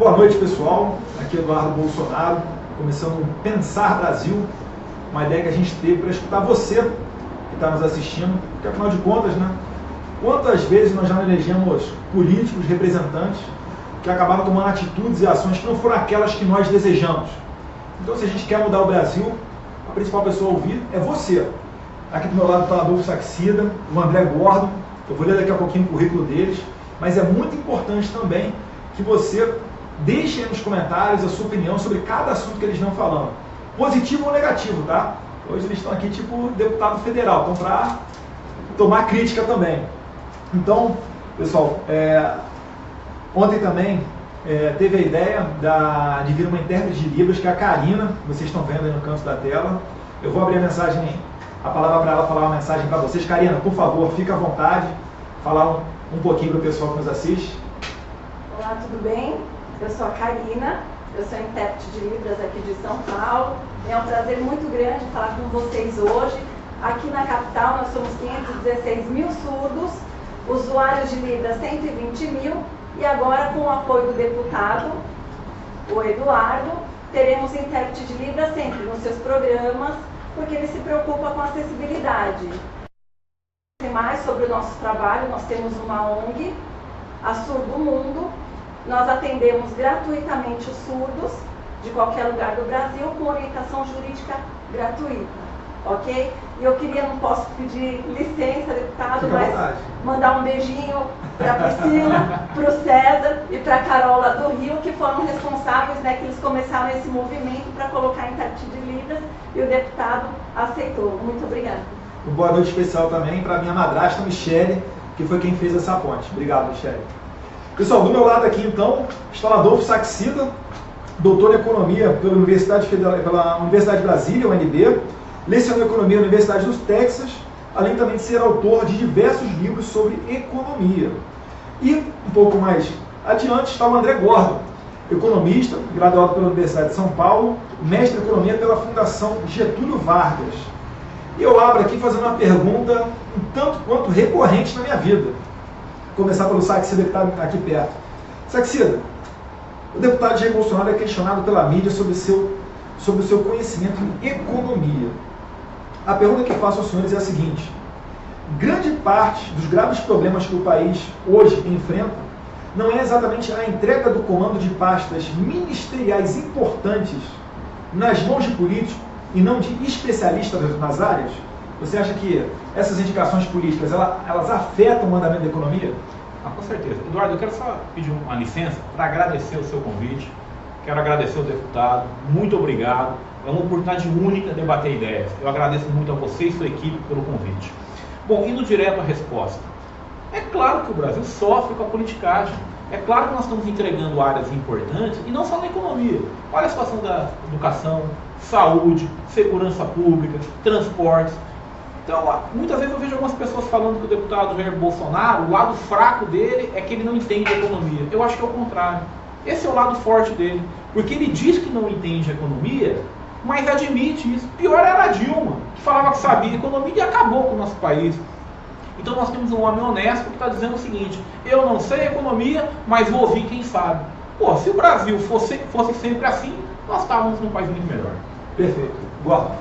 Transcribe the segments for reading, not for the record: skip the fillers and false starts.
Boa noite, pessoal. Aqui é Eduardo Bolsonaro, começando um Pensar Brasil, uma ideia que a gente teve para escutar você que está nos assistindo, porque afinal de contas, né? Quantas vezes nós já elegemos políticos, representantes, que acabaram tomando atitudes e ações que não foram aquelas que nós desejamos. Então, se a gente quer mudar o Brasil, a principal pessoa a ouvir é você. Aqui do meu lado está o Adolfo Saxida, o André Gordon, eu vou ler daqui a pouquinho o currículo deles, mas é muito importante também que você deixe aí nos comentários a sua opinião sobre cada assunto que eles vão falando. Positivo ou negativo, tá? Hoje eles estão aqui tipo deputado federal, então para tomar crítica também. Então, pessoal, ontem também teve a ideia de vir uma intérprete de Libras, que é a Karina, vocês estão vendo aí no canto da tela. Eu vou abrir a palavra para ela falar uma mensagem para vocês. Karina, por favor, fica à vontade, falar um pouquinho para o pessoal que nos assiste. Olá, tudo bem? Eu sou a Karina, eu sou intérprete de Libras aqui de São Paulo. É um prazer muito grande falar com vocês hoje. Aqui na capital nós somos 516 mil surdos, usuários de Libras 120 mil, e agora com o apoio do deputado, o Eduardo, teremos intérprete de Libras sempre nos seus programas, porque ele se preocupa com a acessibilidade. Mais sobre o nosso trabalho, nós temos uma ONG, a Surdo Mundo. Nós atendemos gratuitamente os surdos de qualquer lugar do Brasil com orientação jurídica gratuita, ok? E eu não posso pedir licença, deputado, mas mandar um beijinho para a Priscila, para o César e para a Carol lá do Rio, que foram responsáveis, né, que eles começaram esse movimento para colocar intérprete de Libras, e o deputado aceitou. Muito obrigada. Um boa noite especial também para minha madrasta, Michele, que foi quem fez essa ponte. Obrigado, Michele. Pessoal, do meu lado aqui, então, está o Adolfo Saxida, doutor em Economia pela Universidade de Brasília, UNB, lecionou Economia na Universidade do Texas, além também de ser autor de diversos livros sobre economia. E, um pouco mais adiante, está o André Gordon, economista, graduado pela Universidade de São Paulo, mestre em Economia pela Fundação Getúlio Vargas. E eu abro aqui fazendo uma pergunta um tanto quanto recorrente na minha vida. Vou começar pelo Saxida, que está aqui perto. Saxida, o deputado Jair Bolsonaro é questionado pela mídia sobre o seu conhecimento em economia. A pergunta que faço aos senhores é a seguinte: grande parte dos graves problemas que o país hoje enfrenta não é exatamente a entrega do comando de pastas ministeriais importantes nas mãos de políticos e não de especialistas nas áreas? Você acha que essas indicações políticas, elas afetam o andamento da economia? Com certeza. Eduardo, eu quero só pedir uma licença para agradecer o seu convite. Quero agradecer ao deputado. Muito obrigado. É uma oportunidade única de debater ideias. Eu agradeço muito a você e sua equipe pelo convite. Bom, indo direto à resposta. É claro que o Brasil sofre com a politicagem. É claro que nós estamos entregando áreas importantes, e não só na economia. Olha a situação da educação, saúde, segurança pública, transportes. Então, muitas vezes eu vejo algumas pessoas falando que o deputado Jair Bolsonaro, o lado fraco dele é que ele não entende a economia. Eu acho que é o contrário. Esse é o lado forte dele. Porque ele diz que não entende a economia, mas admite isso. Pior era a Dilma, que falava que sabia economia e acabou com o nosso país. Então nós temos um homem honesto que está dizendo o seguinte: eu não sei economia, mas vou ouvir quem sabe. Pô, se o Brasil fosse sempre assim, nós estávamos num país muito melhor. Perfeito. Gordon.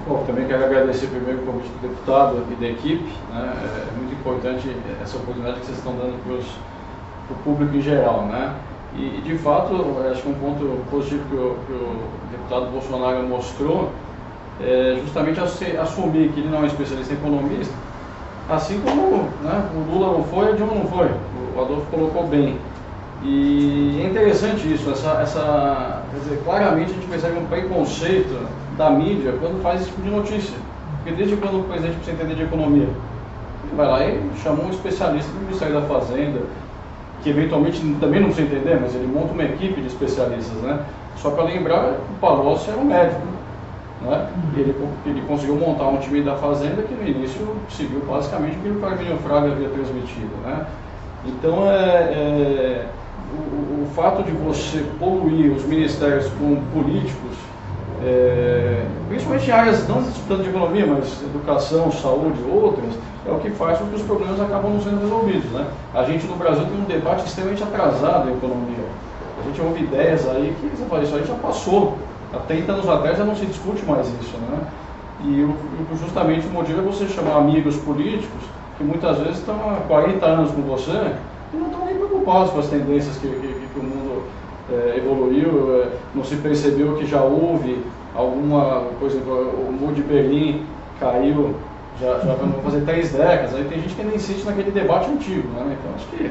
Bom, também quero agradecer primeiro o convite do deputado e da equipe, né? É muito importante essa oportunidade que vocês estão dando para o público em geral, né? E de fato, acho que um ponto positivo que o deputado Bolsonaro mostrou é justamente assumir que ele não é especialista em economista, assim como, né, o Lula não foi, a Dilma não foi, o Adolfo colocou bem. E é interessante isso, quer dizer, claramente a gente percebe um preconceito da mídia quando faz esse tipo de notícia. Porque desde quando o presidente precisa entender de economia? Ele vai lá e chama um especialista do Ministério da Fazenda, que eventualmente também não precisa entender, mas ele monta uma equipe de especialistas, né? Só para lembrar, o Palocci era um médico, né? Ele conseguiu montar um time da Fazenda que no início seguiu basicamente aquilo que o Arminio Fraga havia transmitido, né? Então, o fato de você poluir os ministérios com políticos, principalmente em áreas não tanto de economia, mas educação, saúde e outras, é o que faz com que os problemas acabam não sendo resolvidos, né? A gente no Brasil tem um debate extremamente atrasado em economia. A A gente ouve ideias aí que você fala, isso aí já passou. Há 30 anos atrás já não se discute mais isso, né? E justamente o motivo é você chamar amigos políticos que muitas vezes estão há 40 anos com você e não estão nem preocupados com as tendências que o mundo evoluiu, não se percebeu que já houve alguma, por exemplo, o muro de Berlim caiu, já vamos fazer 3 décadas, aí tem gente que ainda insiste naquele debate antigo, né? Então acho que...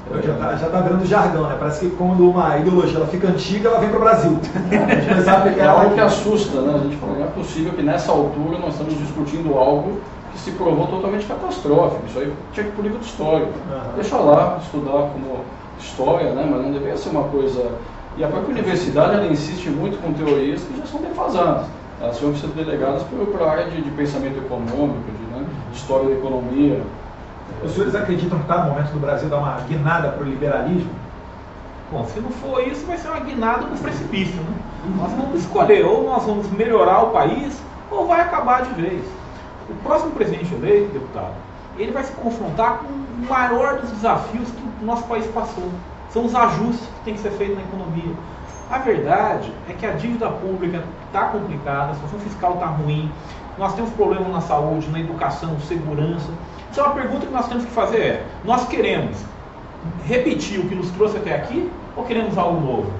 Já está virando jargão, né? Parece que quando uma ideologia ela fica antiga, ela vem para o Brasil. É algo que assusta, né? A gente fala, não é possível que nessa altura nós estamos discutindo algo que se provou totalmente catastrófico. Isso aí tinha que ir para o livro de história. Deixa lá, estudar como história, né? Mas não deveria ser uma coisa... E a própria universidade, ela insiste muito com teorias que já são defasadas. Elas vão ser delegadas para a área de pensamento econômico, de história da economia. Os senhores acreditam que está no momento do Brasil dar uma guinada para o liberalismo? Bom, se não for isso, vai ser uma guinada no precipício, né? Nós vamos escolher, ou nós vamos melhorar o país, ou vai acabar de vez. O próximo presidente eleito, deputado, ele vai se confrontar com o maior dos desafios que o nosso país passou. São os ajustes que têm que ser feitos na economia. A verdade é que a dívida pública está complicada, a situação fiscal está ruim, nós temos problemas na saúde, na educação, segurança. Então a pergunta que nós temos que fazer é, nós queremos repetir o que nos trouxe até aqui ou queremos algo novo?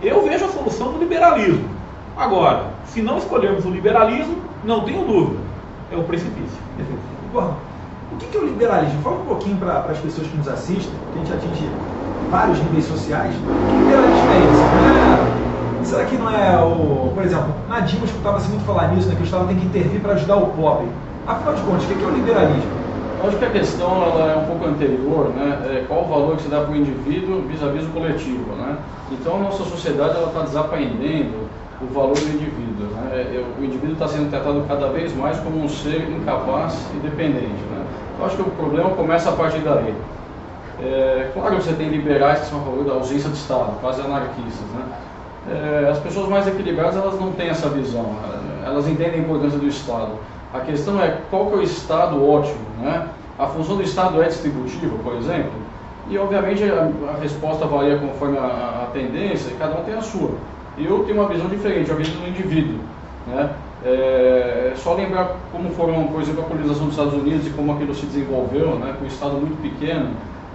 Eu vejo a solução do liberalismo. Agora, se não escolhermos o liberalismo, não tenho dúvida, é o precipício. Bom, o que é o liberalismo? Fala um pouquinho para as pessoas que nos assistem, que a gente atinge vários níveis sociais. Que liberalismo é esse? Será que não é o... Por exemplo, na Dilma escutava-se muito falar nisso, né, que o Estado tem que intervir para ajudar o pobre. Afinal de contas, o que é o liberalismo? Eu acho que a questão ela é um pouco anterior, né? Qual o valor que se dá para o indivíduo vis-à-vis o coletivo, né? Então a nossa sociedade está desaprendendo o valor do indivíduo, né? O indivíduo está sendo tratado cada vez mais como um ser incapaz e dependente, né? Eu acho que o problema começa a partir daí. Claro que você tem liberais que são a favor da ausência do Estado, quase anarquistas, né? As pessoas mais equilibradas elas não têm essa visão, elas entendem a importância do Estado. A questão é qual que é o Estado ótimo, né? A função do Estado é distributiva, por exemplo, e obviamente a resposta varia conforme a tendência, e cada um tem a sua. Eu tenho uma visão diferente, a visão do indivíduo, né? Só lembrar como foram, por exemplo, a colonização dos Estados Unidos e como aquilo se desenvolveu, né? Com um Estado muito pequeno,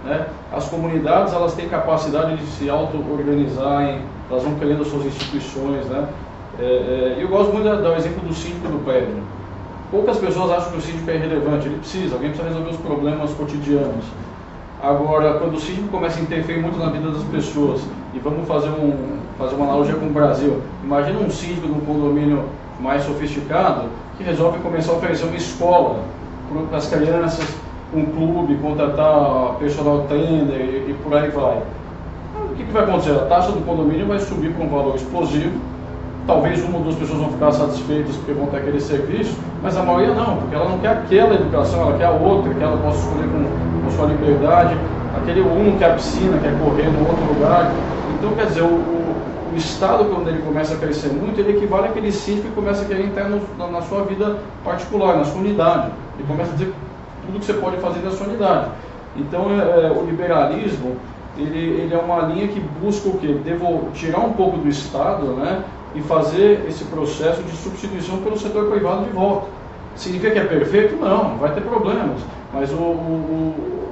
né? As comunidades elas têm capacidade de se auto-organizarem, elas vão criando suas instituições, né? Eu gosto muito de dar o exemplo do síndico do prédio. Poucas pessoas acham que o síndico é irrelevante, alguém precisa resolver os problemas cotidianos. Agora, quando o síndico começa a interferir muito na vida das pessoas, e vamos fazer uma analogia com o Brasil, imagina um síndico de um condomínio mais sofisticado, que resolve começar a oferecer uma escola para as crianças, um clube, contratar personal trainer e por aí vai. O que vai acontecer? A taxa do condomínio vai subir para um valor explosivo. Talvez uma ou duas pessoas vão ficar satisfeitas porque vão ter aquele serviço, mas a maioria não, porque ela não quer aquela educação, ela quer a outra, que ela possa escolher com sua liberdade, aquele um quer a piscina, quer correr no outro lugar. Então, quer dizer, o Estado, quando ele começa a crescer muito, ele equivale àquele síndico que começa a querer entrar na sua vida particular, na sua unidade. Ele começa a dizer tudo que você pode fazer na sua unidade. Então, o liberalismo, ele é uma linha que busca o quê? Tirar um pouco do Estado, né? E fazer esse processo de substituição pelo setor privado de volta. Significa que é perfeito? Não vai ter problemas. Mas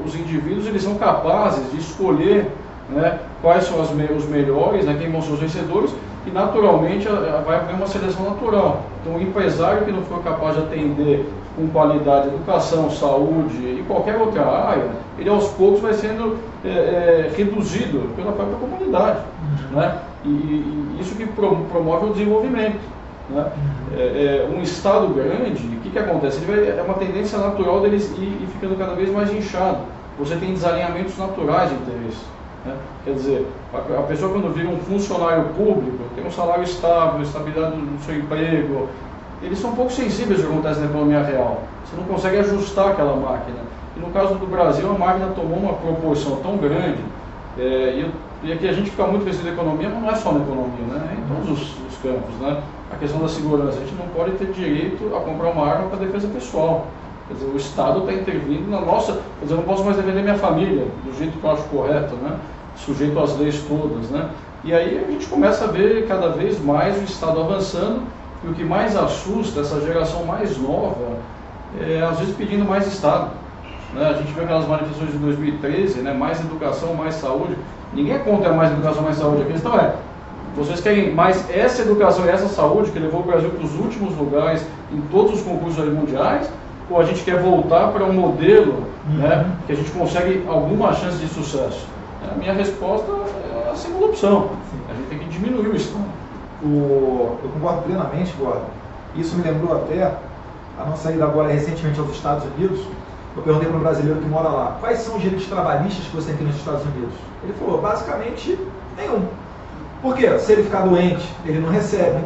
os indivíduos eles são capazes de escolher, né, quais são os melhores, né, quem vão ser os vencedores, e naturalmente vai haver uma seleção natural. Então o empresário que não for capaz de atender com qualidade educação, saúde e qualquer outra área, ele aos poucos vai sendo reduzido pela própria comunidade. Né? E isso que promove o desenvolvimento. Né? Um Estado grande, o que acontece? É uma tendência natural deles ir ficando cada vez mais inchado. Você tem desalinhamentos naturais de interesse. Né? Quer dizer, a pessoa quando vira um funcionário público, tem um salário estável, estabilidade do seu emprego, eles são um pouco sensíveis ao que acontece na economia real. Você não consegue ajustar aquela máquina. E no caso do Brasil, a máquina tomou uma proporção tão grande, e aqui a gente fica muito conhecido da economia, mas não é só na economia, né? É em todos os campos. Né? A questão da segurança, a gente não pode ter direito a comprar uma arma para defesa pessoal. Quer dizer, o Estado está intervindo na nossa... Quer dizer, eu não posso mais defender minha família do jeito que eu acho correto, né? sujeito às leis todas, né? E aí a gente começa a ver cada vez mais o Estado avançando, e o que mais assusta essa geração mais nova é às vezes pedindo mais Estado, né? A gente vê aquelas manifestações de 2013, né? Mais educação, mais saúde. Ninguém é contra mais educação, mais saúde. A questão é, vocês querem mais essa educação e essa saúde que levou o Brasil para os últimos lugares em todos os concursos mundiais? Ou a gente quer voltar para um modelo, né, que a gente consegue alguma chance de sucesso? A minha resposta é a segunda opção. A gente tem que diminuir o Estado. Eu concordo plenamente, Gordon. Isso me lembrou até a nossa ida agora recentemente aos Estados Unidos. Eu perguntei para um brasileiro que mora lá, quais são os direitos trabalhistas que você tem aqui nos Estados Unidos? Ele falou, basicamente, nenhum. Por quê? Se ele ficar doente, ele não recebe,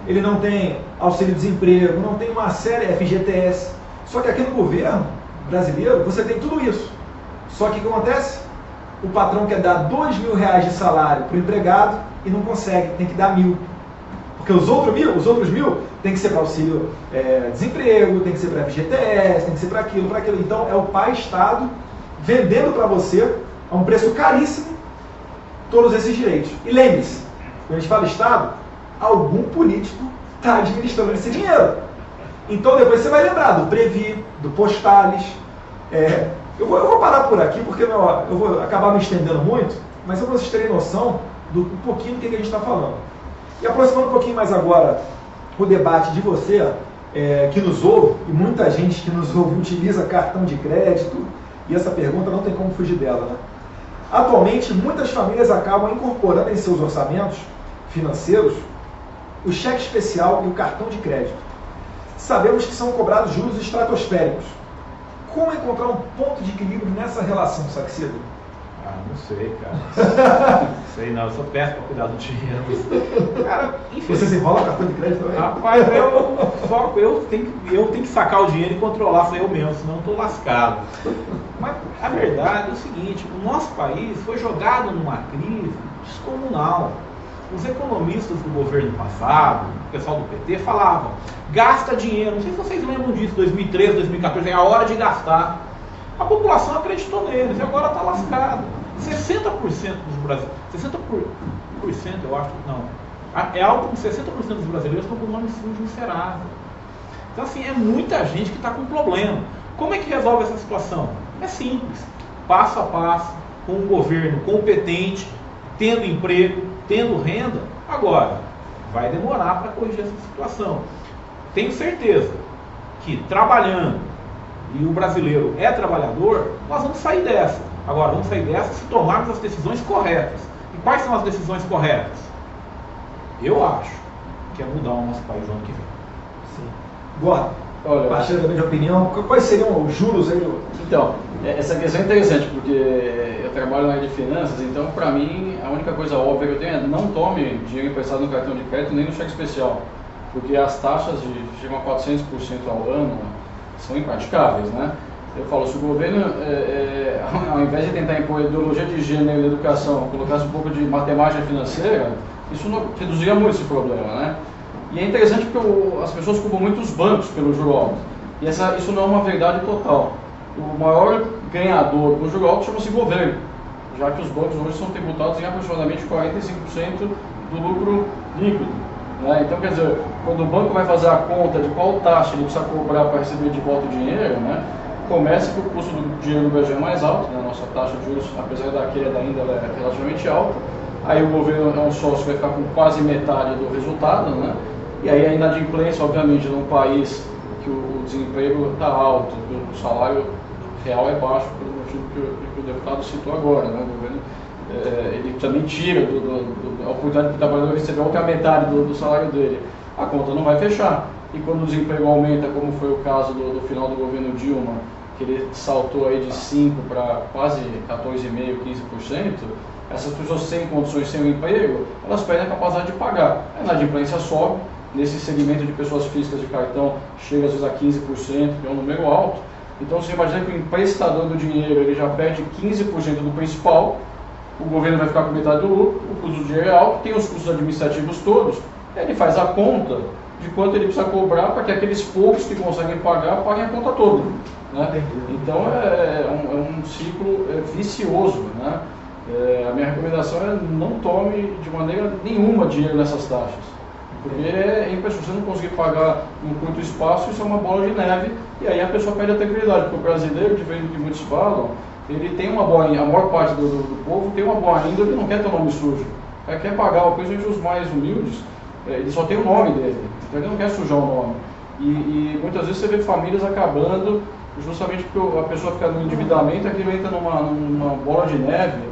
ele não tem auxílio-desemprego, não tem uma série FGTS. Só que aqui no governo brasileiro, você tem tudo isso. Só que o que acontece? O patrão quer dar R$2.000 de salário para o empregado e não consegue, tem que dar 1.000. Porque os outros 1.000 tem que ser para auxílio desemprego, tem que ser para FGTS, tem que ser para aquilo, para aquilo. Então é o pai Estado vendendo para você a um preço caríssimo todos esses direitos. E lembre-se, quando a gente fala Estado, algum político está administrando esse dinheiro. Então depois você vai lembrar do Previ, do Postales. Eu vou parar por aqui porque eu vou acabar me estendendo muito, mas eu vou vocês terem noção do um pouquinho do que a gente está falando. E aproximando um pouquinho mais agora o debate de você que nos ouve, e muita gente que nos ouve utiliza cartão de crédito, e essa pergunta não tem como fugir dela, né? Atualmente, muitas famílias acabam incorporando em seus orçamentos financeiros o cheque especial e o cartão de crédito. Sabemos que são cobrados juros estratosféricos. Como encontrar um ponto de equilíbrio nessa relação, Saxida? Não sei, cara. Não sei não, eu sou péssimo para cuidar do dinheiro. Mas, cara, Você se enrola o cartão de crédito também? Rapaz, eu tenho que sacar o dinheiro e controlar só eu mesmo, senão eu estou lascado. Mas a verdade é o seguinte, o nosso país foi jogado numa crise descomunal. Os economistas do governo passado, o pessoal do PT, falavam, gasta dinheiro. Não sei se vocês lembram disso, 2013, 2014, é a hora de gastar. A população acreditou neles e agora está lascado. 60% dos brasileiros, 60%, eu acho, não, é algo como 60% dos brasileiros estão com o nome sujo miserável. Então, assim, é muita gente que está com problema. Como é que resolve essa situação? É simples, passo a passo, com um governo competente, tendo emprego, tendo renda. Agora, vai demorar para corrigir essa situação. Tenho certeza que trabalhando, e o brasileiro é trabalhador, nós vamos sair dessa. Agora, vamos sair dessa se tomarmos as decisões corretas. E quais são as decisões corretas? Eu acho que é mudar o nosso país no ano que vem. Sim. Gordon, partilha da minha opinião, quais seriam os juros aí? Então, essa questão é interessante, porque eu trabalho na área de finanças, então para mim a única coisa óbvia que eu tenho é não tome dinheiro emprestado no cartão de crédito nem no cheque especial, porque as taxas chegam a 400% ao ano, são impraticáveis, né? Eu falo, se o governo, ao invés de tentar impor ideologia de gênero e educação, colocasse um pouco de matemática financeira, isso não reduziria muito esse problema, né? E é interessante porque as pessoas culpam muito os bancos pelo juro alto. E isso não é uma verdade total. O maior ganhador do juro alto chama-se governo, já que os bancos hoje são tributados em aproximadamente 45% do lucro líquido. Né? Então, quer dizer, quando o banco vai fazer a conta de qual taxa ele precisa cobrar para receber de volta o dinheiro, né? Começa que o custo do dinheiro no Brasil é mais alto, né? A nossa taxa de juros, apesar da queda ainda, ela é relativamente alta. Aí o governo é um sócio que vai ficar com quase metade do resultado, né? E aí a inadimplência, obviamente, num país que o desemprego está alto, o salário real é baixo, pelo motivo que o deputado citou agora, né? O governo ele também tira a oportunidade do trabalhador receber outra metade do salário dele. A conta não vai fechar. E quando o desemprego aumenta, como foi o caso do final do governo Dilma, que ele saltou aí de 5% para quase 14,5%, 15%, essas pessoas sem condições, sem emprego, elas perdem a capacidade de pagar. A inadimplência sobe, nesse segmento de pessoas físicas de cartão chega às vezes a 15%, que é um número alto. Então você imagina que o emprestador do dinheiro ele já perde 15% do principal, o governo vai ficar com metade do lucro, o custo do dinheiro é alto, tem os custos administrativos todos, ele faz a conta de quanto ele precisa cobrar para que aqueles poucos que conseguem pagar, paguem a conta toda. Né? Então é um ciclo vicioso. Né? A minha recomendação é não tome de maneira nenhuma dinheiro nessas taxas. Porque é impressionante, você não conseguir pagar num curto espaço, isso é uma bola de neve, e aí a pessoa perde a tranquilidade, porque o brasileiro, diferente do que muitos falam, ele tem uma boa, a maior parte do povo tem uma boa índole, ele não quer ter o nome sujo. O cara quer pagar, principalmente os mais humildes, ele só tem o nome dele, então ele não quer sujar o nome. E muitas vezes você vê famílias acabando justamente porque a pessoa fica no endividamento, aquilo entra numa bola de neve,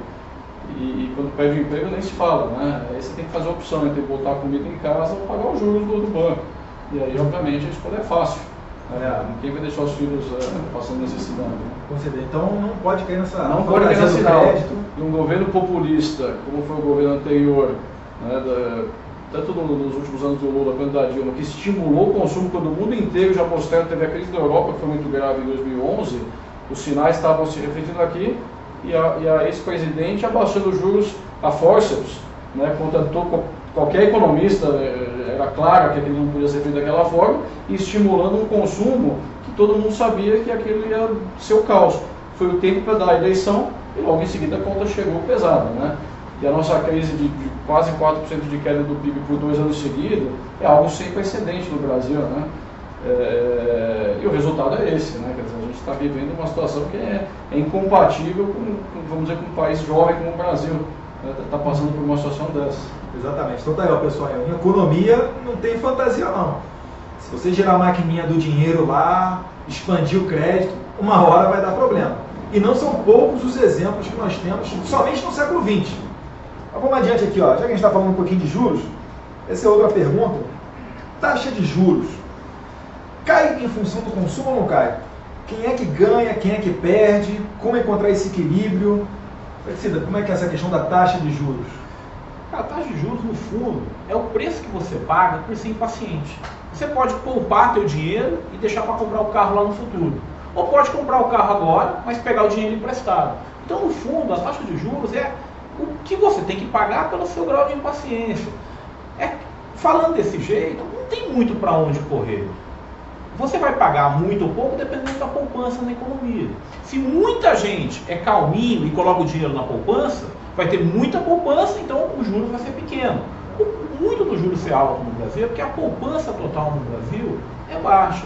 e quando perde o emprego nem se fala, né? Aí você tem que fazer a opção entre botar a comida em casa ou pagar os juros do banco. E aí, obviamente, a escolha é fácil. Ninguém vai deixar os filhos passando necessidade. Né? Com certeza. Então não pode cair nessa... Não pode cair nessa crédito. E um governo populista, como foi o governo anterior, né, tanto nos últimos anos do Lula quanto da Dilma, que estimulou o consumo quando o mundo inteiro já mostrou, teve a crise da Europa, que foi muito grave em 2011, os sinais estavam se refletindo aqui, e a ex-presidente abaixando os juros a forceps, né, contra qualquer economista, era claro que aquilo não podia ser feito daquela forma, e estimulando um consumo que todo mundo sabia que aquilo ia ser o caos. Foi o tempo para dar a eleição, e logo em seguida a conta chegou pesada, né? E a nossa crise de quase 4% de queda do PIB por 2 anos seguidos é algo sem precedente no Brasil, né? E o resultado é esse, né? Quer dizer, a gente está vivendo uma situação que é incompatível com, vamos dizer, com um país jovem como o Brasil, está passando por uma situação dessa. Exatamente. Então tá aí, ó, pessoal, em economia não tem fantasia não. Se você girar a maquininha do dinheiro lá, expandir o crédito, uma hora vai dar problema. E não são poucos os exemplos que nós temos, somente no século XX. Mas vamos adiante aqui, ó. Já que a gente está falando um pouquinho de juros, essa é outra pergunta. Taxa de juros cai em função do consumo ou não cai? Quem é que ganha, quem é que perde? Como encontrar esse equilíbrio? Como é que é essa questão da taxa de juros? A taxa de juros, no fundo, é o preço que você paga por ser impaciente. Você pode poupar teu dinheiro e deixar para comprar o carro lá no futuro. Ou pode comprar o carro agora, mas pegar o dinheiro emprestado. Então, no fundo, a taxa de juros é o que você tem que pagar pelo seu grau de impaciência. Falando desse jeito, não tem muito para onde correr. Você vai pagar muito ou pouco dependendo da poupança na economia. Se muita gente é calminho e coloca o dinheiro na poupança, vai ter muita poupança, então o juros vai ser pequeno. Muito do juros ser alto no Brasil é porque a poupança total no Brasil é baixa.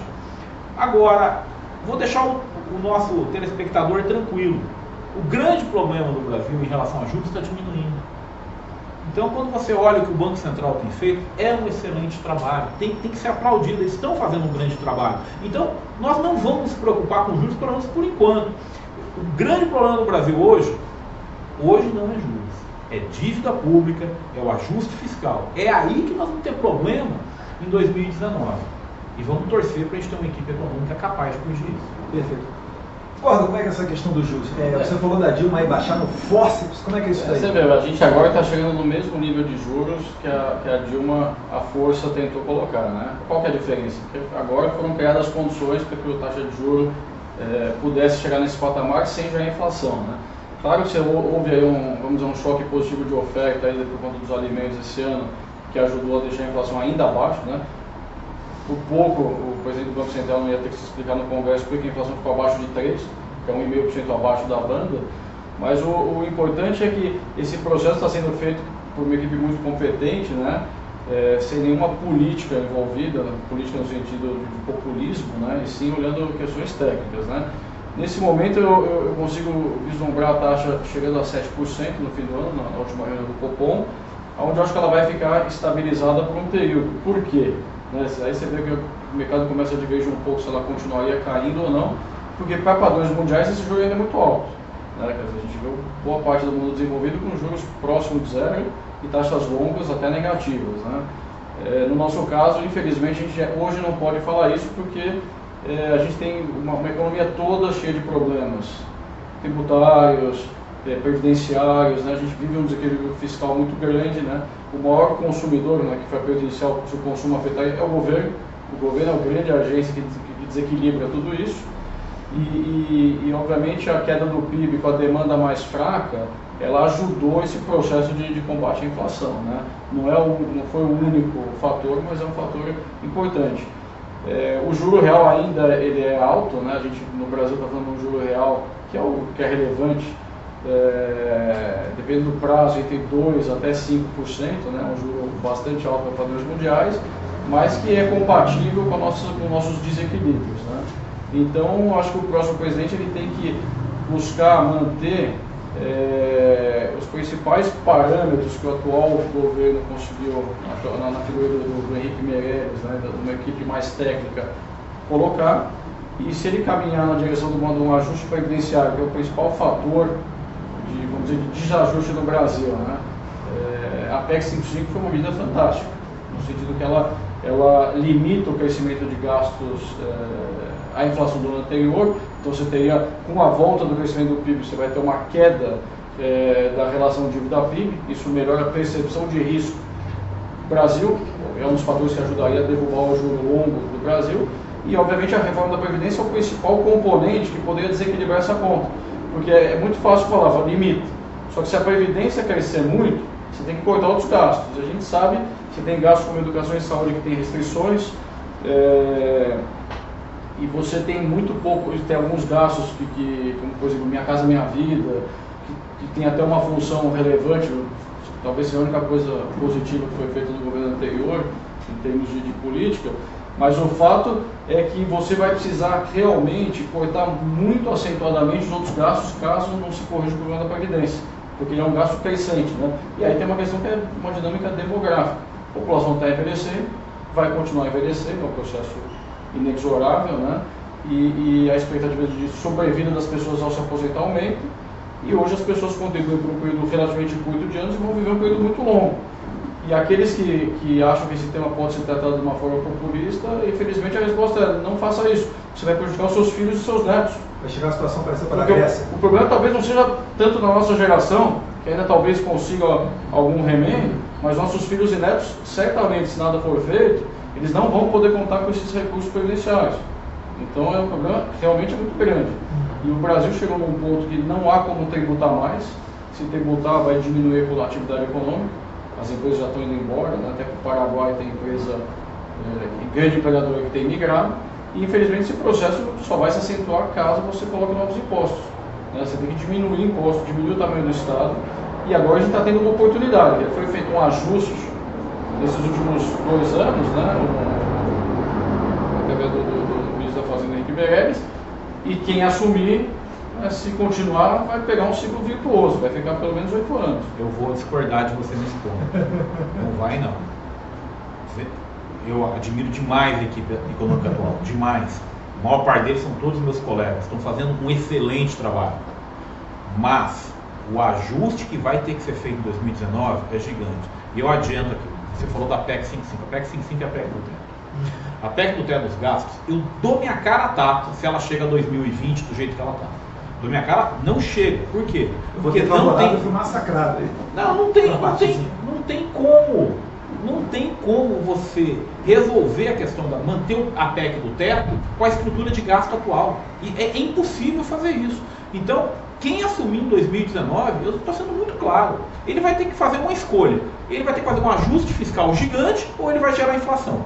Agora, vou deixar o nosso telespectador tranquilo. O grande problema do Brasil em relação a juros está diminuindo. Então, quando você olha o que o Banco Central tem feito, é um excelente trabalho. Tem que ser aplaudido, eles estão fazendo um grande trabalho. Então, nós não vamos nos preocupar com juros, pelo menos por enquanto. O grande problema do Brasil hoje não é juros. É dívida pública, é o ajuste fiscal. É aí que nós vamos ter problema em 2019. E vamos torcer para a gente ter uma equipe econômica capaz de corrigir isso. Perfeito. Concordo, como é que é essa questão dos juros? Você falou da Dilma aí baixar no forceps, como é que é isso daí? Você vê, a gente agora está chegando no mesmo nível de juros que a Dilma, a força, tentou colocar, né? Qual que é a diferença? Porque agora foram criadas as condições para que a taxa de juros pudesse chegar nesse patamar sem já a inflação, né? Claro que houve aí um choque positivo de oferta ainda por conta dos alimentos esse ano, que ajudou a deixar a inflação ainda abaixo, né? Por pouco, o presidente do Banco Central não ia ter que se explicar no Congresso porque a inflação ficou abaixo de 3%, que é 1,5% abaixo da banda. Mas o importante é que esse processo está sendo feito por uma equipe muito competente, né? Sem nenhuma política envolvida, política no sentido de populismo, né? E sim olhando questões técnicas, né? Nesse momento eu consigo vislumbrar a taxa chegando a 7% no fim do ano, na última reunião do Copom, onde eu acho que ela vai ficar estabilizada por um período. Por quê? Aí você vê que o mercado começa a divergir um pouco se ela continuaria caindo ou não, porque para padrões mundiais esse juro ainda é muito alto. Né? Quer dizer, a gente vê boa parte do mundo desenvolvido com juros próximos de zero e taxas longas até negativas. Né? No nosso caso, infelizmente, a gente hoje não pode falar isso porque a gente tem uma economia toda cheia de problemas tributários, previdenciários, né? A gente vive um desequilíbrio fiscal muito grande, né? O maior consumidor, né, que foi prejudicial se o consumo afetar é o governo. O governo é a grande agência que desequilibra tudo isso. E obviamente a queda do PIB com a demanda mais fraca, ela ajudou esse processo de combate à inflação, né? Não foi o único fator, mas é um fator importante. O juro real ainda ele é alto, né? A gente no Brasil está falando de um juro real que é relevante. dependendo do prazo, entre 2% até 5%, né, um juro bastante alto para padrões mundiais, mas que é compatível com nossos desequilíbrios, né? Então, acho que o próximo presidente ele tem que buscar manter os principais parâmetros que o atual governo conseguiu, na figura do Henrique Meirelles, né, de uma equipe mais técnica, colocar, e se ele caminhar na direção de um ajuste previdenciário, que é o principal fator de, vamos dizer, de desajuste no Brasil, né? A PEC 55 foi uma medida fantástica, no sentido que ela limita o crescimento de gastos à inflação do ano anterior. Então você teria, com a volta do crescimento do PIB, você vai ter uma queda da relação dívida-PIB, isso melhora a percepção de risco do Brasil, é um dos fatores que ajudaria a derrubar o juro longo do Brasil, e obviamente a reforma da Previdência é o principal componente que poderia desequilibrar essa conta, porque é muito fácil falar, limita, só que se a Previdência crescer muito, você tem que cortar outros gastos. A gente sabe que tem gastos como educação e saúde que tem restrições, e você tem muito pouco, tem alguns gastos como por exemplo Minha Casa Minha Vida, que tem até uma função relevante, talvez seja a única coisa positiva que foi feita no governo anterior, em termos de política, mas o fato é que você vai precisar realmente cortar muito acentuadamente os outros gastos caso não se corrija o problema da Previdência, porque ele é um gasto crescente, né? E aí tem uma questão que é uma dinâmica demográfica. A população está envelhecendo, vai continuar envelhecendo, é um processo inexorável, né? E a expectativa de sobrevida das pessoas ao se aposentar aumenta, e hoje as pessoas contribuem por um período relativamente curto de anos e vão viver um período muito longo. E aqueles que acham que esse tema pode ser tratado de uma forma populista, infelizmente a resposta é: não faça isso, você vai prejudicar os seus filhos e seus netos. Vai chegar a situação parecida para a Grécia. O problema talvez não seja tanto na nossa geração, que ainda talvez consiga algum remendo, mas nossos filhos e netos, certamente, se nada for feito, eles não vão poder contar com esses recursos previdenciários. Então um problema realmente muito grande. E o Brasil chegou num ponto que não há como tributar mais. Se tributar, vai diminuir a atividade econômica. As empresas já estão indo embora, né? Até que o Paraguai tem empresa, grande empregadora que tem migrado. E infelizmente esse processo só vai se acentuar caso você coloque novos impostos, né? Você tem que diminuir impostos, diminuir o tamanho do Estado. E agora a gente está tendo uma oportunidade. Foi feito um ajuste nesses últimos 2 anos, né? Através do ministro da Fazenda, Henrique Meirelles, e quem assumir, se continuar, vai pegar um ciclo virtuoso, vai ficar pelo menos 8 anos. Eu vou discordar de você nesse ponto. Não vai, não. Eu admiro demais a equipe econômica atual, demais. A maior parte deles são todos meus colegas, estão fazendo um excelente trabalho. Mas o ajuste que vai ter que ser feito em 2019 é gigante. E eu adianto aqui, você falou da PEC 55. A PEC 55 é a PEC do teto. A PEC do teto dos gastos, eu dou minha cara a tapa se ela chega a 2020 do jeito que ela está. Dou minha cara, não chega. Por quê? Porque não tem... Eu fui massacrado aí. Não tem como. Não tem como você resolver a questão da manter a PEC do teto com a estrutura de gasto atual. E é impossível fazer isso. Então, quem assumir em 2019, eu estou sendo muito claro, ele vai ter que fazer uma escolha. Ele vai ter que fazer um ajuste fiscal gigante ou ele vai gerar inflação.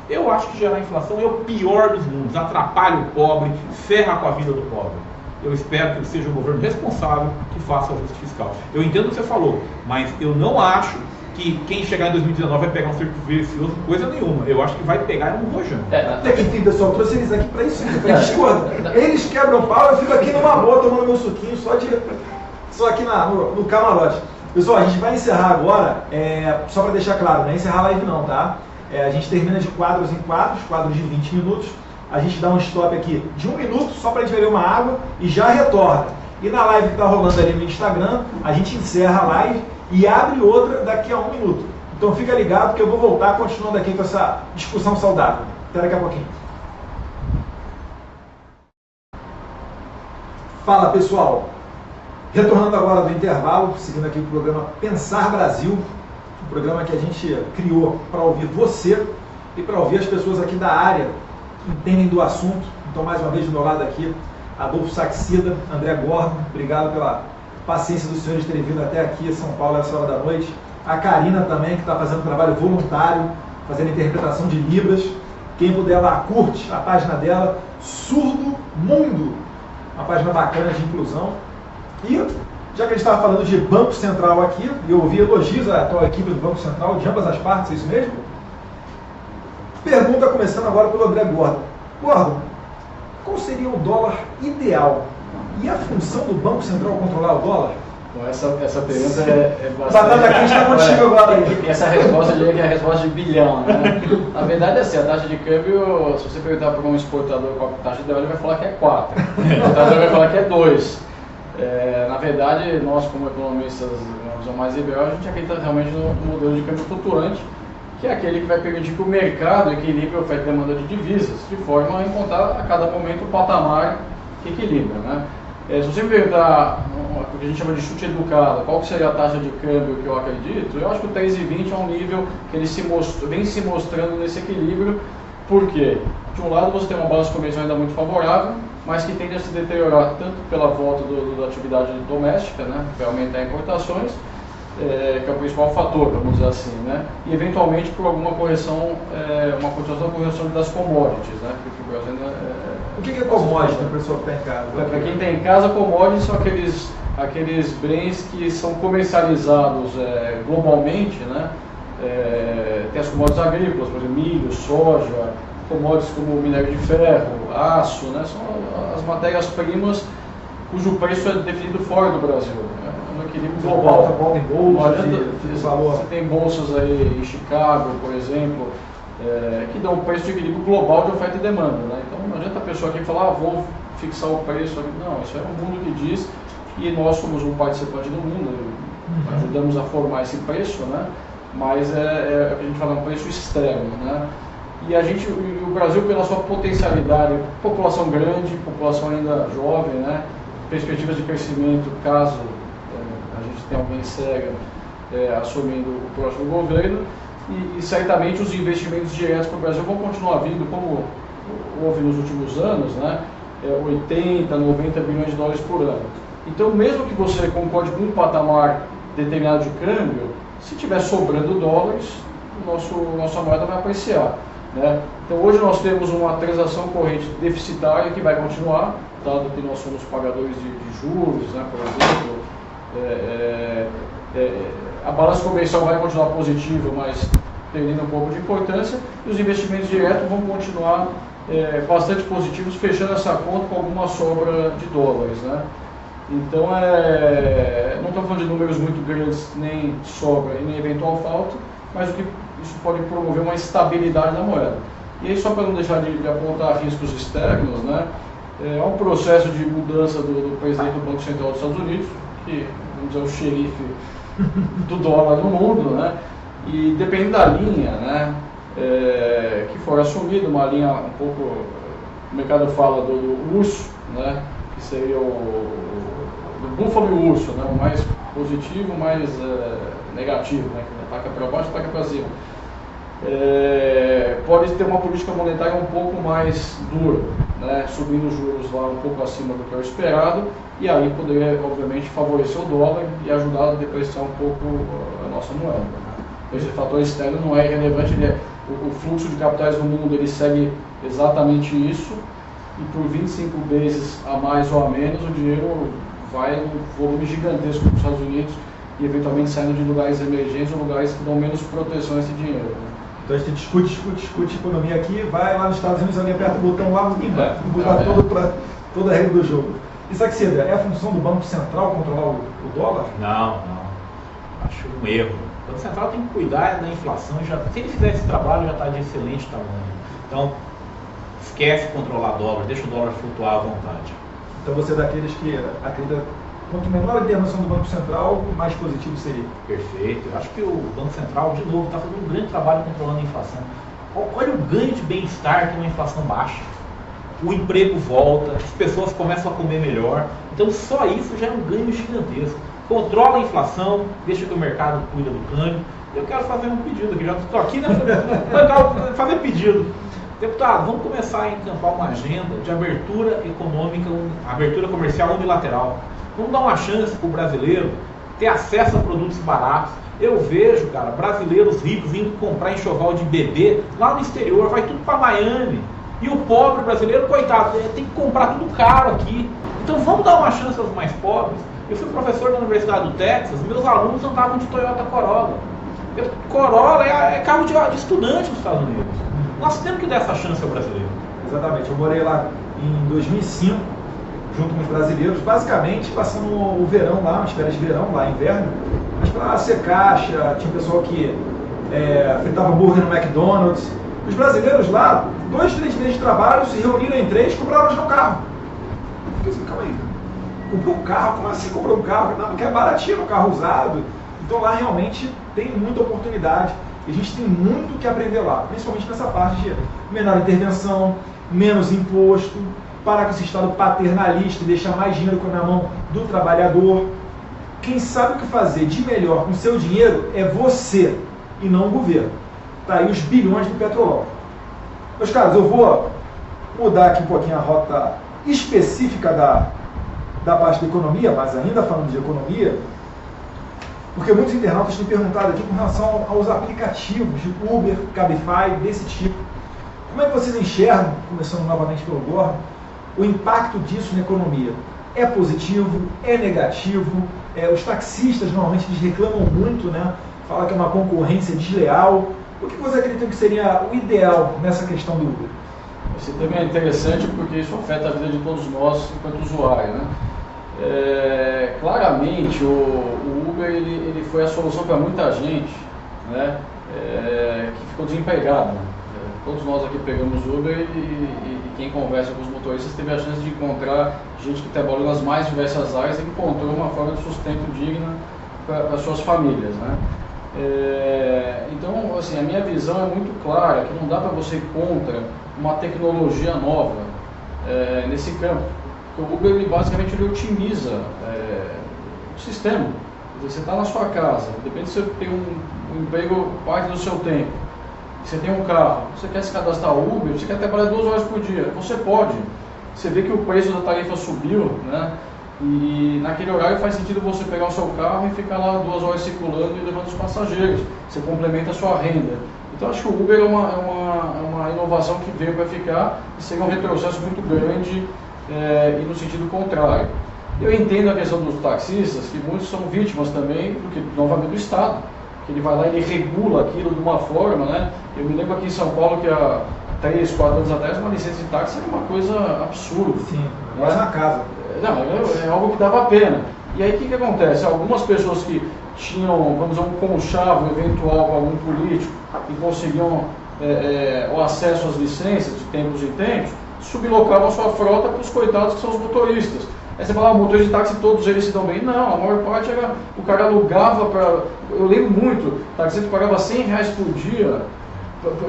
Eu acho que gerar inflação é o pior dos mundos, atrapalha o pobre, ferra com a vida do pobre. Eu espero que ele seja o governo responsável que faça o ajuste fiscal. Eu entendo o que você falou, mas eu não acho que quem chegar em 2019 vai pegar um círculo vicioso, coisa nenhuma. Eu acho que vai pegar um rojão. Enfim, pessoal, eu trouxe eles aqui para isso, para discordar. Eles quebram o pau, eu fico aqui numa boa tomando meu suquinho, só aqui no camarote. Pessoal, a gente vai encerrar agora, só para deixar claro, não é encerrar a live não, tá? A gente termina de quadros em quadros de 20 minutos. A gente dá um stop aqui de 1 minuto, só para a gente beber uma água e já retorna. E na live que está rolando ali no Instagram, a gente encerra a live e abre outra daqui a 1 minuto. Então fica ligado que eu vou voltar continuando aqui com essa discussão saudável. Até daqui a pouquinho. Fala pessoal, retornando agora do intervalo, seguindo aqui o programa Pensar Brasil, um programa que a gente criou para ouvir você e para ouvir as pessoas aqui da área que entendem do assunto. Então mais uma vez do meu lado aqui, Adolfo Saxida, André Gordon, obrigado pela paciência dos senhores terem vindo até aqui, São Paulo, essa hora da noite. A Karina também, que está fazendo trabalho voluntário, fazendo interpretação de Libras. Quem puder lá, curte a página dela, Surdo Mundo, uma página bacana de inclusão. E Já que a gente estava falando de Banco Central aqui, eu ouvi elogios à atual equipe do Banco Central, de ambas as partes, é isso mesmo? Pergunta começando agora pelo André Gordon. Gordon, qual seria o dólar ideal? E a função do Banco Central controlar o dólar? Bom, essa pergunta é bastante... Batata quente está contigo agora aí. Essa resposta eu diria que é a resposta de bilhão, né? Na verdade, assim, a taxa de câmbio, se você perguntar para um exportador qual a taxa ideal, ele vai falar que é 4. O exportador vai falar que é 2. Na verdade, nós como economistas, uma visão mais liberal, a gente acredita realmente no modelo de câmbio flutuante, que é aquele que vai permitir que o mercado equilibre a oferta e demanda de divisas, de forma a encontrar a cada momento o patamar que equilibra, né? Se você me perguntar o que a gente chama de chute educado, qual que seria a taxa de câmbio que eu acredito, eu acho que o 3,20 é um nível que ele vem se mostrando nesse equilíbrio. Por quê? De um lado você tem uma balança comercial ainda muito favorável, mas que tende a se deteriorar tanto pela volta da atividade doméstica, né, que vai aumentar importações, que é o principal fator, vamos dizer assim, né, e eventualmente por alguma correção, uma continuação da correção das commodities, né, porque o Brasil ainda o que é commodity para a pessoa que está em casa? Para quem está em casa, commodities são aqueles bens que são comercializados globalmente, né, tem as commodities agrícolas, por exemplo, milho, soja, commodities como minério de ferro, aço, né, são as matérias-primas cujo preço é definido fora do Brasil, né, no equilíbrio global. Volta em bolsa, você tem bolsas aí em Chicago, por exemplo, que dão um preço de equilíbrio global de oferta e demanda, né? Então não adianta a pessoa aqui falar, vou fixar o preço aqui. Não, isso é um mundo que diz, e nós somos um participante do mundo, ajudamos a formar esse preço, né? Mas a gente fala um preço externo, né? E o Brasil, pela sua potencialidade, população grande, população ainda jovem, né? Perspectivas de crescimento, caso a gente tenha alguém sério assumindo o próximo governo, e certamente os investimentos diretos para o Brasil vão continuar vindo, como houve nos últimos anos, né? 80, 90 bilhões de dólares por ano. Então, mesmo que você concorde com um patamar determinado de câmbio, se tiver sobrando dólares, nossa moeda vai apreciar, né? Então, hoje nós temos uma transação corrente deficitária que vai continuar, dado que nós somos pagadores de juros, né, por exemplo. A balança comercial vai continuar positiva, mas perdendo um pouco de importância, e os investimentos diretos vão continuar bastante positivos, fechando essa conta com alguma sobra de dólares, né? Então, não estou falando de números muito grandes, nem sobra e nem eventual falta, mas o que isso pode promover uma estabilidade na moeda. E aí, só para não deixar de apontar riscos externos, né? Há um processo de mudança do presidente do Banco Central dos Estados Unidos, que, vamos dizer, é o xerife do dólar no mundo, né? E dependendo da linha, né, que for assumida, uma linha um pouco, o mercado fala do urso, né, que seria do búfalo e o urso, né, o mais positivo, o mais negativo, né, que ataca para baixo, ataca para cima. Pode ter uma política monetária um pouco mais dura, né, subindo os juros lá um pouco acima do que é o esperado, e aí poderia, obviamente, favorecer o dólar e ajudar a depreciar um pouco a nossa moeda, né? Esse fator externo não é irrelevante, o fluxo de capitais no mundo ele segue exatamente isso, e por 25 vezes a mais ou a menos o dinheiro vai num volume gigantesco para os Estados Unidos e eventualmente saindo de lugares emergentes ou lugares que dão menos proteção a esse dinheiro, né? Então a gente discute economia aqui, vai lá nos Estados Unidos, alguém aperta o botão lá, mudar toda a regra do jogo. E Saxida, é a função do Banco Central controlar o dólar? Não. Acho um erro. O Banco Central tem que cuidar da inflação. Se ele fizer esse trabalho, já está de excelente tamanho. Então, esquece controlar dólar, deixa o dólar flutuar à vontade. Então você é daqueles que acredita quanto menor a intervenção do Banco Central, mais positivo seria. Perfeito. Eu acho que o Banco Central, de novo, está fazendo um grande trabalho controlando a inflação. Olha o ganho de bem-estar que uma inflação baixa. O emprego volta, as pessoas começam a comer melhor. Então só isso já é um ganho gigantesco. Controla a inflação, deixa que o mercado cuida do câmbio. Eu quero fazer um pedido aqui, já estou aqui, né? Fazer pedido. Deputado, vamos começar a encampar uma agenda de abertura econômica, abertura comercial unilateral. Vamos dar uma chance para o brasileiro ter acesso a produtos baratos. Eu vejo, cara, brasileiros ricos indo comprar enxoval de bebê lá no exterior, vai tudo para Miami. E o pobre brasileiro, coitado, tem que comprar tudo caro aqui. Então vamos dar uma chance aos mais pobres. Eu fui professor da Universidade do Texas, meus alunos andavam de Toyota Corolla. Corolla é carro de estudante nos Estados Unidos. Nós temos que dar essa chance ao brasileiro. Exatamente, eu morei lá em 2005, junto com os brasileiros, basicamente passando o verão lá, umas férias de verão lá, inverno, mas para ser caixa, tinha pessoal que fritava hambúrguer no McDonald's. Os brasileiros lá, 2, 3 meses de trabalho, se reuniram em 3 e compraram já um carro. Eu fiquei assim, calma aí, comprou um carro? Como assim comprou um carro? Não, porque é baratinho, um carro usado. Então lá realmente tem muita oportunidade e a gente tem muito que aprender lá, principalmente nessa parte de menor intervenção, menos imposto, parar com esse estado paternalista e deixar mais dinheiro na mão do trabalhador. Quem sabe o que fazer de melhor com o seu dinheiro é você e não o governo. Tá aí os bilhões do petróleo. Meus caros, eu vou mudar aqui um pouquinho a rota específica da parte da economia, mas ainda falando de economia, porque muitos internautas têm perguntado aqui com relação aos aplicativos de Uber, Cabify, desse tipo. Como é que vocês enxergam, começando novamente pelo Gordon, o impacto disso na economia? É positivo? É negativo? Os taxistas normalmente eles reclamam muito, né? Falam que é uma concorrência desleal. O que você acredita que seria o ideal nessa questão do Uber? Esse tema é interessante porque isso afeta a vida de todos nós enquanto usuário, né? Claramente o Uber ele foi a solução para muita gente, né? Que ficou desempregado. Todos nós aqui pegamos Uber e quem conversa com os motoristas teve a chance de encontrar gente que trabalhou nas mais diversas áreas e encontrou uma forma de sustento digna para suas famílias, né? Então, assim, a minha visão é muito clara, que não dá para você ir contra uma tecnologia nova nesse campo. O Uber ele, basicamente ele otimiza o sistema. Quer dizer, você está na sua casa, depende se você tem um emprego parte do seu tempo, você tem um carro, você quer se cadastrar no Uber, você quer trabalhar 2 horas por dia, você pode. Você vê que o preço da tarifa subiu, né? E naquele horário faz sentido você pegar o seu carro e ficar lá 2 horas circulando e levando os passageiros. Você complementa a sua renda. Então acho que o Uber é uma inovação que veio para ficar e seria um retrocesso muito grande e no sentido contrário. Eu entendo a questão dos taxistas, que muitos são vítimas também, novamente do Estado, que ele vai lá e ele regula aquilo de uma forma, né? Eu me lembro aqui em São Paulo que há 3, 4 anos atrás uma licença de táxi era uma coisa absurda. Sim, quase na casa. Não, é algo que dava pena. E aí o que acontece? Algumas pessoas que tinham, vamos dizer, um conchavo eventual com algum político e conseguiam o acesso às licenças de tempos em tempos, sublocavam a sua frota para os coitados que são os motoristas. Aí você fala, motorista de táxi, todos eles se dão bem. Não, a maior parte era, o cara alugava para... Eu lembro muito, o taxista pagava R$100 por dia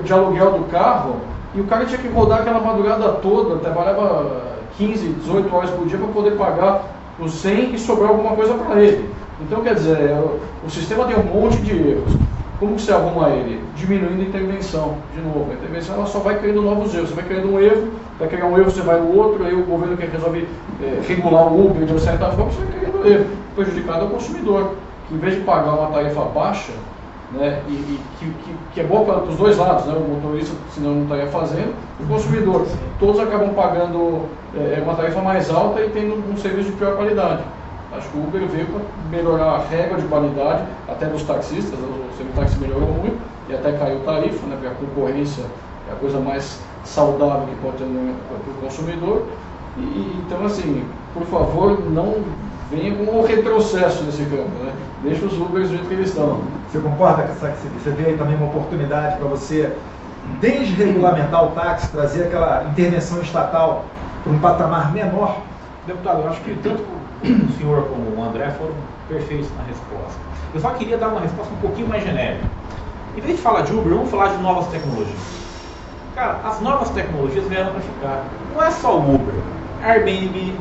de aluguel do carro e o cara tinha que rodar aquela madrugada toda, trabalhava 15, 18 horas por dia para poder pagar os 100 e sobrar alguma coisa para ele. Então, quer dizer, o sistema tem um monte de erros. Como que você arruma ele? Diminuindo a intervenção. De novo, a intervenção ela só vai criando novos erros. Você vai criando um erro, vai criar um erro, você vai no outro, aí o governo quer resolver regular o Uber de uma certa forma, você vai criando erro. O prejudicado é o consumidor, que em vez de pagar uma tarifa baixa, né, que é boa para os dois lados, né, o motorista, senão não estaria fazendo, o consumidor. Todos acabam pagando uma tarifa mais alta e tendo um serviço de pior qualidade. Acho que o Uber veio para melhorar a regra de qualidade, até dos taxistas, o semi-táxi melhorou muito e até caiu tarifa, né, porque a concorrência é a coisa mais saudável que pode ter para o consumidor. Então, assim, por favor, não venha com um retrocesso nesse campo, né? Deixa os Ubers do jeito que eles estão. Você concorda com essa? Você vê aí também uma oportunidade para você desregulamentar o táxi, trazer aquela intervenção estatal para um patamar menor? Deputado, eu acho que tanto o senhor como o André foram perfeitos na resposta. Eu só queria dar uma resposta um pouquinho mais genérica. Em vez de falar de Uber, vamos falar de novas tecnologias. Cara, as novas tecnologias vieram para ficar. Não é só o Uber, Airbnb,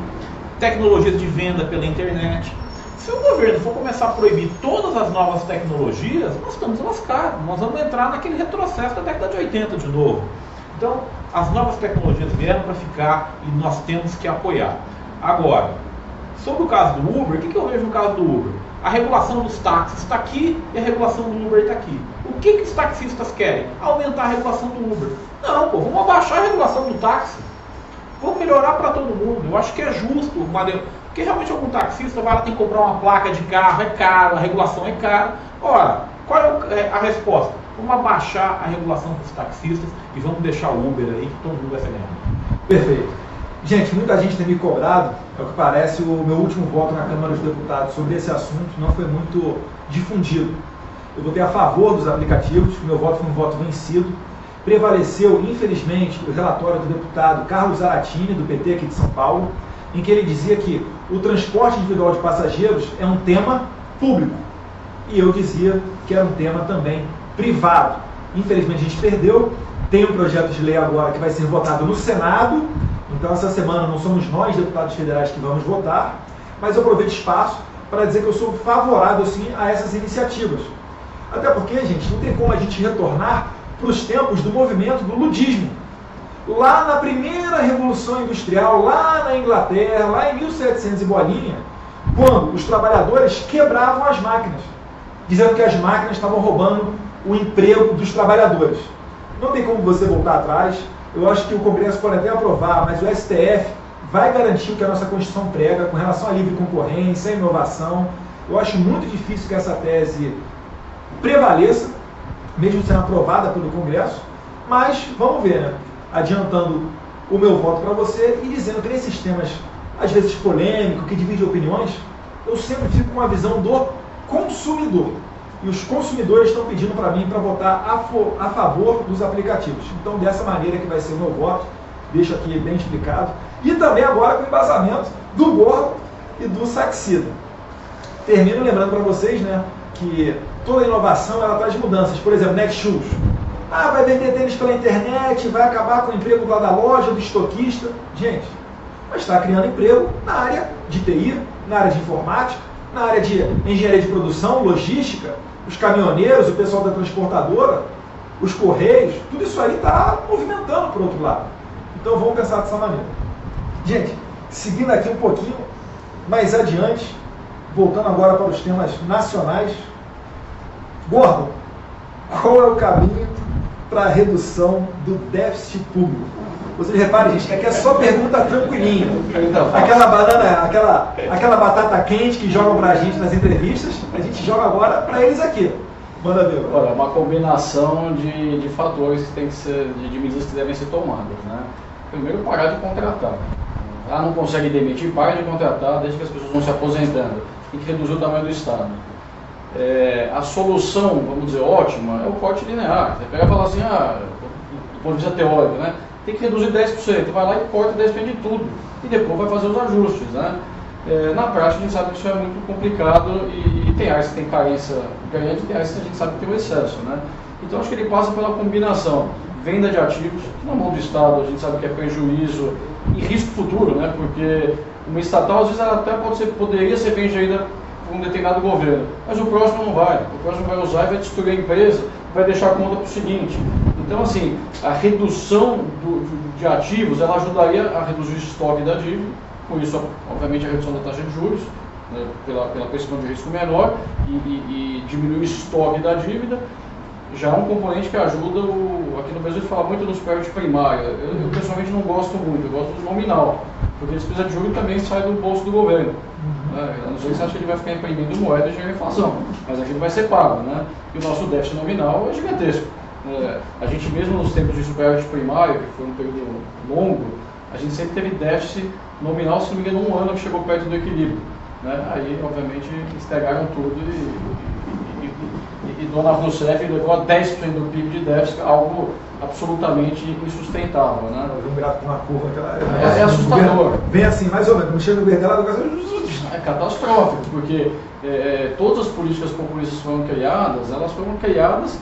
tecnologias de venda pela internet. Se o governo for começar a proibir todas as novas tecnologias, nós estamos lascados. Nós vamos entrar naquele retrocesso da década de 80 de novo. Então, as novas tecnologias vieram para ficar e nós temos que apoiar. Agora, sobre o caso do Uber, o que eu vejo no caso do Uber? A regulação dos táxis está aqui e a regulação do Uber está aqui. O que os taxistas querem? Aumentar a regulação do Uber. Não, pô, vamos abaixar a regulação do táxi. Vamos melhorar para todo mundo. Eu acho que é justo Porque realmente algum taxista vai lá, tem que comprar uma placa de carro, é caro, a regulação é cara. Ora, qual é a resposta? Vamos abaixar a regulação para os taxistas e vamos deixar o Uber aí, que todo mundo vai ser ganhando. Perfeito. Gente, muita gente tem me cobrado, é o que parece, o meu último voto na Câmara dos Deputados sobre esse assunto não foi muito difundido. Eu votei a favor dos aplicativos, meu voto foi um voto vencido. Prevaleceu, infelizmente, o relatório do deputado Carlos Zaratini, do PT aqui de São Paulo, em que ele dizia que o transporte individual de passageiros é um tema público. E eu dizia que era um tema também privado. Infelizmente a gente perdeu, tem um projeto de lei agora que vai ser votado no Senado, então essa semana não somos nós, deputados federais, que vamos votar, mas eu aproveito espaço para dizer que eu sou favorável sim a essas iniciativas. Até porque, gente, não tem como a gente retornar para os tempos do movimento do ludismo. Lá na primeira Revolução Industrial, lá na Inglaterra, lá em 1700 e bolinha, quando os trabalhadores quebravam as máquinas, dizendo que as máquinas estavam roubando o emprego dos trabalhadores. Não tem como você voltar atrás. Eu acho que o Congresso pode até aprovar, mas o STF vai garantir o que a nossa Constituição prega com relação à livre concorrência, à inovação. Eu acho muito difícil que essa tese prevaleça, mesmo sendo aprovada pelo Congresso, mas vamos ver, né? Adiantando o meu voto para você e dizendo que nesses temas, às vezes polêmicos, que dividem opiniões, eu sempre fico com a visão do consumidor. E os consumidores estão pedindo para mim para votar a favor dos aplicativos. Então, dessa maneira que vai ser o meu voto, deixo aqui bem explicado. E também agora com o embasamento do Gordon e do Saxida. Termino lembrando para vocês, né, que toda inovação ela traz mudanças. Por exemplo, Netshoes. Vai vender tênis pela internet, vai acabar com o emprego lá da loja, do estoquista. Gente, mas está criando emprego na área de TI, na área de informática, na área de engenharia de produção, logística, os caminhoneiros, o pessoal da transportadora, os correios, tudo isso aí está movimentando para o outro lado. Então vamos pensar dessa maneira. Gente, seguindo aqui um pouquinho mais adiante, voltando agora para os temas nacionais. Gordon, qual é o caminho para a redução do déficit público? Vocês reparem, gente, que aqui é só pergunta tranquilinha. Aquela banana, aquela batata quente que jogam para a gente nas entrevistas, a gente joga agora para eles aqui. Manda ver. Olha, uma combinação de fatores que tem que ser, de medidas que devem ser tomadas, né? Primeiro, parar de contratar. Não consegue demitir, para de contratar, desde que as pessoas vão se aposentando. Tem que reduzir o tamanho do Estado. A solução, vamos dizer, ótima, é o corte linear. Você pega e fala assim, do ponto de vista teórico, né? Tem que reduzir 10%, vai lá e corta 10% de tudo, e depois vai fazer os ajustes, né? Na prática a gente sabe que isso é muito complicado e tem áreas que tem carência grande, tem áreas que a gente sabe que tem o excesso, né? Então acho que ele passa pela combinação, venda de ativos, que na mão do Estado a gente sabe que é prejuízo e risco futuro, né? Porque uma estatal às vezes ela até poderia ser bem gerida por um determinado governo, mas o próximo não vai, o próximo vai usar e vai destruir a empresa, vai deixar a conta para o seguinte. Então, assim, a redução de ativos, ela ajudaria a reduzir o estoque da dívida, com isso, obviamente, a redução da taxa de juros, né, pela percepção de risco menor, e diminuir o estoque da dívida, já é um componente que ajuda, aqui no Brasil a gente fala muito do superávit primário, eu pessoalmente não gosto muito, eu gosto do nominal, porque a despesa de juros também sai do bolso do governo. Não sei se acha que ele vai ficar imprimindo moeda e gerar inflação, mas aquilo vai ser pago, né? E o nosso déficit nominal é gigantesco. A gente mesmo nos tempos de superávit primário, que foi um período longo, a gente sempre teve déficit nominal, se não me engano, um ano que chegou perto do equilíbrio, né? Aí, obviamente, estragaram tudo e Dona Rousseff levou a 10% do PIB de déficit, algo absolutamente insustentável, né? Um gráfico com uma curva, é assustador. Vem assim, mais ou menos, não chega no governo dela, é catastrófico, porque todas as políticas populistas foram criadas, elas foram criadas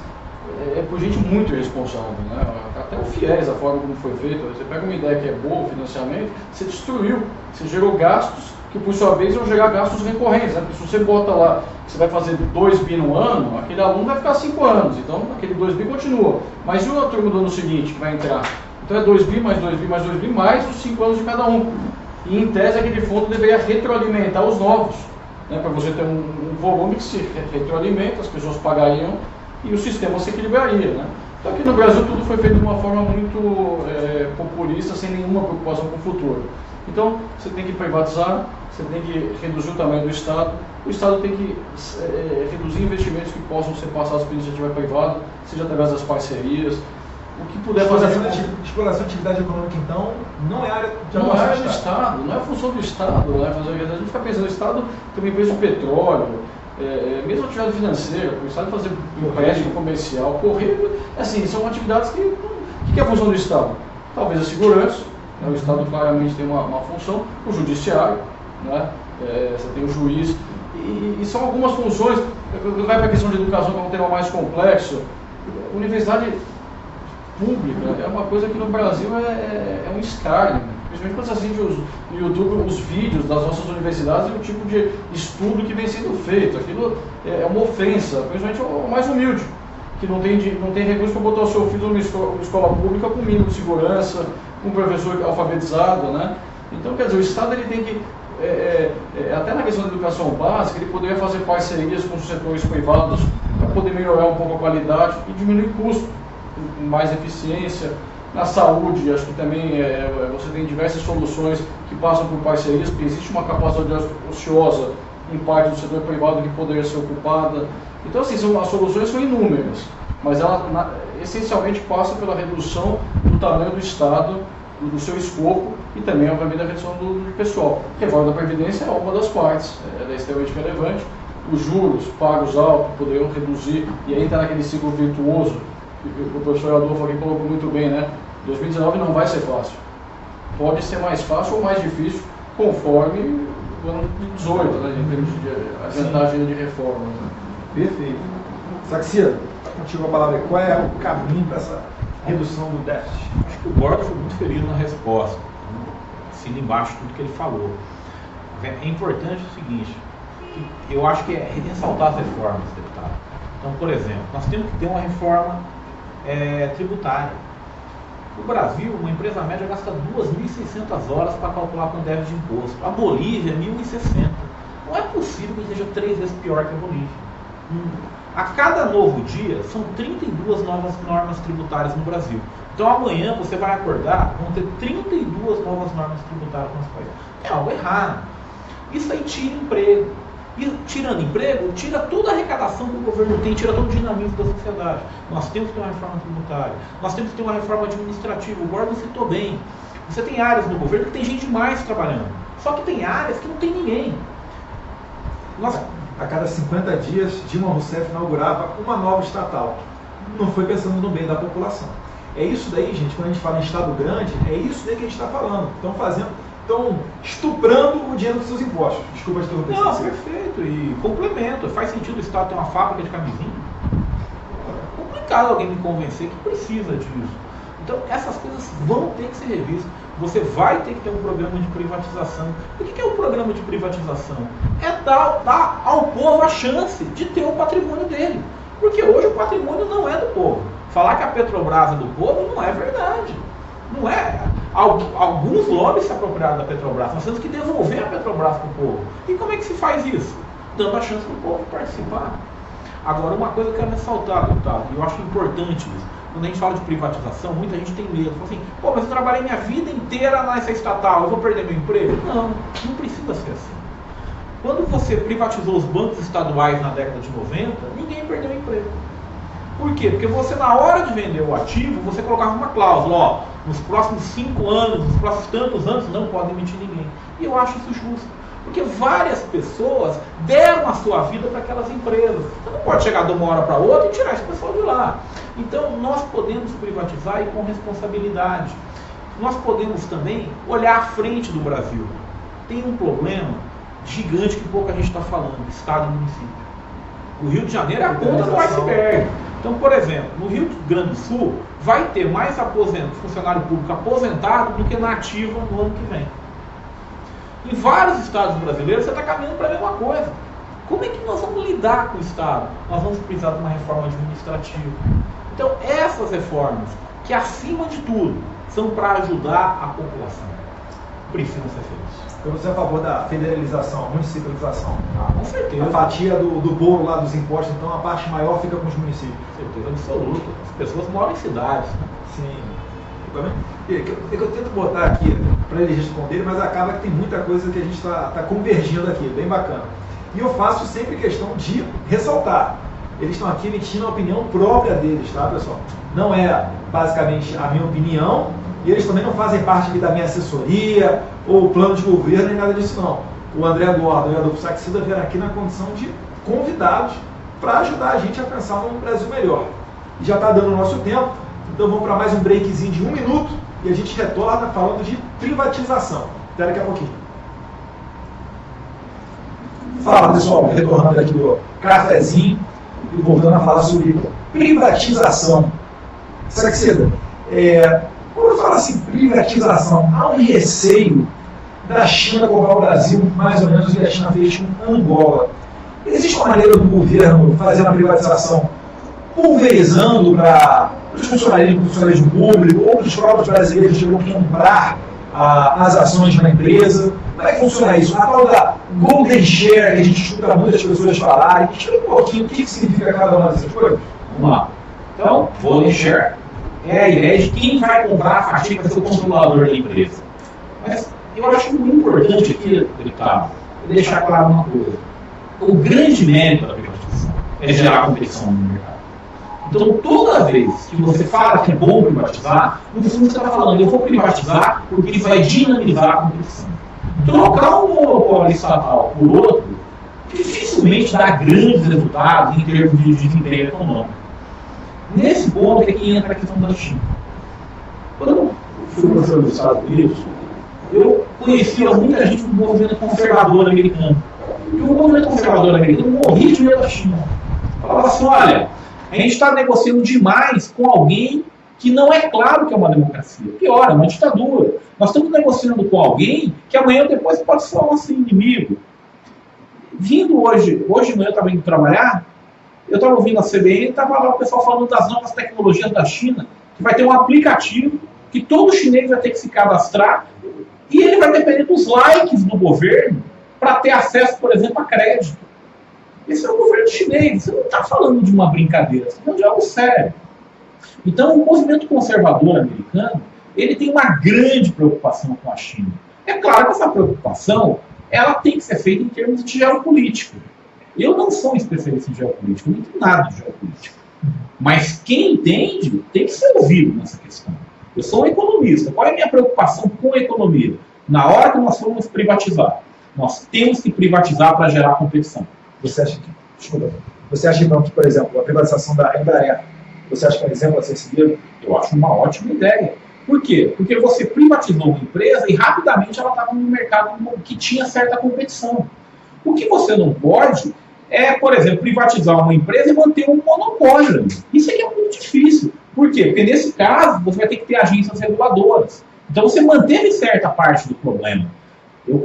por gente muito irresponsável, né? Até o FIES, a forma como foi feito, você pega uma ideia que é boa, o financiamento, você destruiu, você gerou gastos que por sua vez vão gerar gastos recorrentes, né? Porque se você bota lá, você vai fazer 2 bi no ano, aquele aluno vai ficar 5 anos, então aquele 2 bi continua, mas e o turma do ano seguinte que vai entrar? Então é 2 bi mais 2 bi mais 2 bi, mais os 5 anos de cada um. E em tese aquele fundo deveria retroalimentar os novos, né? Para você ter um volume que se retroalimenta, as pessoas pagariam e o sistema se equilibraria, né? Então aqui no Brasil tudo foi feito de uma forma muito populista, sem nenhuma preocupação com o futuro. Então você tem que privatizar, você tem que reduzir o tamanho do Estado tem que reduzir investimentos que possam ser passados pela iniciativa privada, seja através das parcerias, o que puder fazer. Exploração de atividade econômica, então, não é área do Estado, não é função do Estado. Né? A gente fica pensando, o Estado tem uma empresa de petróleo, mesmo atividade financeira, o Estado fazer empréstimo comercial, correio, assim, são atividades que é a função do Estado? Talvez a segurança, né? O Estado claramente tem uma função, o judiciário, né? Você tem o juiz, e são algumas funções. Vai para a questão de educação, que é um tema mais complexo. Universidade pública é uma coisa que no Brasil é um escárnio, principalmente quando você assiste no YouTube os vídeos das nossas universidades e o tipo de estudo que vem sendo feito. Aquilo é uma ofensa, principalmente o mais humilde, que não tem recurso para botar o seu filho numa escola pública com mínimo de segurança, com um professor alfabetizado, né? Então, quer dizer, o Estado ele tem que, até na questão da educação básica, ele poderia fazer parcerias com os setores privados para poder melhorar um pouco a qualidade e diminuir o custo, com mais eficiência. Na saúde, acho que também você tem diversas soluções que passam por parcerias, porque existe uma capacidade ociosa em parte do setor privado que poderia ser ocupada. Então, assim, as soluções são inúmeras, mas ela essencialmente passa pela redução do tamanho do Estado, do seu escopo e também, obviamente, a redução do pessoal. A reforma da Previdência é uma das partes, ela é extremamente relevante. Os juros pagos altos poderiam reduzir, e aí está naquele ciclo virtuoso que o professor Adolfo aqui colocou muito bem, né? 2019 não vai ser fácil. Pode ser mais fácil ou mais difícil, conforme o ano de 2018, né, em termos de agenda de reforma. Né? Perfeito. Saxida, contigo a palavra. Qual é o caminho para essa redução do déficit? Acho que o Borba foi muito feliz na resposta. Assina embaixo tudo que ele falou. É importante o seguinte, que eu acho que é ressaltar as reformas, deputado. Então, por exemplo, nós temos que ter uma reforma tributária. No Brasil, uma empresa média gasta 2.600 horas para calcular quanto deve de imposto. A Bolívia, 1.060. Não é possível que seja 3 vezes pior que a Bolívia. A cada novo dia, são 32 novas normas tributárias no Brasil. Então, amanhã você vai acordar, vão ter 32 novas normas tributárias no nosso país. É algo errado. Isso aí tira emprego. E tirando emprego, tira toda a arrecadação que o governo tem, tira todo o dinamismo da sociedade. Nós temos que ter uma reforma tributária, nós temos que ter uma reforma administrativa. O Gordon citou bem. Você tem áreas no governo que tem gente demais trabalhando, só que tem áreas que não tem ninguém. A cada 50 dias, Dilma Rousseff inaugurava uma nova estatal. Não foi pensando no bem da população. É isso daí, gente, quando a gente fala em Estado grande, é isso daí que a gente está falando. Estão estuprando o dinheiro dos seus impostos. Desculpa te interromper. Não, perfeito. E complemento. Faz sentido o Estado ter uma fábrica de camisinha? É complicado alguém me convencer que precisa disso. Então, essas coisas vão ter que ser revistas. Você vai ter que ter um programa de privatização. O que é um programa de privatização? É dar ao povo a chance de ter o patrimônio dele. Porque hoje o patrimônio não é do povo. Falar que a Petrobras é do povo não é verdade. Não é. Alguns lobbies se apropriaram da Petrobras. Nós temos que devolver a Petrobras para o povo. E como é que se faz isso? Dando a chance para o povo participar. Agora, uma coisa que eu quero ressaltar, deputado, e eu acho importante isso. Quando a gente fala de privatização, muita gente tem medo. Fala assim, pô, mas eu trabalhei minha vida inteira nessa estatal, eu vou perder meu emprego? Não precisa ser assim. Quando você privatizou os bancos estaduais na década de 90, ninguém perdeu o emprego. Por quê? Porque você, na hora de vender o ativo, você colocava uma cláusula, ó, nos próximos 5 anos, nos próximos tantos anos, não pode emitir ninguém. E eu acho isso justo. Porque várias pessoas deram a sua vida para aquelas empresas. Você não pode chegar de uma hora para outra e tirar esse pessoal de lá. Então, nós podemos privatizar e com responsabilidade. Nós podemos também olhar à frente do Brasil. Tem um problema gigante que pouca gente está falando, Estado e município. O Rio de Janeiro é a ponta do iceberg. Então, por exemplo, no Rio Grande do Sul, vai ter mais funcionário público aposentado do que na ativa no ano que vem. Em vários estados brasileiros, você está caminhando para a mesma coisa. Como é que nós vamos lidar com o Estado? Nós vamos precisar de uma reforma administrativa. Então, essas reformas, que acima de tudo, são para ajudar a população, precisam ser feitas. Então você é a favor da federalização, municipalização? Com certeza. A fatia do bolo lá dos impostos, então a parte maior fica com os municípios. Com certeza absoluta. As pessoas moram em cidades. Sim. Também? É que eu tento botar aqui para eles responderem, mas acaba que tem muita coisa que a gente está convergindo aqui, bem bacana. E eu faço sempre questão de ressaltar. Eles estão aqui emitindo a opinião própria deles, tá, pessoal? Não é basicamente a minha opinião, e eles também não fazem parte aqui da minha assessoria, ou plano de governo, nem nada disso não. O André Gordon e o Adolfo Saxida vieram aqui na condição de convidados para ajudar a gente a pensar num Brasil melhor. E já está dando o nosso tempo, então vamos para mais um breakzinho de 1 minuto, e a gente retorna falando de privatização. Até daqui a pouquinho. Fala, pessoal, retornando aqui do cafezinho e voltando a falar sobre privatização. Saxida, quando fala assim privatização, há um receio da China comprar o Brasil, mais ou menos o que a China fez com Angola. Existe uma maneira do governo fazer uma privatização pulverizando para os funcionários públicos ou os próprios brasileiros que vão comprar as ações de uma empresa? Como é que funciona isso? A tal da Golden Share, que a gente escuta muitas pessoas falarem, explica um pouquinho o que significa cada uma dessas coisas. Vamos lá. Então, Golden Share é a ideia de quem vai comprar a fatia para ser o controlador da empresa. Mas eu acho muito importante aqui, deputado, deixar claro uma coisa. O grande mérito da privatização é gerar competição no mercado. Então, toda vez que você fala que é bom privatizar, no fundo você está falando, eu vou privatizar porque ele vai dinamizar a competição. Trocar um monopólio estatal por outro dificilmente dá grandes resultados em termos de desempenho econômico. Nesse ponto é que entra a questão da China. Quando eu fui professor dos Estados Unidos, eu conhecia muita gente do movimento conservador americano. E o movimento conservador americano morria de medo da China. Falava assim, olha, a gente está negociando demais com alguém que não é claro que é uma democracia. Pior, é uma ditadura. Nós estamos negociando com alguém que amanhã ou depois pode ser o nosso inimigo. Vindo hoje de manhã eu estava indo trabalhar, eu estava ouvindo a CBN e estava lá o pessoal falando das novas tecnologias da China, que vai ter um aplicativo que todo chinês vai ter que se cadastrar e ele vai depender dos likes do governo para ter acesso, por exemplo, a crédito. Esse é o governo chinês. Você não está falando de uma brincadeira, você está falando de algo sério. Então, o movimento conservador americano, ele tem uma grande preocupação com a China. É claro que essa preocupação, ela tem que ser feita em termos de geopolítica. Eu não sou um especialista em geopolítica, eu não entendo nada de geopolítica. Mas quem entende tem que ser ouvido nessa questão. Eu sou um economista. Qual é a minha preocupação com a economia? Na hora que nós formos privatizar, nós temos que privatizar para gerar competição. Você acha então que, por exemplo, a privatização da Embraer, você acha que é um exemplo a ser seguido? Eu acho uma ótima ideia. Por quê? Porque você privatizou uma empresa e rapidamente ela estava no mercado que tinha certa competição. O que você não pode é, por exemplo, privatizar uma empresa e manter um monopólio. Isso aqui é muito difícil. Por quê? Porque nesse caso você vai ter que ter agências reguladoras. Então você manteve certa parte do problema.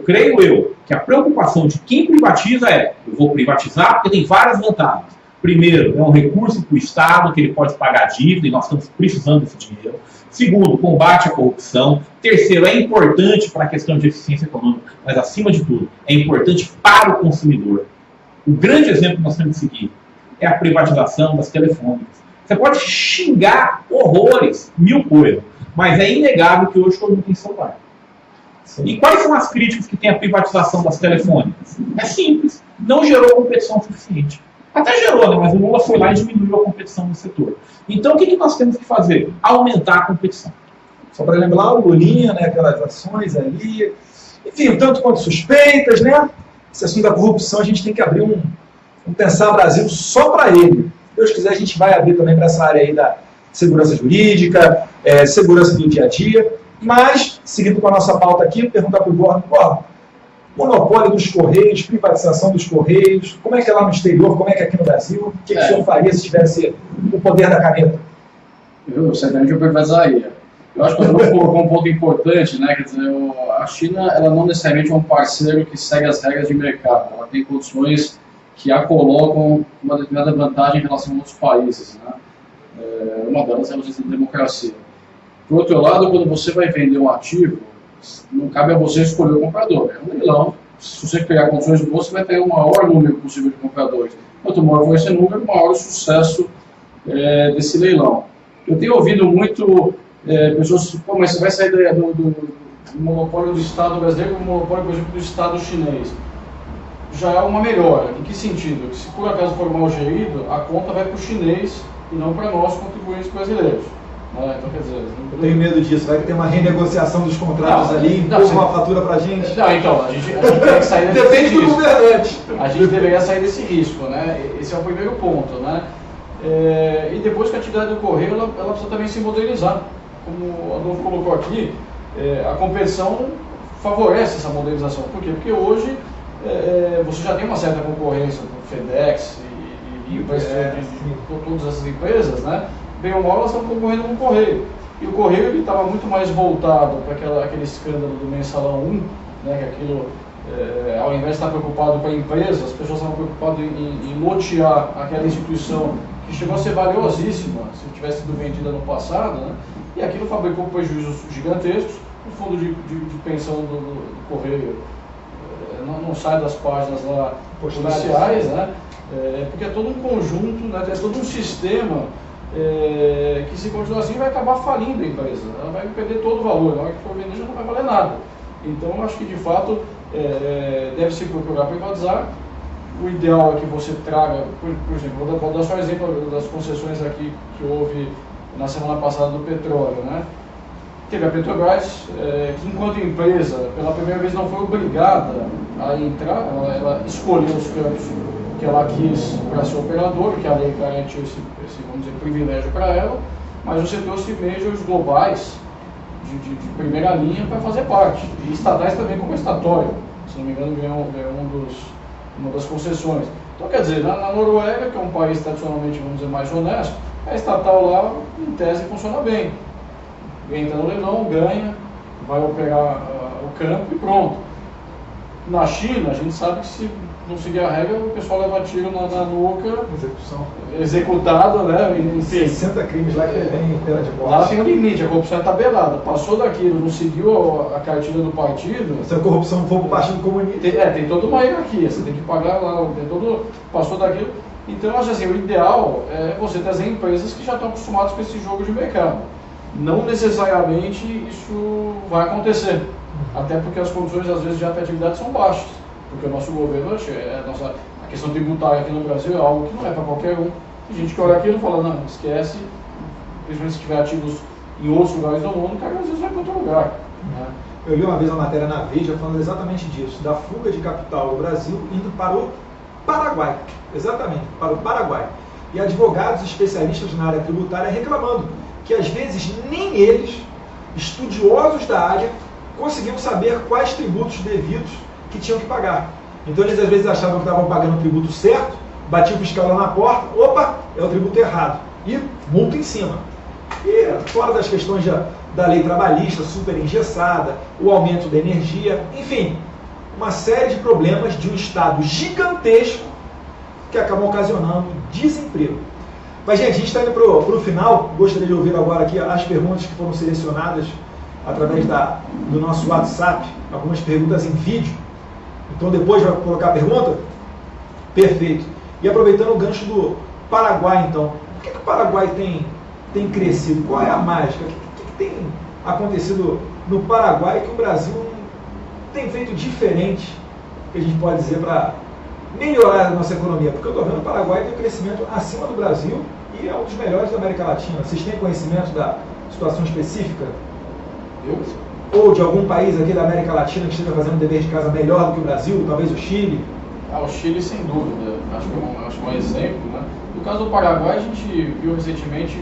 Creio que a preocupação de quem privatiza é, eu vou privatizar porque tem várias vantagens. Primeiro, é um recurso para o Estado que ele pode pagar dívida e nós estamos precisando desse dinheiro. Segundo, combate à corrupção. Terceiro, é importante para a questão de eficiência econômica, mas acima de tudo, é importante para o consumidor. O grande exemplo que nós temos que seguir é a privatização das telefônicas. Você pode xingar horrores, mil coisas, mas é inegável que hoje todo mundo tem celular. E quais são as críticas que tem a privatização das telefônicas? É simples, não gerou competição suficiente. Até gerou, né? Mas o Lula foi lá e diminuiu a competição no setor. Então o que nós temos que fazer? Aumentar a competição. Só para lembrar, o Lulinha, né, aquelas ações ali, enfim, tanto quanto suspeitas, né? Esse assunto da corrupção a gente tem que abrir um Pensar Brasil só para ele. Se Deus quiser, a gente vai abrir também para essa área aí da segurança jurídica, segurança do dia a dia. Mas, seguindo com a nossa pauta aqui, perguntar para o Gordon, monopólio dos Correios, privatização dos Correios, como é que é lá no exterior, como é que é aqui no Brasil, o que o senhor faria se tivesse o poder da caneta? Eu certamente eu privatizaria. Eu acho que o senhor colocou um ponto importante, né? Quer dizer, a China, ela não necessariamente é um parceiro que segue as regras de mercado, ela tem condições que a colocam uma determinada vantagem em relação a outros países, né? Uma delas é a ausência da democracia. Por outro lado, quando você vai vender um ativo, não cabe a você escolher o comprador. É um leilão. Se você criar condições de bolsa, você vai ter o maior número possível de compradores. Quanto maior for esse número, maior o sucesso desse leilão. Eu tenho ouvido muito pessoas, pô, mas você vai sair do monopólio do Estado brasileiro para o monopólio, por exemplo, do Estado chinês. Já é uma melhora. Em que sentido? Que se por acaso for mal gerido, a conta vai para o chinês e não para nós, contribuintes brasileiros. Então, quer dizer, eu tenho medo disso, vai ter uma renegociação dos contratos ali, empurra uma fatura para a gente. Não, então, a gente tem que sair desse Depende do governante. A gente deveria sair desse risco, né? Esse é o primeiro ponto, né? E depois que a atividade do Correio, ela precisa também se modernizar. Como o Adolfo colocou aqui, a competição favorece essa modernização. Por quê? Porque hoje você já tem uma certa concorrência com FedEx e todas essas empresas, né? Bem ou mal, elas estão concorrendo com o Correio. E o Correio estava muito mais voltado para aquele escândalo do Mensalão 1, né? Que aquilo, ao invés de estar preocupado com a empresa, as pessoas estavam preocupadas em lotear aquela instituição que chegou a ser valiosíssima se tivesse sido vendida no passado, né? E aquilo fabricou prejuízos gigantescos. O fundo de pensão do Correio não sai das páginas lá policiais, né? Porque é todo um conjunto, né? É todo um sistema que, se continuar assim, vai acabar falindo a empresa. Ela vai perder todo o valor. Na hora que for vender, já não vai valer nada. Então, eu acho que, de fato, deve-se procurar privatizar. O ideal é que você traga, por exemplo, vou dar só um exemplo das concessões aqui que houve na semana passada do petróleo, né? Teve a Petrobras, que enquanto empresa, pela primeira vez não foi obrigada a entrar, ela escolheu os campos que ela quis para ser operador, que a lei garantiu esse vamos dizer, privilégio para ela, mas você trouxe majors globais de primeira linha para fazer parte, e estatais também como estatório, se não me engano ganhou uma das concessões. Então, quer dizer, na Noruega, que é um país tradicionalmente, vamos dizer, mais honesto, a estatal lá, em tese, funciona bem. Entra no leilão, ganha, vai operar o campo e pronto. Na China, a gente sabe que se não seguir a regra, o pessoal leva tiro na nuca, executado, né? Enfim. 60 crimes lá que vem pena de morte. Lá tem um limite, a corrupção é tabelada. Passou daquilo, não seguiu a cartilha do partido. Se a corrupção for para o Partido Comunista. Tem toda uma hierarquia, você tem que pagar lá, passou daquilo. Então, eu acho assim, o ideal é você trazer empresas que já estão acostumadas com esse jogo de mercado. Não necessariamente isso vai acontecer, até porque as condições, às vezes, de atratividade são baixas, porque o nosso governo, a questão tributária aqui no Brasil é algo que não é para qualquer um. Tem gente que olha aquilo e fala, não, esquece, principalmente se tiver ativos em outros lugares do mundo, o cara às vezes vai para outro lugar. Né? Eu li uma vez uma matéria na Veja falando exatamente disso, da fuga de capital do Brasil indo para o Paraguai, exatamente, para o Paraguai. E advogados especialistas na área tributária reclamando que às vezes nem eles, estudiosos da área, conseguiam saber quais tributos devidos que tinham que pagar. Então eles às vezes achavam que estavam pagando o tributo certo, batiam o fiscal lá na porta, opa, é o tributo errado, e multa em cima. E fora das questões da lei trabalhista super engessada, o aumento da energia, enfim, uma série de problemas de um Estado gigantesco que acabam ocasionando desemprego. Mas, gente, a gente está indo para o final. Gostaria de ouvir agora aqui as perguntas que foram selecionadas através do nosso WhatsApp, algumas perguntas em vídeo. Então, depois vai colocar a pergunta? Perfeito. E aproveitando o gancho do Paraguai, então, por que o Paraguai tem crescido? Qual é a mágica? O que tem acontecido no Paraguai que o Brasil tem feito diferente, que a gente pode dizer, para melhorar a nossa economia? Porque eu estou vendo o Paraguai tem um crescimento acima do Brasil e é um dos melhores da América Latina. Vocês têm conhecimento da situação específica? Ou de algum país aqui da América Latina que esteja fazendo o dever de casa melhor do que o Brasil, talvez o Chile? O Chile, sem dúvida, acho que é um exemplo, né? No caso do Paraguai, a gente viu recentemente,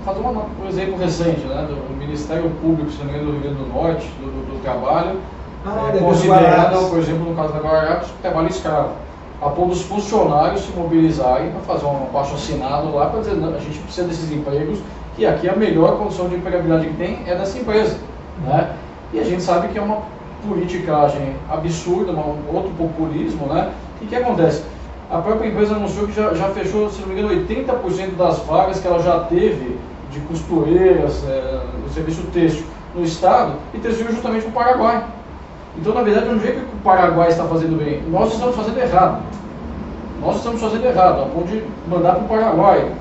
fazer um exemplo recente, né, do Ministério Público, se não me engano, do Rio Grande do Norte, do Trabalho, considerando, por exemplo, no caso da Guararapes, trabalho escravo, a ponto dos funcionários se mobilizarem para fazer um abaixo-assinado lá para dizer, não, a gente precisa desses empregos, que aqui a melhor condição de empregabilidade que tem é dessa empresa, né? E a gente sabe que é uma politicagem absurda, um outro populismo, né? E o que acontece? A própria empresa anunciou que já fechou, se não me engano, 80% das vagas que ela já teve de costureiras, no serviço têxtil no estado, e transferiu justamente para o Paraguai. Então, na verdade, eu não vejo que o Paraguai está fazendo bem. Nós estamos fazendo errado. Nós estamos fazendo errado, a ponto de mandar para o Paraguai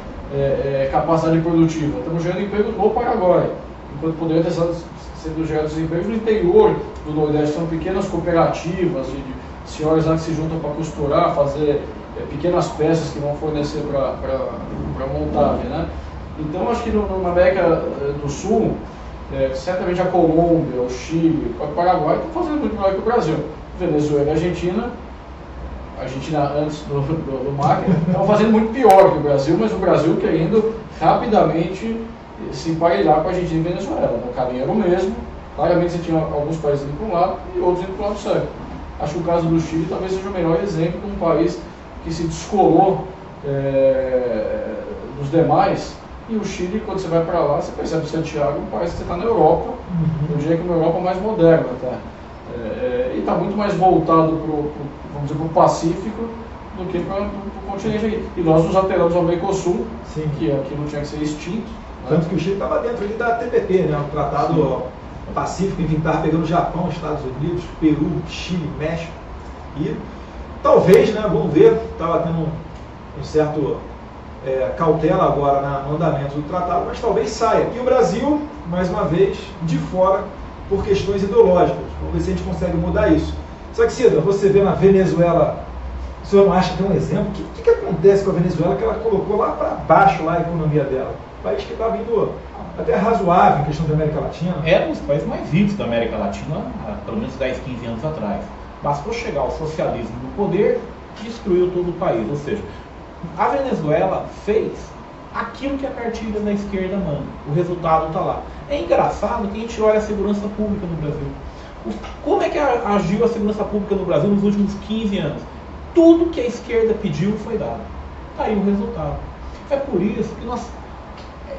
capacidade produtiva. Estamos gerando emprego no Paraguai. enquanto poderiam ter sido gerados empregos no interior do Nordeste. São pequenas cooperativas de senhoras lá que se juntam para costurar, fazer pequenas peças que vão fornecer para montagem, né? Então, acho que na América do Sul, certamente a Colômbia, o Chile, o Paraguai estão fazendo muito melhor que o Brasil. Venezuela e Argentina antes do Macri, estavam fazendo muito pior que o Brasil, mas o Brasil querendo rapidamente se emparelhar com a Argentina e Venezuela. O caminho era o mesmo, claramente você tinha alguns países indo para um lado e outros indo para o lado certo. Acho que o caso do Chile talvez seja o melhor exemplo de um país que se descolou dos demais. E o Chile, quando você vai para lá, você percebe que Santiago é um país que você está na Europa, eu diria que é uma Europa mais moderna até. E está muito mais voltado para o Pacífico do que para o continente aqui. E nós nos aterramos ao Mercosul, que aquilo tinha que ser extinto. Tanto que o Chile estava dentro ali da TPP, né? O Tratado Pacífico, enfim, estava pegando Japão, Estados Unidos, Peru, Chile, México. E talvez, né, vamos ver, estava tendo um certo cautela agora no andamento do tratado, mas talvez saia. E o Brasil, mais uma vez, de fora, por questões ideológicas. Vamos ver se a gente consegue mudar isso. Só que, Cida, você vê na Venezuela, o senhor não acha que tem um exemplo? O que acontece com a Venezuela que ela colocou lá para baixo lá a economia dela? Um país que está vindo até razoável em questão da América Latina. Era um dos países mais ricos da América Latina há pelo menos 10, 15 anos atrás. Bastou chegar ao socialismo no poder, destruiu todo o país. Ou seja, a Venezuela fez aquilo que a cartilha da esquerda manda. O resultado está lá. É engraçado que a gente olha a segurança pública no Brasil. Como é que agiu a segurança pública no Brasil nos últimos 15 anos? Tudo que a esquerda pediu foi dado. Está aí o resultado. É por isso que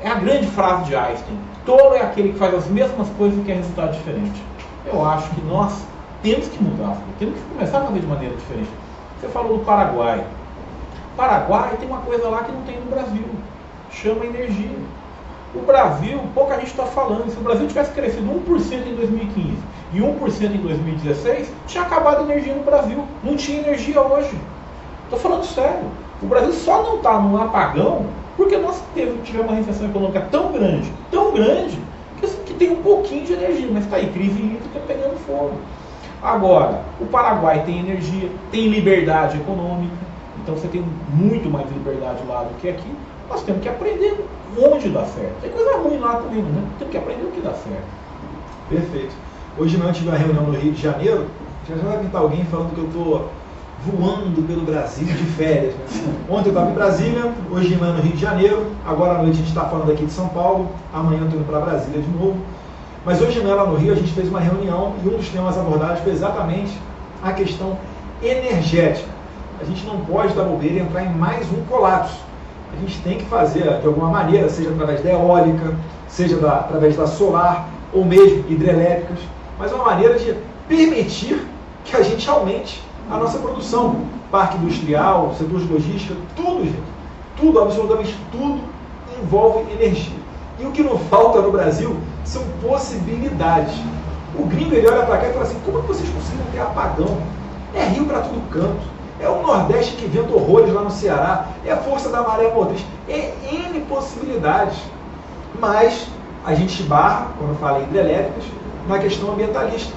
é a grande frase de Einstein: tolo é aquele que faz as mesmas coisas e quer resultado diferente. Eu acho que nós temos que mudar, temos que começar a fazer de maneira diferente. Você falou do Paraguai. O Paraguai tem uma coisa lá que não tem no Brasil, chama energia. O Brasil, pouca gente está falando, se o Brasil tivesse crescido 1% em 2015 e 1% em 2016, tinha acabado a energia no Brasil, não tinha energia hoje. Estou falando sério, o Brasil só não está num apagão porque nós tivemos uma recessão econômica tão grande, que tem um pouquinho de energia, mas está aí, crise hídrica pegando fogo. Agora, o Paraguai tem energia, tem liberdade econômica, então você tem muito mais liberdade lá do que aqui. Nós temos que aprender onde dá certo. Tem coisa ruim lá também, né? Temos que aprender o que dá certo. Perfeito. Hoje nós tivemos uma reunião no Rio de Janeiro, já vai pintar alguém falando que eu estou voando pelo Brasil de férias. Né? Ontem eu estava em Brasília, hoje de manhã no Rio de Janeiro, agora à noite a gente está falando aqui de São Paulo, amanhã eu estou indo para Brasília de novo. Mas hoje de manhã lá no Rio a gente fez uma reunião e um dos temas abordados foi exatamente a questão energética. A gente não pode dar bobeira e entrar em mais um colapso. A gente tem que fazer de alguma maneira, seja através da eólica, seja através da solar, ou mesmo hidrelétricas, mas uma maneira de permitir que a gente aumente a nossa produção. Parque industrial, setor de logística, tudo, gente. Tudo, absolutamente tudo, envolve energia. E o que não falta no Brasil são possibilidades. O gringo, ele olha para cá e fala assim: como é que vocês conseguem ter apagão? É rio para todo canto. É o Nordeste que venta horrores lá no Ceará, é a força da maré motriz, é N possibilidades. Mas a gente esbarra, quando fala em hidrelétricas, na questão ambientalista.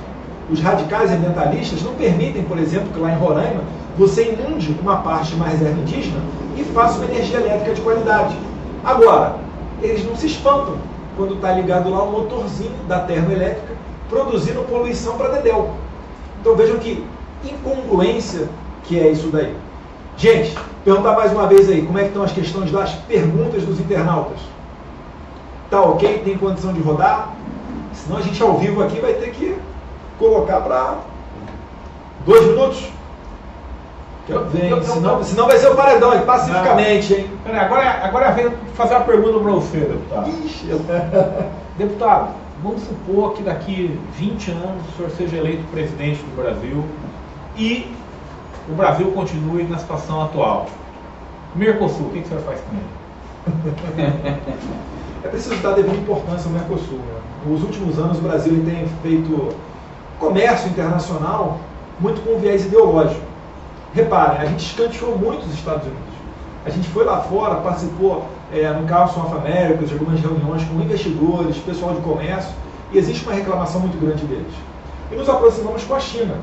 Os radicais ambientalistas não permitem, por exemplo, que lá em Roraima você inunde uma parte de uma reserva indígena e faça uma energia elétrica de qualidade. Agora, eles não se espantam quando está ligado lá um motorzinho da termoelétrica produzindo poluição para dedéu. Então vejam que incongruência que é isso daí. Gente, perguntar mais uma vez aí, como é que estão as questões das perguntas dos internautas? Tá ok? Tem condição de rodar? Senão a gente ao vivo aqui vai ter que colocar para 2 minutos. Senão vai ser o paredão, pacificamente, hein? Agora é vez de fazer uma pergunta para você, deputado. Ixi. Deputado, vamos supor que daqui 20 anos o senhor seja eleito presidente do Brasil e o Brasil continue na situação atual. Mercosul, o que o senhor faz com ele? É preciso dar devida importância ao Mercosul. Né? Nos últimos anos, o Brasil tem feito comércio internacional muito com viés ideológico. Reparem, a gente escanteou muito os Estados Unidos. A gente foi lá fora, participou no Council of America, de algumas reuniões com investidores, pessoal de comércio, e existe uma reclamação muito grande deles. E nos aproximamos com a China.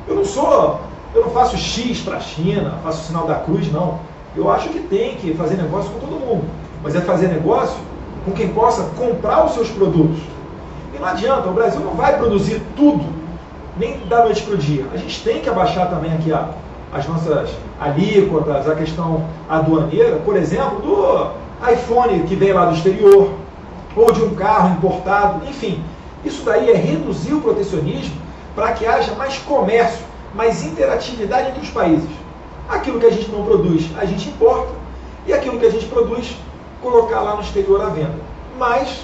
Eu não faço X para a China, faço o sinal da cruz, não. Eu acho que tem que fazer negócio com todo mundo, mas é fazer negócio com quem possa comprar os seus produtos. E não adianta, o Brasil não vai produzir tudo, nem da noite para o dia. A gente tem que abaixar também aqui as nossas alíquotas, a questão aduaneira, por exemplo, do iPhone que vem lá do exterior, ou de um carro importado, enfim. Isso daí é reduzir o protecionismo para que haja mais comércio, mais interatividade entre os países. Aquilo que a gente não produz, a gente importa, e aquilo que a gente produz, colocar lá no exterior à venda. Mas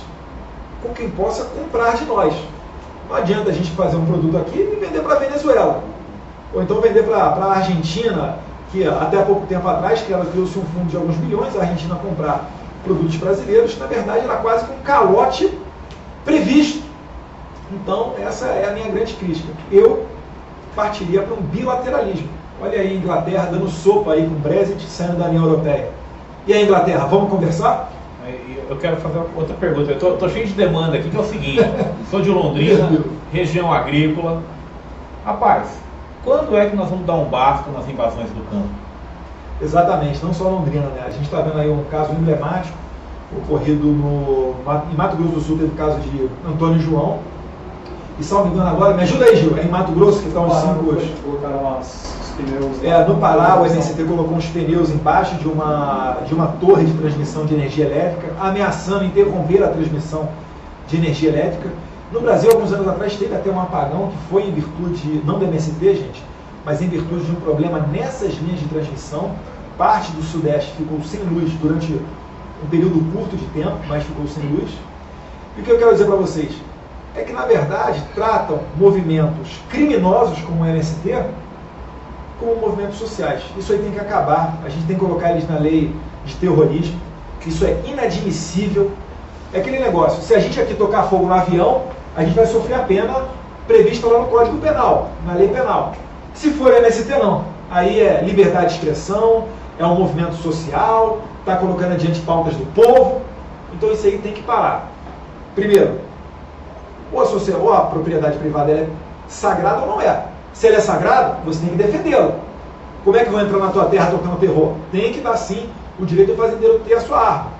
com quem possa comprar de nós. Não adianta a gente fazer um produto aqui e vender para a Venezuela. Ou então vender para a Argentina, que até há pouco tempo atrás, que ela trouxe um fundo de alguns bilhões, a Argentina comprar produtos brasileiros, na verdade era quase que um calote previsto. Então essa é a minha grande crítica. Eu partiria para um bilateralismo. Olha aí a Inglaterra dando sopa aí com o Brexit saindo da União Europeia. E a Inglaterra, vamos conversar? Eu quero fazer outra pergunta. Eu estou cheio de demanda aqui, que é o seguinte. Sou de Londrina, região agrícola. Rapaz, quando é que nós vamos dar um basta nas invasões do campo? Exatamente, não só Londrina, né? A gente está vendo aí um caso emblemático, ocorrido em Mato Grosso do Sul, teve o caso de Antônio João. E salvo engano agora, me ajuda aí, Gil, é em Mato Grosso que estão os 5 hoje. Colocaram os pneus. No Pará, o MST colocou uns pneus embaixo de uma torre de transmissão de energia elétrica, ameaçando interromper a transmissão de energia elétrica. No Brasil, alguns anos atrás, teve até um apagão que foi em virtude, não do MST, gente, mas em virtude de um problema nessas linhas de transmissão. Parte do Sudeste ficou sem luz durante um período curto de tempo, mas ficou sem luz. E o que eu quero dizer para vocês é que, na verdade, tratam movimentos criminosos como o MST como movimentos sociais. Isso aí tem que acabar. A gente tem que colocar eles na lei de terrorismo. Isso é inadmissível. É aquele negócio, se a gente aqui tocar fogo no avião, a gente vai sofrer a pena prevista lá no Código Penal, na lei penal. Se for MST, não. Aí é liberdade de expressão, é um movimento social, está colocando adiante pautas do povo. Então isso aí tem que parar. Primeiro, ou a propriedade privada ela é sagrada ou não é. Se ela é sagrada, você tem que defendê-la. Como é que vão entrar na tua terra tocando terror? Tem que dar sim o direito do fazendeiro ter a sua arma.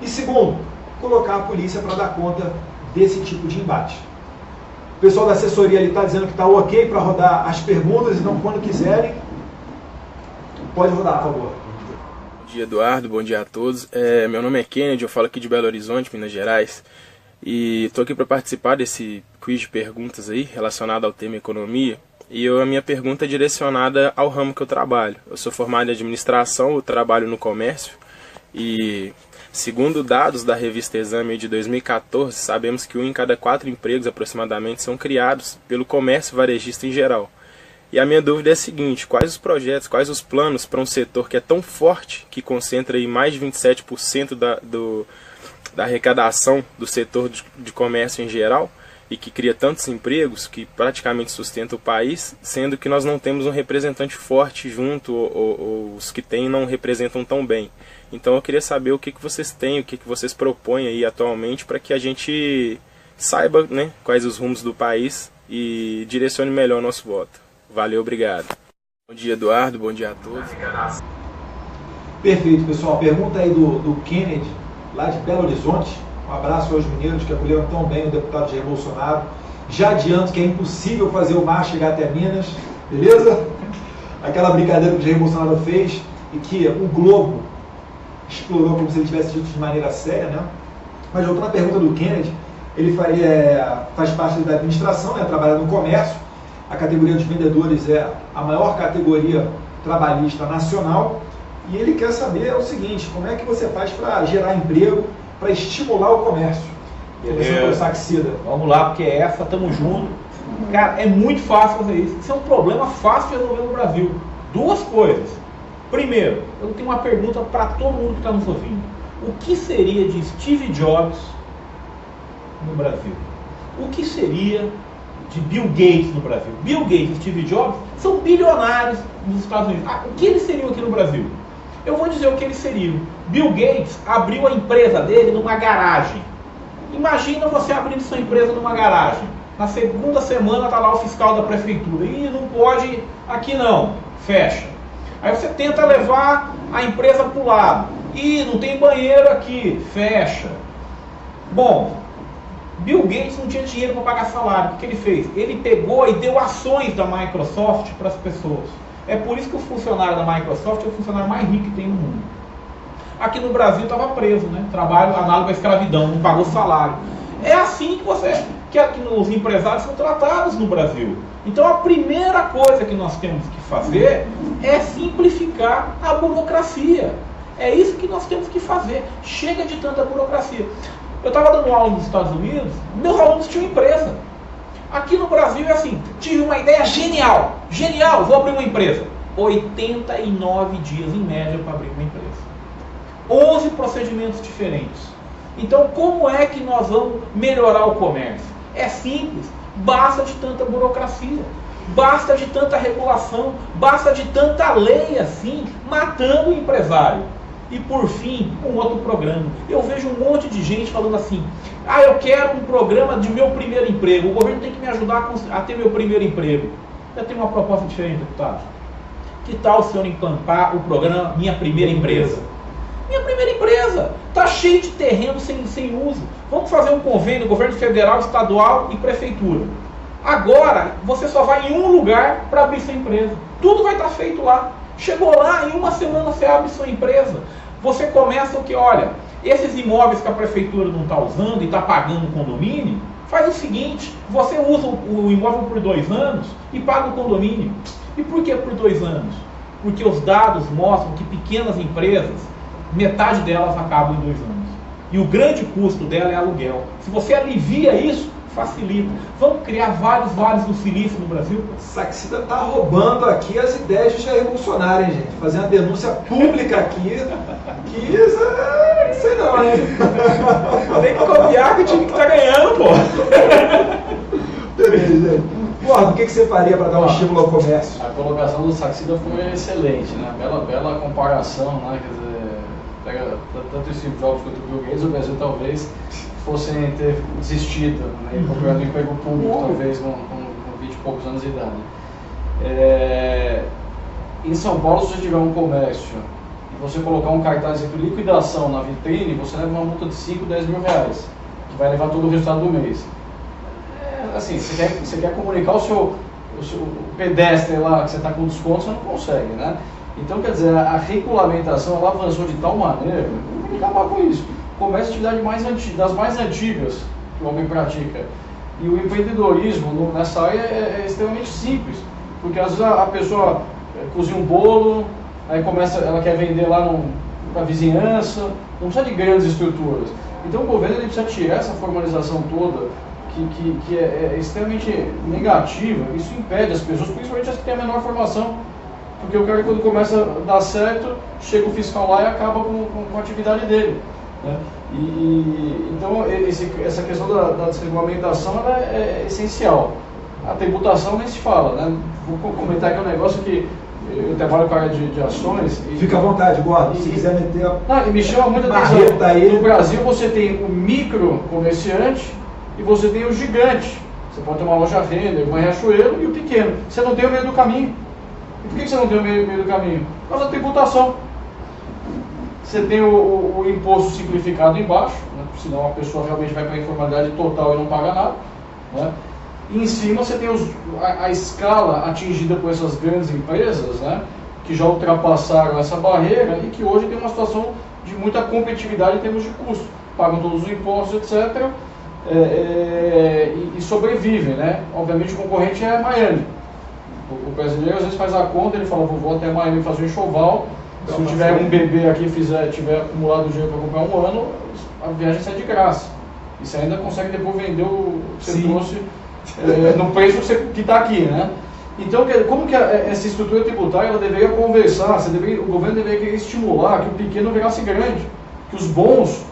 E segundo, colocar a polícia para dar conta desse tipo de embate. O pessoal da assessoria ali está dizendo que está ok para rodar as perguntas, então quando quiserem, pode rodar, por favor. Bom dia, Eduardo, bom dia a todos. Meu nome é Kennedy, eu falo aqui de Belo Horizonte, Minas Gerais. E estou aqui para participar desse quiz de perguntas aí, relacionado ao tema economia. E a minha pergunta é direcionada ao ramo que eu trabalho. Eu sou formado em administração, eu trabalho no comércio. E segundo dados da revista Exame de 2014, sabemos que 1 em cada 4 empregos aproximadamente são criados pelo comércio varejista em geral. E a minha dúvida é a seguinte: quais os projetos, quais os planos para um setor que é tão forte, que concentra aí mais de 27% da arrecadação do setor de comércio em geral e que cria tantos empregos, que praticamente sustenta o país, sendo que nós não temos um representante forte junto, ou os que tem não representam tão bem. Então eu queria saber o que vocês têm, o que vocês propõem aí atualmente para que a gente saiba, né, quais os rumos do país e direcione melhor o nosso voto. Valeu, obrigado. Bom dia, Eduardo, bom dia a todos. Perfeito, pessoal. Pergunta aí do Kennedy, lá de Belo Horizonte. Um abraço aos mineiros que acolheram tão bem o deputado Jair Bolsonaro. Já adianto que é impossível fazer o mar chegar até Minas, beleza? Aquela brincadeira que o Jair Bolsonaro fez e que o Globo explorou como se ele tivesse dito de maneira séria, né? Mas voltando à pergunta do Kennedy, ele faz parte da administração, né? Trabalha no comércio. A categoria dos vendedores é a maior categoria trabalhista nacional. E ele quer saber o seguinte: como é que você faz para gerar emprego, para estimular o comércio? Vamos lá, porque tamo junto. Cara, é muito fácil fazer isso. Isso é um problema fácil de resolver no Brasil. Duas coisas. Primeiro, eu tenho uma pergunta para todo mundo que está nos ouvindo. O que seria de Steve Jobs no Brasil? O que seria de Bill Gates no Brasil? Bill Gates e Steve Jobs são bilionários nos Estados Unidos. O que eles seriam aqui no Brasil? Eu vou dizer o que eles seriam. Bill Gates abriu a empresa dele numa garagem. Imagina você abrindo sua empresa numa garagem. Na segunda semana está lá o fiscal da prefeitura. Ih, não pode, aqui não, fecha. Aí você tenta levar a empresa para o lado. Ih, não tem banheiro aqui, fecha. Bom, Bill Gates não tinha dinheiro para pagar salário. O que ele fez? Ele pegou e deu ações da Microsoft para as pessoas. É por isso que o funcionário da Microsoft é o funcionário mais rico que tem no mundo. Aqui no Brasil estava preso, né? Trabalho análogo à escravidão, não pagou salário. É assim que os empresários são tratados no Brasil. Então a primeira coisa que nós temos que fazer é simplificar a burocracia. É isso que nós temos que fazer. Chega de tanta burocracia. Eu estava dando aula nos Estados Unidos, meus alunos tinham empresa. Aqui no Brasil é assim, tive uma ideia genial, vou abrir uma empresa. 89 dias em média para abrir uma empresa. 11 procedimentos diferentes. Então como é que nós vamos melhorar o comércio? É simples, basta de tanta burocracia, basta de tanta regulação, basta de tanta lei assim, matando o empresário. E por fim, um outro programa. Eu vejo um monte de gente falando assim, eu quero um programa de meu primeiro emprego, o governo tem que me ajudar a ter meu primeiro emprego. Eu tenho uma proposta diferente, deputado. Que tal o senhor implantar o programa Minha Primeira Empresa? Minha primeira empresa está cheio de terreno sem uso. Vamos fazer um convênio, governo federal, estadual e prefeitura. Agora, você só vai em um lugar para abrir sua empresa. Tudo vai estar feito lá. Chegou lá, em uma semana você abre sua empresa. Você começa o que? Olha, esses imóveis que a prefeitura não está usando e está pagando o condomínio, faz o seguinte, você usa o imóvel por 2 anos e paga o condomínio. E por que por 2 anos? Porque os dados mostram que pequenas empresas, metade delas acabam em 2 anos. E o grande custo dela é aluguel. Se você alivia isso, facilita. Vamos criar vários vales do silício no Brasil? Saxida está roubando aqui as ideias de Jair Bolsonaro, hein, gente? Fazendo uma denúncia pública aqui, que isso sei não, hein? Tem que copiar que o time que está ganhando, pô. Beleza, gente. Porra, o que você faria para dar um estímulo ao comércio? A colocação do Saxida foi excelente, né? Bela comparação, né? Quer dizer, pega tanto o Steve Jobs quanto o Bill Gates, o Brasil talvez fossem ter desistido, né, e procurado um emprego público, talvez com 20 e poucos anos de idade. Em São Paulo, se você tiver um comércio e você colocar um cartaz de liquidação na vitrine, você leva uma multa de 5, 10 mil reais, que vai levar todo o resultado do mês. Assim, você quer comunicar o seu pedestre lá, que você está com desconto, você não consegue, né? Então, quer dizer, a regulamentação ela avançou de tal maneira que tem que acabar com isso. O comércio é a atividade das mais antigas que o homem pratica. E o empreendedorismo nessa área é extremamente simples, porque às vezes a pessoa cozinha um bolo, aí ela quer vender lá para a vizinhança, não precisa de grandes estruturas. Então o governo ele precisa tirar essa formalização toda, que é extremamente negativa. Isso impede as pessoas, principalmente as que têm a menor formação, porque o cara quando começa a dar certo, chega o fiscal lá e acaba com a atividade dele. Né? Então essa questão da desregulamentação ela é essencial. A tributação nem se fala, né? Vou comentar aqui um negócio que eu trabalho com a área de ações. Fica à vontade, Gordo, se quiser meter a me chama muita atenção. Aí. No Brasil você tem o micro comerciante e você tem o gigante. Você pode ter uma loja Renner, uma Riachuelo e o pequeno. Você não tem o meio do caminho. E por que você não tem o meio do caminho? Por causa da tributação. Você tem o imposto simplificado embaixo, né? Senão a pessoa realmente vai para a informalidade total e não paga nada. Né? E em cima você tem a escala atingida por essas grandes empresas, né? Que já ultrapassaram essa barreira e que hoje tem uma situação de muita competitividade em termos de custo. Pagam todos os impostos, etc. E sobrevivem. Né? Obviamente o concorrente é Miami. O brasileiro às vezes faz a conta, ele fala, vou até Miami fazer um enxoval. Se eu tiver um bebê aqui e tiver acumulado dinheiro para comprar um ano, a viagem sai de graça. E você ainda consegue depois vender o que você trouxe no preço que está aqui, né? Então, como que essa estrutura tributária ela deveria conversar? O governo deveria estimular que o pequeno virasse grande, que os bons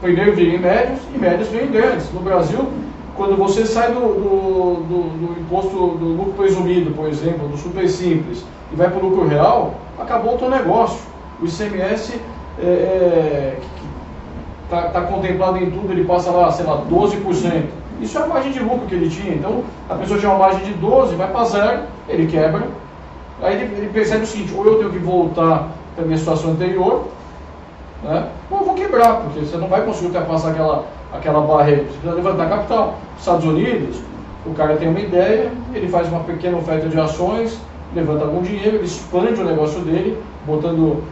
primeiro virem médios e médios virem grandes. No Brasil, quando você sai do imposto do lucro presumido, por exemplo, do super simples, e vai para o lucro real, acabou o teu negócio. o ICMS está contemplado em tudo, ele passa lá, sei lá, 12%. Isso é a margem de lucro que ele tinha. Então, a pessoa tinha uma margem de 12, vai para zero, ele quebra. Aí ele percebe o seguinte, ou eu tenho que voltar para a minha situação anterior, né, ou eu vou quebrar, porque você não vai conseguir ultrapassar aquela barreira. Você precisa levantar capital. Nos Estados Unidos, o cara tem uma ideia, ele faz uma pequena oferta de ações, levanta algum dinheiro, ele expande o negócio dele, botando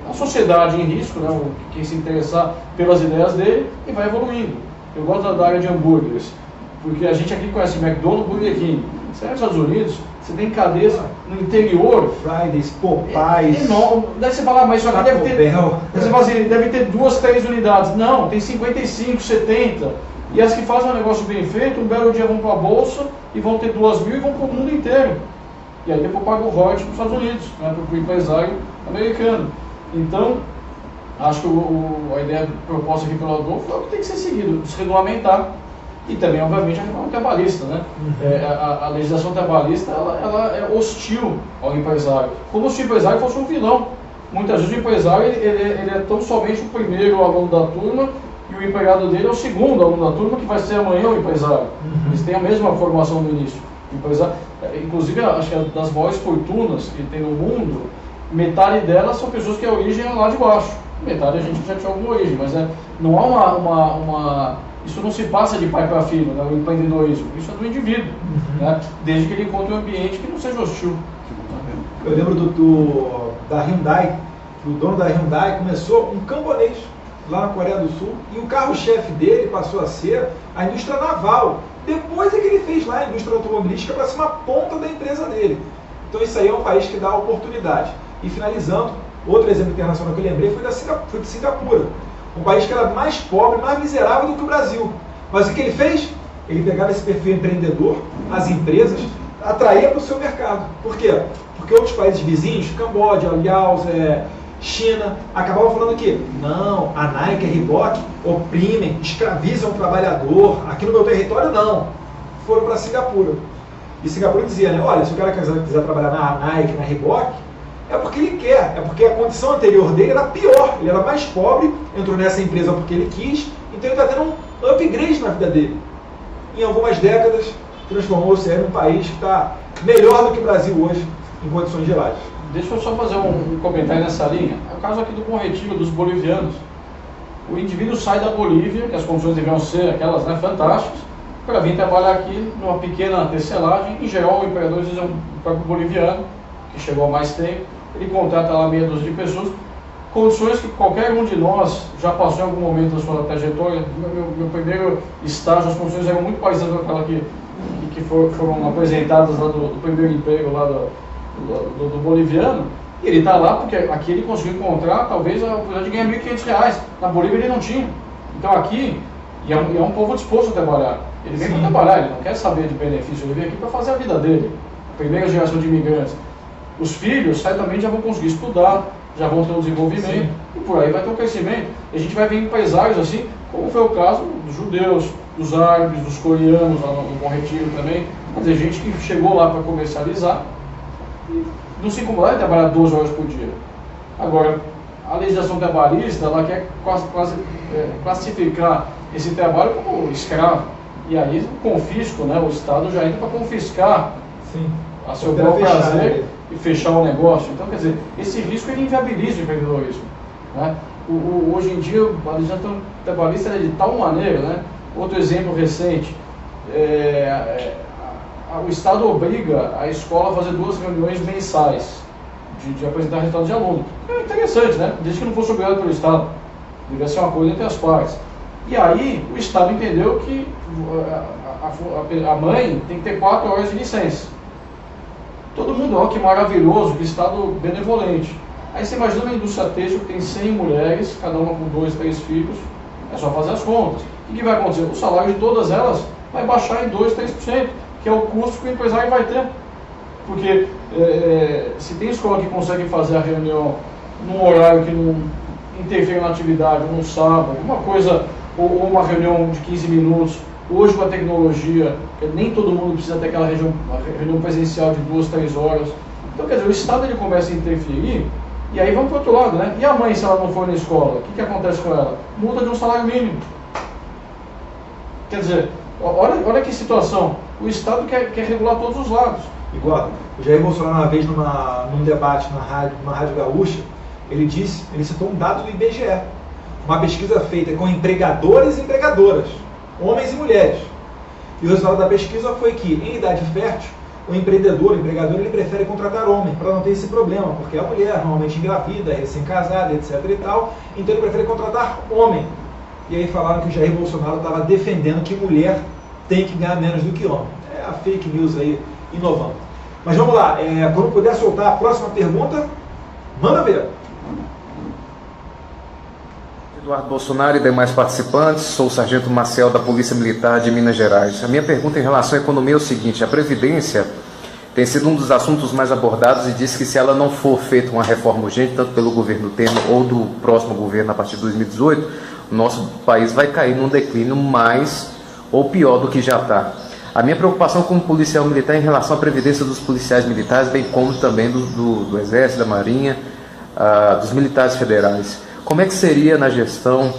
a sociedade em risco, né, quem se interessar pelas ideias dele, e vai evoluindo. Eu gosto da área de hambúrgueres, porque a gente aqui conhece McDonald's, Burger King. Você vai nos Estados Unidos, você tem cadeias no interior. Fridays, Popeyes. Enorme. Daí você fala, mas isso aqui deve ter. Você fala assim, deve ter 2, 3 unidades. Não, tem 55, 70. E as que fazem um negócio bem feito, um belo dia vão para a bolsa e vão ter 2.000 e vão para o mundo inteiro. E aí depois paga o royalties para os Estados Unidos, né, para o empresário americano. Então, acho que a ideia proposta aqui pelo Adolfo é o que tem que ser seguido, desregulamentar. E também, obviamente, a reforma trabalhista, né? A legislação trabalhista ela é hostil ao empresário, como se o empresário fosse um vilão. Muitas vezes o empresário ele é tão somente o primeiro aluno da turma e o empregado dele é o segundo aluno da turma, que vai ser amanhã o empresário. Eles têm a mesma formação no início. Inclusive, acho que das maiores fortunas que tem no mundo, metade delas são pessoas que a origem é lá de baixo. Metade a gente já tinha alguma origem, mas não há isso não se passa de pai para filho, né, o empreendedorismo. Isso é do indivíduo, né, desde que ele encontre um ambiente que não seja hostil. Eu lembro da Hyundai, que o dono da Hyundai começou um camponês lá na Coreia do Sul, e o carro-chefe dele passou a ser a indústria naval. Depois é que ele fez lá a indústria automobilística para ser uma ponta da empresa dele. Então isso aí é um país que dá oportunidade. E finalizando, outro exemplo internacional que eu lembrei foi de Singapura. Um país que era mais pobre, mais miserável do que o Brasil. Mas o que ele fez? Ele pegava esse perfil empreendedor, as empresas, atraía para o seu mercado. Por quê? Porque outros países vizinhos, Camboja, Laos, China, acabavam falando que não, a Nike e a Reebok oprimem, escravizam o trabalhador, aqui no meu território não. Foram para Singapura. E Singapura dizia, né, olha, se o cara quiser trabalhar na Nike, na Reebok, é porque ele quer, é porque a condição anterior dele era pior, ele era mais pobre, entrou nessa empresa porque ele quis, então ele está tendo um upgrade na vida dele. Em algumas décadas, transformou-se num país que está melhor do que o Brasil hoje, em condições gerais. Deixa eu só fazer um comentário nessa linha. É o caso aqui do Bom Retiro, dos bolivianos. O indivíduo sai da Bolívia, que as condições deviam ser aquelas, né, fantásticas, para vir trabalhar aqui numa pequena tecelagem. Em geral, o empregador é um próprio boliviano, que chegou há mais tempo. Ele contrata lá meia dúzia de pessoas, condições que qualquer um de nós já passou em algum momento da sua trajetória. Meu primeiro estágio, as condições eram muito parecidas com aquela que foram apresentadas lá do primeiro emprego lá do boliviano. E ele está lá porque aqui ele conseguiu encontrar talvez a oportunidade de ganhar R$1.500. Na Bolívia ele não tinha. Então aqui, e é um povo disposto a trabalhar. Ele vem para trabalhar, ele não quer saber de benefício, ele vem aqui para fazer a vida dele. A primeira geração de imigrantes. Os filhos certamente já vão conseguir estudar, já vão ter um desenvolvimento, e por aí vai ter um crescimento. E a gente vai ver empresários assim, como foi o caso dos judeus, dos árabes, dos coreanos, lá no Bom Retiro também. Quer dizer, gente que chegou lá para comercializar e não se incomodar em trabalhar 12 horas por dia. Agora, a legislação trabalhista, ela quer classificar esse trabalho como escravo. E aí o confisco, né, o Estado já entra para confiscar a seu bel prazer e fechar o negócio. Então, quer dizer, esse risco ele inviabiliza o empreendedorismo, né? Hoje em dia, a legislação trabalhista é de tal maneira, né? Outro exemplo recente, o Estado obriga a escola a fazer 2 reuniões mensais de apresentar resultados de aluno. É interessante, né? Desde que não fosse obrigado pelo Estado. Deve ser uma coisa entre as partes. E aí, o Estado entendeu que a mãe tem que ter 4 horas de licença. Todo mundo, ó, que maravilhoso, que Estado benevolente. Aí você imagina uma indústria têxtil que tem 100 mulheres, cada uma com 2, 3 filhos, é só fazer as contas. O que vai acontecer? O salário de todas elas vai baixar em 2, 3%, que é o custo que o empresário vai ter. Porque se tem escola que consegue fazer a reunião num horário que não interfere na atividade, num sábado, uma coisa, ou uma reunião de 15 minutos, hoje com a tecnologia, nem todo mundo precisa ter aquela reunião presencial de 2, 3 horas. Então, quer dizer, o Estado ele começa a interferir E aí vamos para o outro lado, né? E a mãe, se ela não for na escola, o que acontece com ela? Multa de um salário mínimo. Quer dizer, olha que situação. O Estado quer regular todos os lados. Igual, o Jair Bolsonaro, uma vez num debate numa rádio gaúcha, ele citou um dado do IBGE. Uma pesquisa feita com empregadores e empregadoras, homens e mulheres. E o resultado da pesquisa foi que, em idade fértil, o empregador, ele prefere contratar homem, para não ter esse problema, porque a mulher normalmente engravida, é recém-casada, etc. e tal, então ele prefere contratar homem. E aí falaram que o Jair Bolsonaro estava defendendo que mulher tem que ganhar menos do que homem. É a fake news aí, inovando. Mas vamos lá, quando puder soltar a próxima pergunta, manda ver. Eduardo Bolsonaro e demais participantes, sou o Sargento Maciel da Polícia Militar de Minas Gerais. A minha pergunta em relação à economia é o seguinte: a Previdência tem sido um dos assuntos mais abordados e diz que se ela não for feita uma reforma urgente, tanto pelo governo Temer ou do próximo governo a partir de 2018, o nosso país vai cair num declínio mais ou pior do que já está. A minha preocupação como policial militar é em relação à previdência dos policiais militares, bem como também do Exército, da Marinha, dos militares federais. Como é que seria na gestão,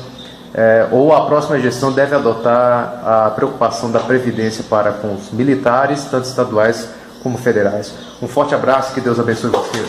ou a próxima gestão deve adotar a preocupação da previdência para com os militares, tanto estaduais como federais? Um forte abraço, que Deus abençoe vocês.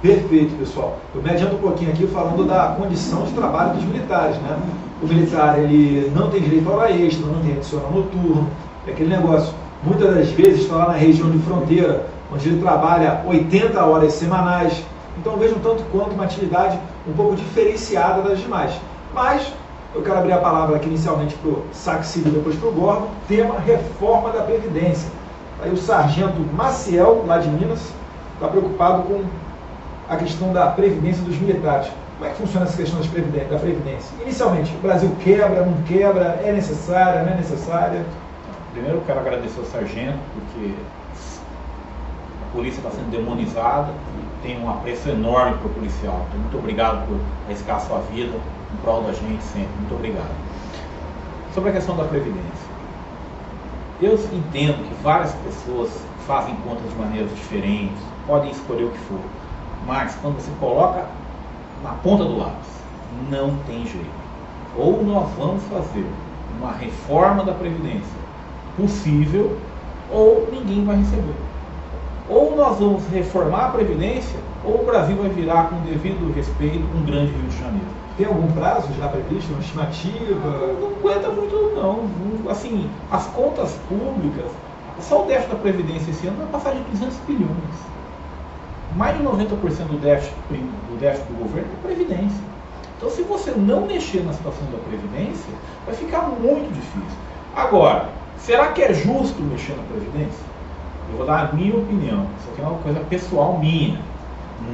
Perfeito, pessoal. Eu me adianto um pouquinho aqui falando da condição de trabalho dos militares, né? O militar, ele não tem direito a hora extra, não tem adicional noturno, é aquele negócio. Muitas das vezes está lá na região de fronteira, onde ele trabalha 80 horas semanais. Então vejam tanto quanto uma atividade um pouco diferenciada das demais. Mas eu quero abrir a palavra aqui inicialmente para o Saxilho e depois para o Gordo, tema reforma da Previdência. Aí o Sargento Maciel, lá de Minas, está preocupado com a questão da Previdência dos militares. Como é que funciona essa questão da Previdência? Inicialmente, o Brasil quebra, não quebra, é necessária, não é necessária? Primeiro eu quero agradecer ao Sargento, porque a polícia está sendo demonizada, tem um apreço enorme para o policial. Então, muito obrigado por arriscar a sua vida em prol da gente sempre. Muito obrigado. Sobre a questão da Previdência. Eu entendo que várias pessoas fazem contas de maneiras diferentes, podem escolher o que for. Mas quando você coloca na ponta do lápis, não tem jeito. Ou nós vamos fazer uma reforma da Previdência possível, ou ninguém vai receber. Ou nós vamos reformar a Previdência, ou o Brasil vai virar, com devido respeito, um grande Rio de Janeiro. Tem algum prazo já previsto, uma estimativa? Não aguenta muito não. Assim, as contas públicas, só o déficit da Previdência esse ano vai passar de 200 bilhões. Mais de 90% do déficit do governo é Previdência. Então, se você não mexer na situação da Previdência, vai ficar muito difícil. Agora, será que é justo mexer na Previdência? Eu vou dar a minha opinião. Isso aqui é uma coisa pessoal minha.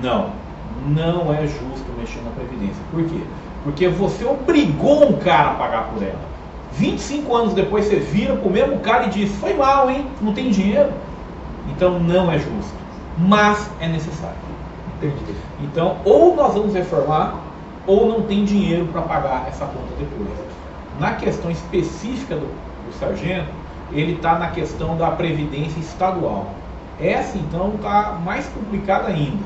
Não é justo mexer na Previdência. Por quê? Porque você obrigou um cara a pagar por ela. 25 anos depois você vira pro mesmo cara e diz: foi mal, hein? Não tem dinheiro. Então não é justo. Mas é necessário. Entendi. Então, ou nós vamos reformar, ou não tem dinheiro para pagar essa conta depois. Na questão específica do sargento, ele está na questão da Previdência estadual. Essa, então, está mais complicada ainda.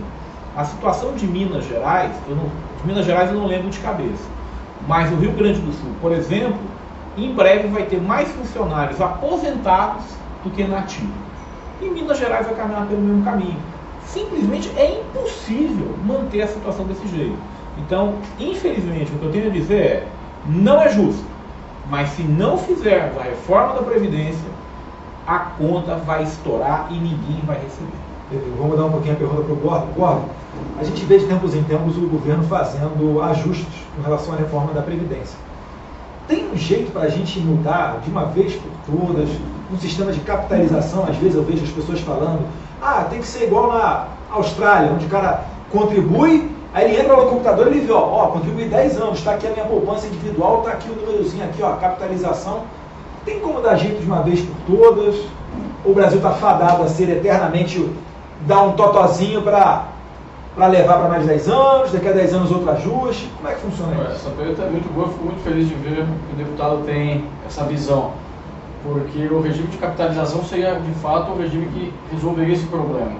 A situação de Minas Gerais, eu não lembro de cabeça, mas o Rio Grande do Sul, por exemplo, em breve vai ter mais funcionários aposentados do que nativos. E Minas Gerais vai caminhar pelo mesmo caminho. Simplesmente é impossível manter a situação desse jeito. Então, infelizmente, o que eu tenho a dizer é: não é justo, mas se não fizermos a reforma da Previdência, a conta vai estourar e ninguém vai receber. Vamos mudar um pouquinho a pergunta para o Gordo. Gordo, a gente vê de tempos em tempos o governo fazendo ajustes com relação à reforma da Previdência. Tem um jeito para a gente mudar de uma vez por todas um sistema de capitalização? Às vezes eu vejo as pessoas falando: tem que ser igual na Austrália, onde o cara contribui, aí ele entra no computador e ele vê, contribui 10 anos, está aqui a minha poupança individual, está aqui o númerozinho aqui, capitalização. Tem como dar jeito de uma vez por todas? O Brasil está fadado a ser eternamente, dar um totozinho para levar para mais 10 anos, daqui a 10 anos outro ajuste? Como é que funciona isso? Essa pergunta é muito boa, eu fico muito feliz de ver que o deputado tem essa visão, porque o regime de capitalização seria, de fato, o regime que resolveria esse problema.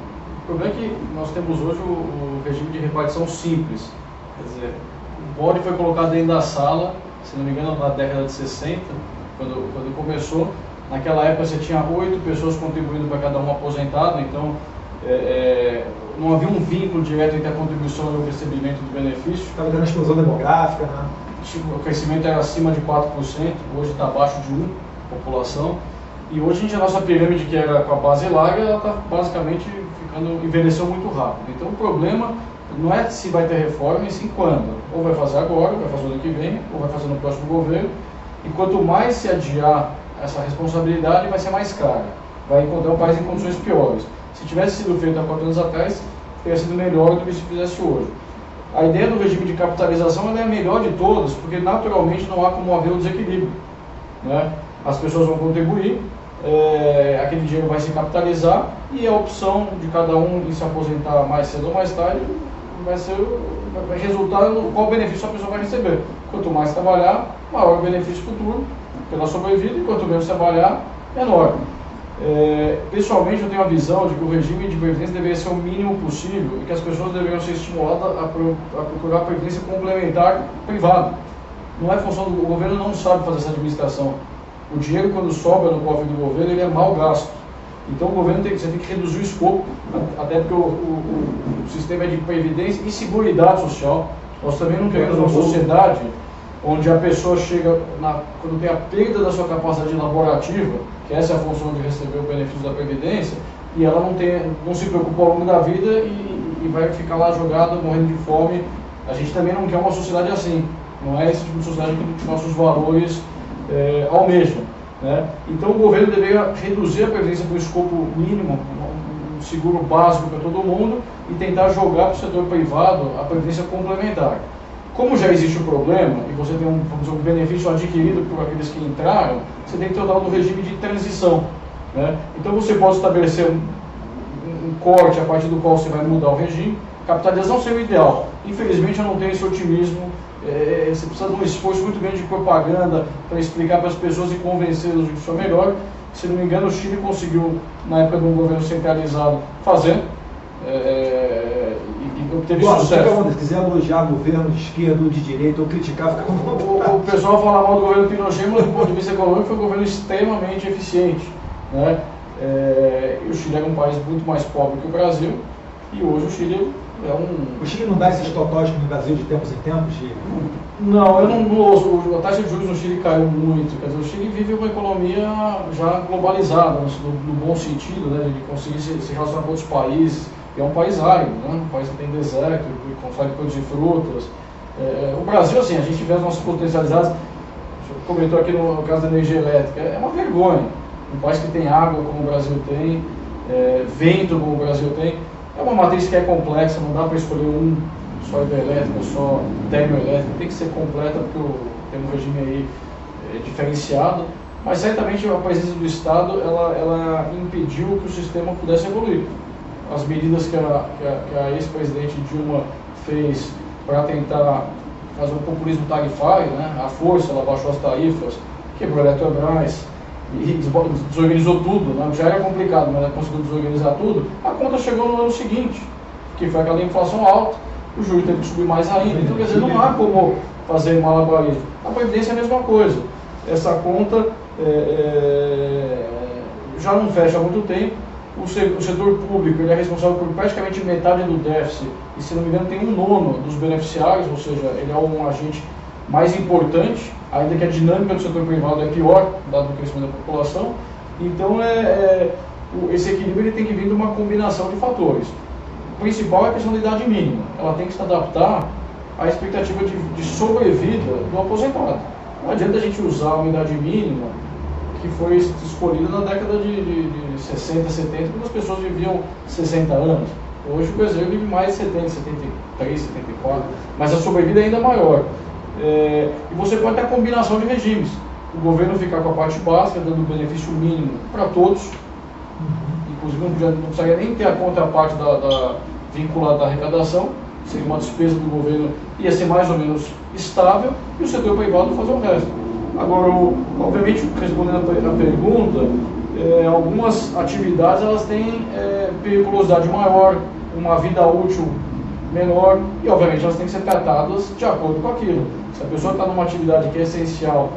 O problema é que nós temos hoje o regime de repartição simples. Quer dizer, o bode foi colocado dentro da sala, se não me engano, na década de 60, quando começou. Naquela época você tinha 8 pessoas contribuindo para cada um aposentado, então não havia um vínculo direto entre a contribuição e o recebimento do benefício. Estava tendo a explosão demográfica, né? O crescimento era acima de 4%, hoje está abaixo de 1% a população. E hoje a nossa pirâmide, que era com a base larga, ela está basicamente envelheceu muito rápido. Então o problema não é se vai ter reforma, e sim quando. Ou vai fazer agora, ou vai fazer no ano que vem, ou vai fazer no próximo governo. E quanto mais se adiar essa responsabilidade, vai ser mais cara. Vai encontrar o país em condições piores. Se tivesse sido feito há 4 anos atrás, teria sido melhor do que se fizesse hoje. A ideia do regime de capitalização ela é a melhor de todas, porque naturalmente não há como haver o desequilíbrio, né? As pessoas vão contribuir, aquele dinheiro vai se capitalizar e a opção de cada um em se aposentar mais cedo ou mais tarde vai resultar no qual benefício a pessoa vai receber. Quanto mais trabalhar, maior o benefício futuro pela sobrevida, e quanto menos trabalhar, menor. Pessoalmente, eu tenho a visão de que o regime de previdência deveria ser o mínimo possível e que as pessoas deveriam ser estimuladas a procurar a previdência complementar privada. Não é função do governo, não sabe fazer essa administração. O dinheiro, quando sobra no cofre do governo, ele é mal gasto. Então o governo você tem que reduzir o escopo, até porque o sistema é de previdência e seguridade social. Nós também não queremos uma sociedade onde a pessoa chega, quando tem a perda da sua capacidade laborativa, que essa é a função de receber o benefício da previdência, e ela não se preocupa ao longo da vida e vai ficar lá jogada, morrendo de fome. A gente também não quer uma sociedade assim. Não é esse tipo de sociedade que nossos valores almejam, né? Então o governo deveria reduzir a previdência para o escopo mínimo, um seguro básico para todo mundo, e tentar jogar para o setor privado a previdência complementar. Como já existe o problema, e você tem um benefício adquirido por aqueles que entraram, você tem que ter o tal do regime de transição, né? Então você pode estabelecer um corte a partir do qual você vai mudar o regime. Capitalização seria o ideal. Infelizmente eu não tenho esse otimismo. Você precisa de um esforço muito grande de propaganda para explicar para as pessoas e convencê-las de que isso é melhor. Se não me engano, o Chile conseguiu, na época de um governo centralizado, fazer e obteve sucesso. Se quiser elogiar governo de esquerda ou de direita ou criticar, fica com vontade. O pessoal fala mal do governo Pinochet, mas do ponto de vista econômico foi um governo extremamente eficiente, né? E o Chile era um país muito mais pobre que o Brasil, e hoje o Chile O Chile não dá esses totós no Brasil de tempos em tempos? Não, eu não ouço. A taxa de juros no Chile caiu muito. Quer dizer, o Chile vive uma economia já globalizada, no bom sentido, né, de conseguir se relacionar com outros países. E é um país árido, né, um país que tem deserto, que consegue produzir frutas. O Brasil, assim, a gente vê as nossas potencialidades. Você comentou aqui no caso da energia elétrica, é uma vergonha. Um país que tem água como o Brasil tem, vento como o Brasil tem. É uma matriz que é complexa, não dá para escolher só hidrelétrica, só termoelétrica, tem que ser completa porque tem um regime aí diferenciado, mas certamente a presença do Estado ela impediu que o sistema pudesse evoluir. As medidas que a ex-presidente Dilma fez para tentar fazer um populismo tarifário, né? À força, ela baixou as tarifas, quebrou a Eletrobras, e desorganizou tudo, né? Já era complicado, mas ela conseguiu desorganizar tudo. A conta chegou no ano seguinte, que foi aquela inflação alta, o juros teve que subir mais ainda, então quer dizer, não há como fazer malabarismo. A Previdência é a mesma coisa. Essa conta já não fecha há muito tempo. O setor público ele é responsável por praticamente metade do déficit, e se não me engano tem 1/9 dos beneficiários, ou seja, ele é um agente mais importante, ainda que a dinâmica do setor privado é pior, dado o crescimento da população. Então, esse equilíbrio ele tem que vir de uma combinação de fatores. O principal é a questão da idade mínima. Ela tem que se adaptar à expectativa de sobrevida do aposentado. Não adianta a gente usar uma idade mínima que foi escolhida na década de 60, 70, quando as pessoas viviam 60 anos. Hoje o brasileiro vive mais de 70, 73, 74, mas a sobrevida é ainda maior. E você pode ter a combinação de regimes. O governo ficar com a parte básica, dando benefício mínimo para todos, inclusive não precisaria nem ter a contraparte vinculada à arrecadação, seria uma despesa do governo, ia ser mais ou menos estável, e o setor privado fazer o resto. Agora, obviamente, respondendo a pergunta, algumas atividades elas têm periculosidade maior, uma vida útil menor e obviamente elas têm que ser tratadas de acordo com aquilo. Se a pessoa está numa atividade que é essencial,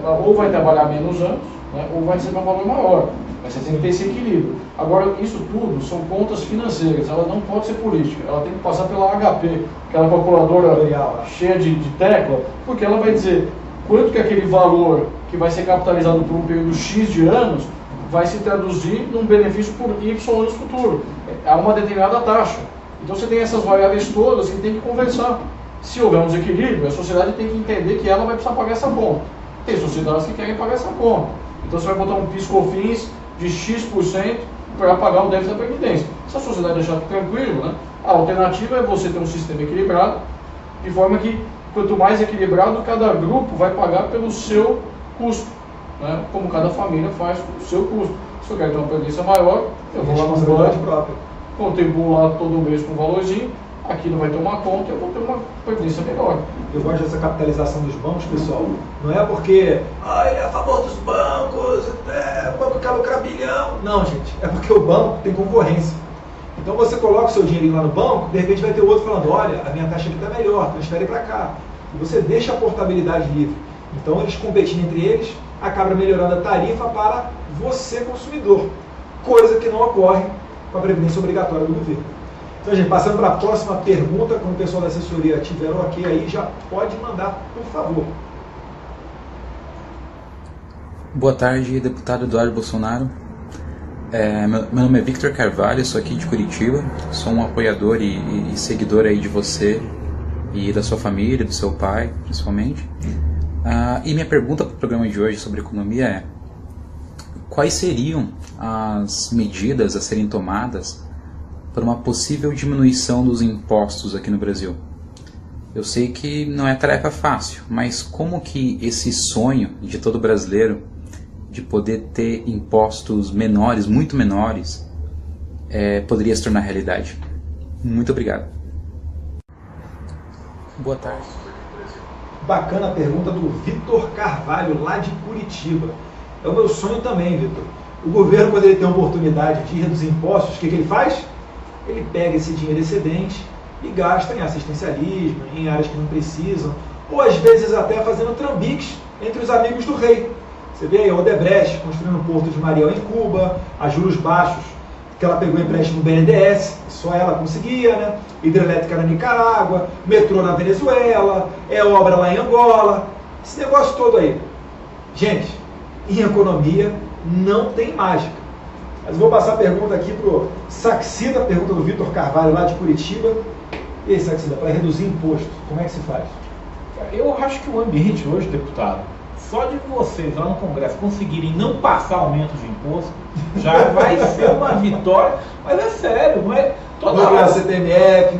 ela ou vai trabalhar menos anos, né, ou vai receber um valor maior. Mas você tem que ter esse equilíbrio. Agora, isso tudo são contas financeiras, ela não pode ser política, ela tem que passar pela HP, aquela calculadora cheia de tecla, porque ela vai dizer quanto que aquele valor que vai ser capitalizado por um período X de anos vai se traduzir num benefício por Y anos futuro. Há uma determinada taxa. Então você tem essas variáveis todas que tem que conversar. Se houver um desequilíbrio, a sociedade tem que entender que ela vai precisar pagar essa conta. Tem sociedades que querem pagar essa conta. Então você vai botar um PIS/COFINS de X% para pagar o déficit da Previdência. Se a sociedade deixar tranquilo, né, a alternativa é você ter um sistema equilibrado, de forma que quanto mais equilibrado, cada grupo vai pagar pelo seu custo, né, como cada família faz com o seu custo. Se eu quero ter uma previdência maior, eu vou lá no banco, contribuo lá todo mês com um valorzinho, aquilo vai ter uma conta, eu vou ter uma previdência melhor. Eu gosto dessa capitalização dos bancos, pessoal. Não é porque ele é a favor dos bancos, o banco quer lucrar bilhão. Não, gente. É porque o banco tem concorrência. Então você coloca o seu dinheirinho lá no banco, de repente vai ter outro falando, olha, a minha taxa aqui está melhor, transfere para cá. E você deixa a portabilidade livre. Então eles competindo entre eles, acaba melhorando a tarifa para você, consumidor. Coisa que não ocorre com a previdência obrigatória do governo. Então, gente, passando para a próxima pergunta, quando o pessoal da assessoria tiver o ok aí, já pode mandar, por favor. Boa tarde, deputado Eduardo Bolsonaro. Meu nome é Victor Carvalho, sou aqui de Curitiba, sou um apoiador e seguidor aí de você e da sua família, do seu pai, principalmente. E minha pergunta para o programa de hoje sobre economia é: quais seriam as medidas a serem tomadas para uma possível diminuição dos impostos aqui no Brasil? Eu sei que não é tarefa fácil, mas como que esse sonho de todo brasileiro de poder ter impostos menores, muito menores, poderia se tornar realidade? Muito obrigado. Boa tarde. Bacana a pergunta do Vitor Carvalho, lá de Curitiba. É o meu sonho também, Vitor. O governo, quando ele tem a oportunidade de reduzir impostos, o que ele faz? Ele pega esse dinheiro excedente e gasta em assistencialismo, em áreas que não precisam, ou às vezes até fazendo trambiques entre os amigos do rei. Você vê aí a Odebrecht construindo o Porto de Mariel em Cuba, a juros baixos, que ela pegou empréstimo no BNDES, só ela conseguia, né? Hidrelétrica na Nicarágua, metrô na Venezuela, obra lá em Angola, esse negócio todo aí. Gente, em economia não tem mágica. Mas eu vou passar a pergunta aqui para o Saxida, pergunta do Vitor Carvalho, lá de Curitiba. E aí, Saxida, para reduzir imposto, como é que se faz? Eu acho que o ambiente hoje, deputado, só de vocês lá no Congresso conseguirem não passar aumento de imposto, já vai ser uma vitória. Mas é sério, não é toda hora. CPMF,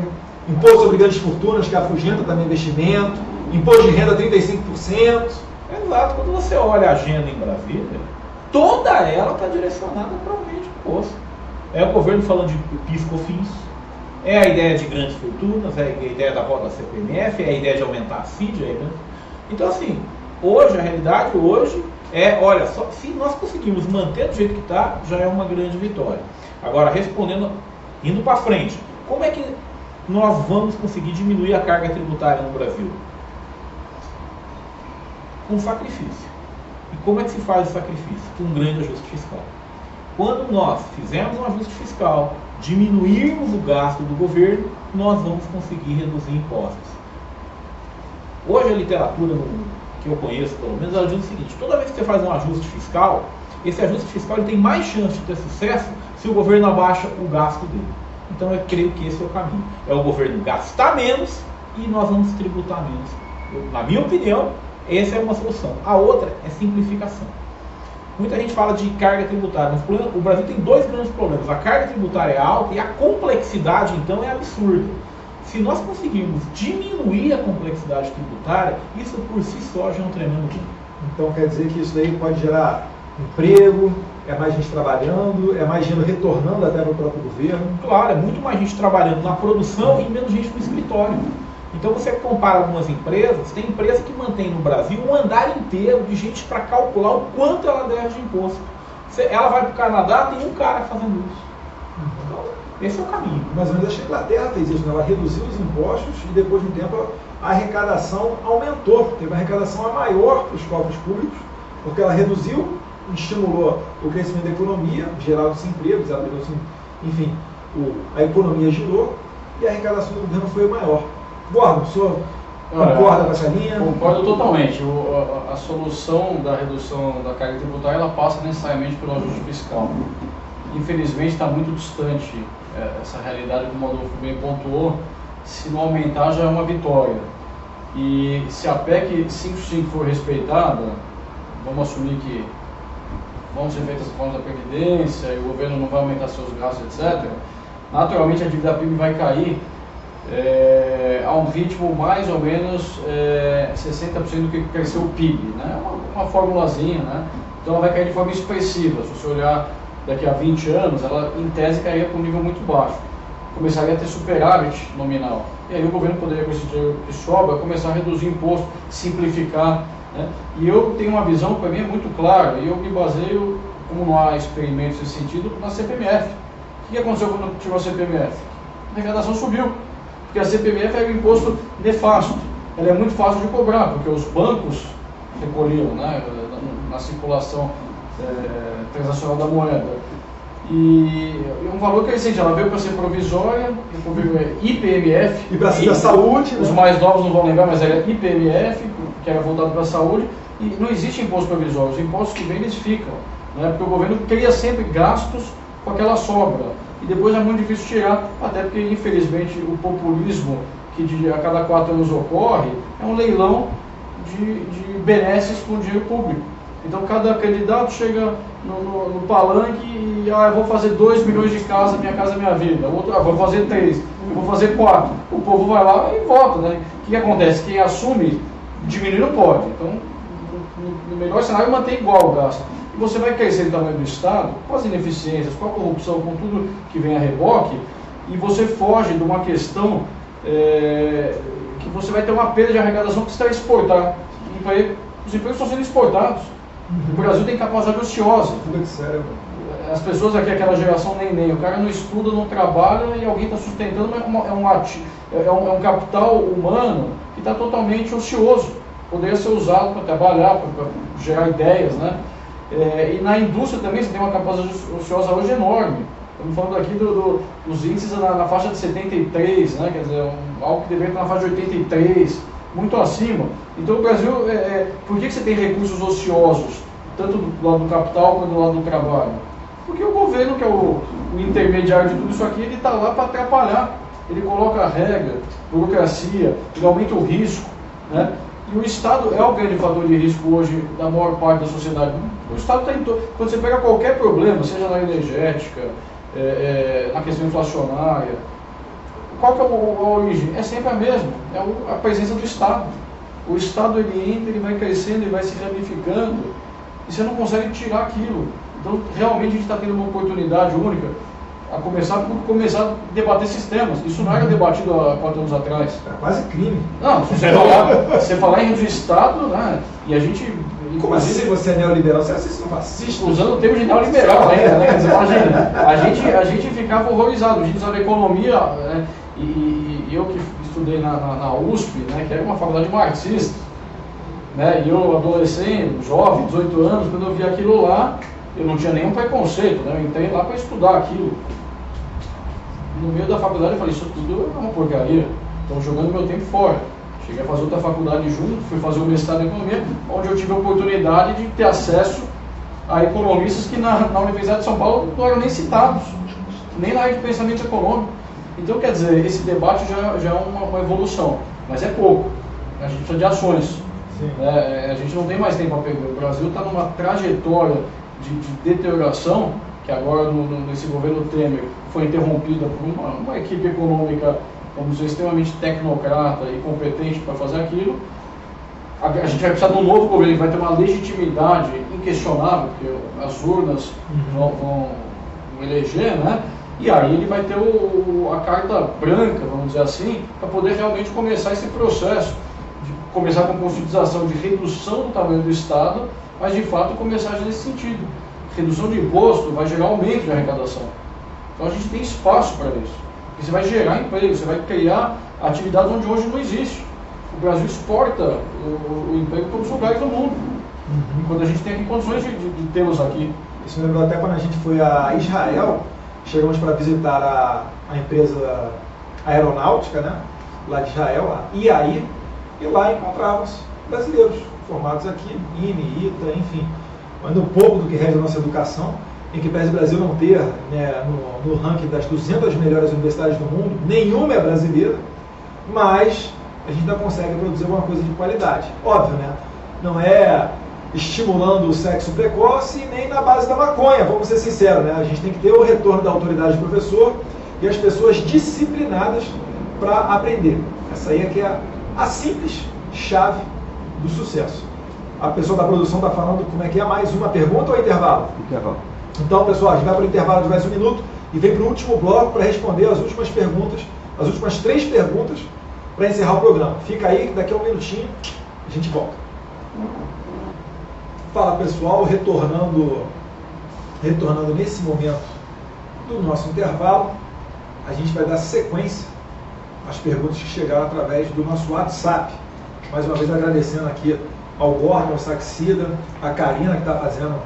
imposto sobre grandes fortunas, que afugenta também investimento, imposto de renda 35%. Exato, quando você olha a agenda em Brasília, toda ela está direcionada para o aumento de imposto. É o governo falando de PIS/COFINS, é a ideia de grandes fortunas, é a ideia da volta da CPMF, é a ideia de aumentar a CID. Então, assim, hoje, a realidade hoje olha, só, se nós conseguimos manter do jeito que está, já é uma grande vitória. Agora, respondendo, indo para frente, como é que nós vamos conseguir diminuir a carga tributária no Brasil? Com sacrifício. E como é que se faz o sacrifício? Com um grande ajuste fiscal. Quando nós fizermos um ajuste fiscal, diminuirmos o gasto do governo, nós vamos conseguir reduzir impostos. Hoje a literatura que eu conheço, pelo menos, ela diz o seguinte: toda vez que você faz um ajuste fiscal, esse ajuste fiscal ele tem mais chance de ter sucesso se o governo abaixa o gasto dele. Então eu creio que esse é o caminho. É o governo gastar menos e nós vamos tributar menos. Na minha opinião, essa é uma solução. A outra é simplificação. Muita gente fala de carga tributária, mas o Brasil tem dois grandes problemas. A carga tributária é alta e a complexidade, então, é absurda. Se nós conseguirmos diminuir a complexidade tributária, isso por si só já é um tremendo ganho. Então quer dizer que isso daí pode gerar emprego, é mais gente trabalhando, é mais dinheiro retornando até para o próprio governo? Claro, é muito mais gente trabalhando na produção e menos gente no escritório. Então você compara algumas empresas, tem empresa que mantém no Brasil um andar inteiro de gente para calcular o quanto ela deve de imposto. Ela vai para o Canadá, tem um cara fazendo isso. Então, esse é o caminho. Mais ou menos acho que a Inglaterra fez isso, né? Ela reduziu os impostos e depois de um tempo a arrecadação aumentou. Teve uma arrecadação maior para os cofres públicos, porque ela reduziu, estimulou o crescimento da economia, gerava empregos, enfim, a economia girou e a arrecadação do governo foi maior. Gordon, o senhor concorda com essa linha? Concordo totalmente. A solução da redução da carga tributária ela passa necessariamente pelo ajuste fiscal. Infelizmente está muito distante essa realidade, como o Adolfo bem pontuou. Se não aumentar já é uma vitória. E se a PEC 55 for respeitada, vamos assumir que vão ser feitas as reformas da Previdência e o governo não vai aumentar seus gastos, etc., naturalmente a dívida PIB vai cair a um ritmo mais ou menos 60% do que cresceu o PIB, né? Uma formulazinha, né? Então ela vai cair de forma expressiva. Se você olhar daqui a 20 anos, ela em tese cairia para um nível muito baixo. Começaria a ter superávit nominal. E aí o governo poderia, com esse dinheiro que sobra, começar a reduzir imposto, simplificar, né? E eu tenho uma visão que para mim é muito clara, e eu me baseio, como não há experimentos nesse sentido, na CPMF. O que aconteceu quando tirou a CPMF? A arrecadação subiu, porque a CPMF é um imposto nefasto. Ela é muito fácil de cobrar, porque os bancos recolhiam, né, na circulação transacional da moeda. E é um valor crescente, ela veio para ser provisória, IPMF. E para ser da saúde. Os mais novos não vão lembrar, mas era IPMF, que era voltado para a saúde, e não existe imposto provisório, os impostos que vêm eles ficam, né, porque o governo cria sempre gastos com aquela sobra, e depois é muito difícil tirar, até porque infelizmente o populismo que a cada 4 anos ocorre é um leilão de benesses com dinheiro público. Então cada candidato chega no palanque e eu vou fazer 2 milhões de casa, minha casa, minha vida. O outro, vou fazer 3, eu vou fazer 4. O povo vai lá e vota, né? O que acontece? Quem assume, diminuir não pode. Então, no melhor cenário, mantém igual o gasto. E você vai crescer o tamanho do Estado, com as ineficiências, com a corrupção, com tudo que vem a reboque, e você foge de uma questão que você vai ter uma perda de arrecadação que você vai exportar. Os empregos estão sendo exportados. O Brasil tem capacidade ociosa. As pessoas aqui, aquela geração nem, o cara não estuda, não trabalha e alguém está sustentando, mas é um capital humano que está totalmente ocioso. Poderia ser usado para trabalhar, para gerar ideias, né? E na indústria também você tem uma capacidade ociosa hoje enorme. Estamos falando aqui dos índices na faixa de 73, né? Quer dizer, algo que deveria estar na faixa de 83, muito acima. Então o Brasil, por que você tem recursos ociosos, tanto do lado do capital quanto do lado do trabalho? Porque o governo, que é o intermediário de tudo isso aqui, ele está lá para atrapalhar. Ele coloca regra, burocracia, ele aumenta o risco, né? E o Estado é o grande fator de risco hoje da maior parte da sociedade. O Estado está em todo. Quando você pega qualquer problema, seja na energética, na questão inflacionária, qual que é a origem? É sempre a mesma, a presença do Estado. O Estado ele entra, ele vai crescendo, ele vai se ramificando, e você não consegue tirar aquilo. Então, realmente, a gente está tendo uma oportunidade única a começar a debater sistemas. Isso não era debatido há 4 anos atrás. É quase crime. Não, se você falar em reduzir Estado, né, e a gente... Como assim você é neoliberal? Você é um fascista? Usando o termo de neoliberal ainda, né? Imagina, a gente ficava horrorizado. A gente usava economia, né, e eu que estudei na USP, né, que era uma faculdade marxista, né, e eu, adolescente, jovem, 18 anos, quando eu vi aquilo lá, eu não tinha nenhum preconceito, né? Eu entrei lá para estudar aquilo. No meio da faculdade eu falei, isso tudo é uma porcaria, estão jogando meu tempo fora. Cheguei a fazer outra faculdade junto, fui fazer o mestrado em economia, onde eu tive a oportunidade de ter acesso a economistas que na Universidade de São Paulo não eram nem citados, nem na área de pensamento econômico. Então, quer dizer, esse debate já é uma evolução, mas é pouco. A gente precisa de ações. A gente não tem mais tempo a perder. O Brasil está numa trajetória de deterioração, que agora nesse governo Temer foi interrompida por uma equipe econômica, vamos dizer, extremamente tecnocrata e competente para fazer aquilo. A gente vai precisar de um novo governo que vai ter uma legitimidade inquestionável, porque as urnas vão eleger, né? E aí ele vai ter a carta branca, vamos dizer assim, para poder realmente começar esse processo, de começar com conscientização de redução do tamanho do Estado, mas de fato começar nesse sentido. Redução de imposto vai gerar aumento de arrecadação. Então a gente tem espaço para isso. Porque você vai gerar emprego, você vai criar atividades onde hoje não existe. O Brasil exporta o emprego para todos os lugares do mundo. Quando a gente tem aqui condições de tê-los aqui. Isso me lembrou até quando a gente foi a Israel, chegamos para visitar a empresa aeronáutica, né, lá de Israel, a IAI, e lá encontrávamos brasileiros formados aqui, INE, ITA, enfim. Mas um pouco do que rege a nossa educação, em que pese o Brasil não ter, né, no ranking das 200 melhores universidades do mundo, nenhuma é brasileira, mas a gente ainda consegue produzir alguma coisa de qualidade. Óbvio, né? Não é estimulando o sexo precoce nem na base da maconha, vamos ser sinceros, né? A gente tem que ter o retorno da autoridade do professor e as pessoas disciplinadas para aprender. Essa aí é que é a simples chave do sucesso. A pessoa da produção está falando como é que é, mais uma pergunta ou intervalo? Intervalo. Então, pessoal, a gente vai para o intervalo de mais 1 minuto e vem para o último bloco para responder as últimas perguntas, as últimas 3 perguntas para encerrar o programa. Fica aí que daqui a 1 minutinho a gente volta. Fala, pessoal, retornando nesse momento do nosso intervalo, a gente vai dar sequência às perguntas que chegaram através do nosso WhatsApp. Mais uma vez agradecendo aqui ao Gordon, ao Saxida, a Karina que está fazendo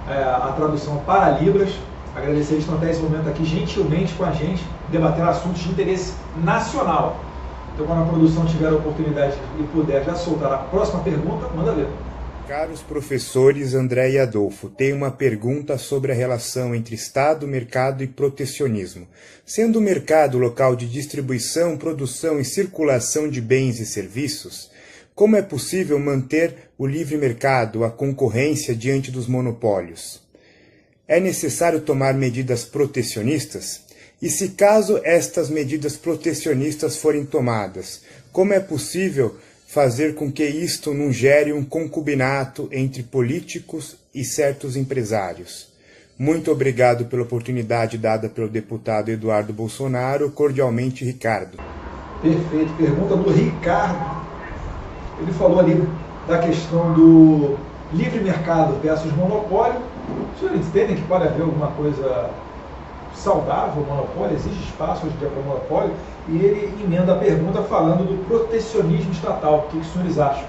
a tradução para Libras. Agradecer eles que estão até esse momento aqui gentilmente com a gente, debatendo assuntos de interesse nacional. Então, quando a produção tiver a oportunidade e puder já soltar a próxima pergunta, manda ver. Caros professores André e Adolfo, tenho uma pergunta sobre a relação entre Estado, mercado e protecionismo. Sendo o mercado local de distribuição, produção e circulação de bens e serviços, como é possível manter o livre mercado, a concorrência diante dos monopólios? É necessário tomar medidas protecionistas? E se caso estas medidas protecionistas forem tomadas, como é possível fazer com que isto não gere um concubinato entre políticos e certos empresários? Muito obrigado pela oportunidade dada pelo deputado Eduardo Bolsonaro. Cordialmente, Ricardo. Perfeito. Pergunta do Ricardo. Ele falou ali da questão do livre mercado versus monopólio. Os senhores entendem que pode haver alguma coisa saudável, monopólio? Existe espaço hoje em dia para monopólio? E ele emenda a pergunta falando do protecionismo estatal. O que os senhores acham?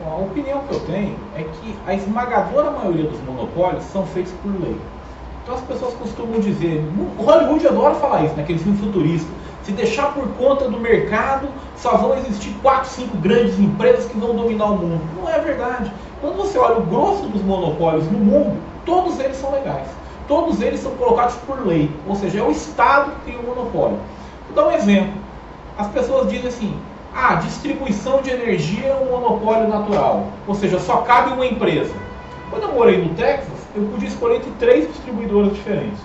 Bom, a opinião que eu tenho é que a esmagadora maioria dos monopólios são feitos por lei. Então as pessoas costumam dizer, o Hollywood adora falar isso, naquele filme futurista, se deixar por conta do mercado, só vão existir 4, 5 grandes empresas que vão dominar o mundo. Não é verdade. Quando você olha o grosso dos monopólios no mundo, todos eles são legais. Todos eles são colocados por lei, ou seja, é o Estado que tem o monopólio. Vou dar um exemplo. As pessoas dizem assim, distribuição de energia é um monopólio natural, ou seja, só cabe uma empresa. Quando eu morei no Texas, eu podia escolher entre 3 distribuidoras diferentes.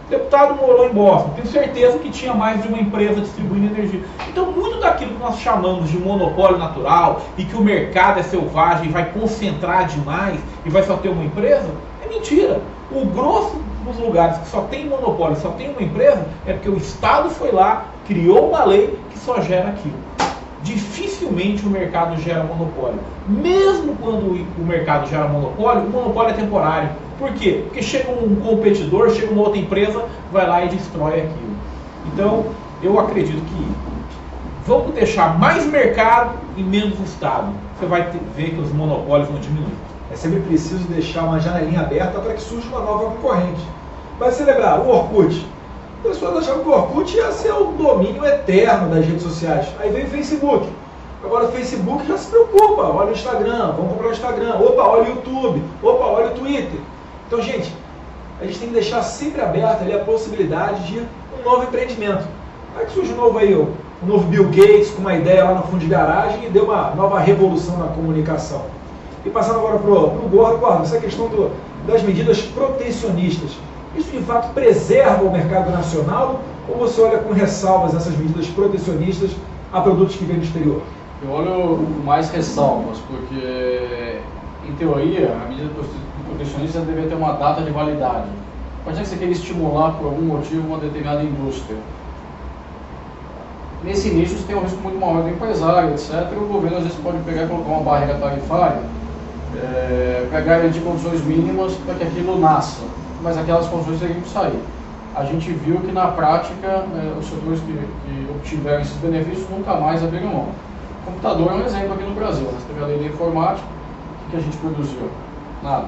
O deputado morou em Boston, tenho certeza que tinha mais de uma empresa distribuindo energia. Então, muito daquilo que nós chamamos de monopólio natural e que o mercado é selvagem e vai concentrar demais e vai só ter uma empresa, é mentira. O grosso dos lugares que só tem monopólio, só tem uma empresa, é porque o Estado foi lá, criou uma lei que só gera aquilo. Dificilmente o mercado gera monopólio. Mesmo quando o mercado gera monopólio, o monopólio é temporário. Por quê? Porque chega um competidor, chega uma outra empresa, vai lá e destrói aquilo. Então, eu acredito que vamos deixar mais mercado e menos Estado. Você vai ver que os monopólios vão diminuir. É sempre preciso deixar uma janelinha aberta para que surja uma nova concorrente. Vai celebrar o Orkut. As pessoas achavam que o Orkut ia ser o domínio eterno das redes sociais. Aí veio o Facebook. Agora o Facebook já se preocupa. Olha o Instagram, vamos comprar o Instagram. Opa, olha o YouTube. Opa, olha o Twitter. Então, gente, a gente tem que deixar sempre aberta ali a possibilidade de um novo empreendimento. Aí que surge um novo aí, o novo Bill Gates com uma ideia lá no fundo de garagem e deu uma nova revolução na comunicação. E passando agora para o Gordon, essa questão das medidas protecionistas, isso de fato preserva o mercado nacional ou você olha com ressalvas essas medidas protecionistas a produtos que vêm do exterior? Eu olho mais ressalvas, porque em teoria a medida protecionista deveria ter uma data de validade. Imagina que você queira estimular por algum motivo uma determinada indústria. Nesse início você tem um risco muito maior do empresário, etc. E o governo às vezes pode pegar e colocar uma barreira tarifária para garantir condições mínimas para que aquilo nasça, mas aquelas condições teriam que sair. A gente viu que na prática os setores que obtiveram esses benefícios nunca mais abriram mão. O computador é um exemplo aqui no Brasil. Nós teve a lei da informática, o que a gente produziu? Nada.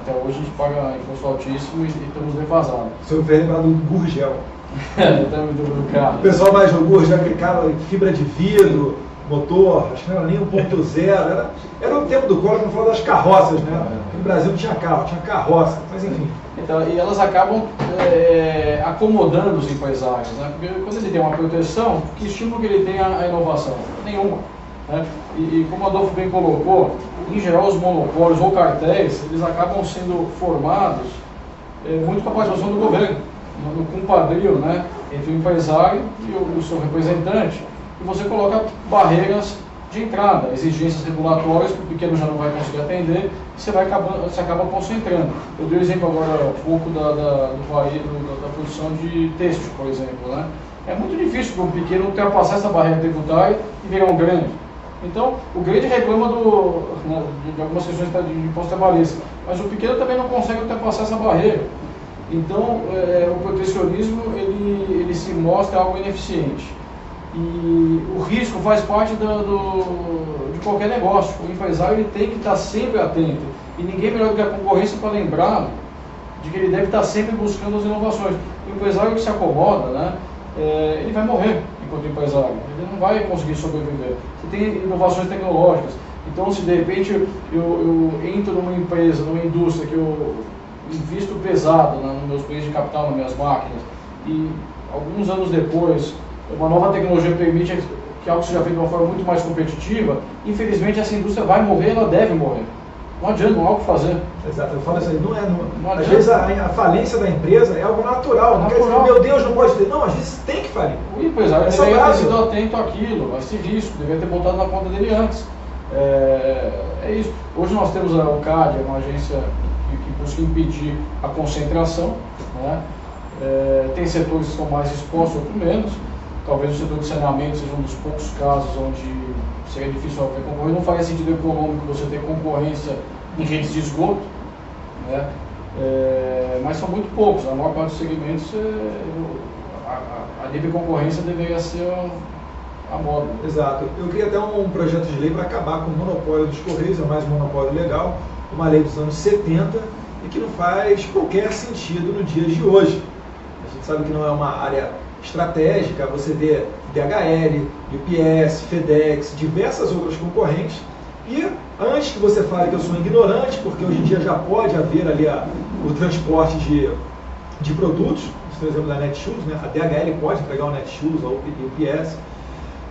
Até hoje a gente paga imposto altíssimo e estamos defasados. O senhor veio lembrar do Gurgel. do carro. O pessoal mais do Gurgel, aquele cara, fibra de vidro, motor, acho que não era nem 1.0, era o tempo do Collor quando falou das carroças, né? No Brasil não tinha carro, tinha carroça, mas enfim. Então, e elas acabam acomodando os empresários, né? Porque quando ele tem uma proteção, que estímulo que ele tem a inovação? Nenhuma. Né? E como o Adolfo bem colocou, em geral os monopólios ou cartéis, eles acabam sendo formados muito com a participação do governo, no compadrio, né? Entre o empresário e o seu representante, e você coloca barreiras de entrada, exigências regulatórias que o pequeno já não vai conseguir atender, e você acaba concentrando. Eu dei o exemplo agora há pouco da produção de têxtil, por exemplo. Né? É muito difícil para um pequeno ultrapassar essa barreira tributária e virar um grande. Então, o grande reclama de algumas questões de imposto trabalhista, mas o pequeno também não consegue ultrapassar essa barreira. Então, o protecionismo ele se mostra algo ineficiente. E o risco faz parte de qualquer negócio. O empresário ele tem que estar sempre atento. E ninguém melhor do que a concorrência para lembrar de que ele deve estar sempre buscando as inovações. O empresário que se acomoda, né, ele vai morrer enquanto empresário. Ele não vai conseguir sobreviver. Você tem inovações tecnológicas. Então, se de repente eu entro numa empresa, numa indústria que eu invisto pesado nos meus bens de capital, nas minhas máquinas, e alguns anos depois uma nova tecnologia permite que algo seja feito de uma forma muito mais competitiva, infelizmente essa indústria vai morrer, ela deve morrer. Não adianta, não há o que fazer. Exato, eu falo isso aí, às vezes a falência da empresa é algo natural, não quer dizer, meu Deus, não pode ter, não, às vezes tem que falir. O empresário deveria ter sido atento àquilo, a esse risco, deveria ter botado na conta dele antes. É isso. Hoje nós temos a OCAD, uma agência que busca impedir a concentração, né? Tem setores que são mais expostos, outros menos. Talvez o setor de saneamento seja um dos poucos casos onde seria difícil haver concorrência. Não faria sentido econômico você ter concorrência em redes de esgoto, né? Mas são muito poucos. A maior parte dos segmentos, a livre concorrência deveria ser a moda. Exato. Eu queria até um projeto de lei para acabar com o monopólio dos Correios, é mais um monopólio legal, uma lei dos anos 70 e que não faz qualquer sentido no dia de hoje. A gente sabe que não é uma área estratégica, você vê DHL, UPS, FedEx, diversas outras concorrentes, e antes que você fale que eu sou ignorante, porque hoje em dia já pode haver ali o transporte de produtos, por exemplo da Netshoes, né? A DHL pode entregar o Netshoes, ou UPS.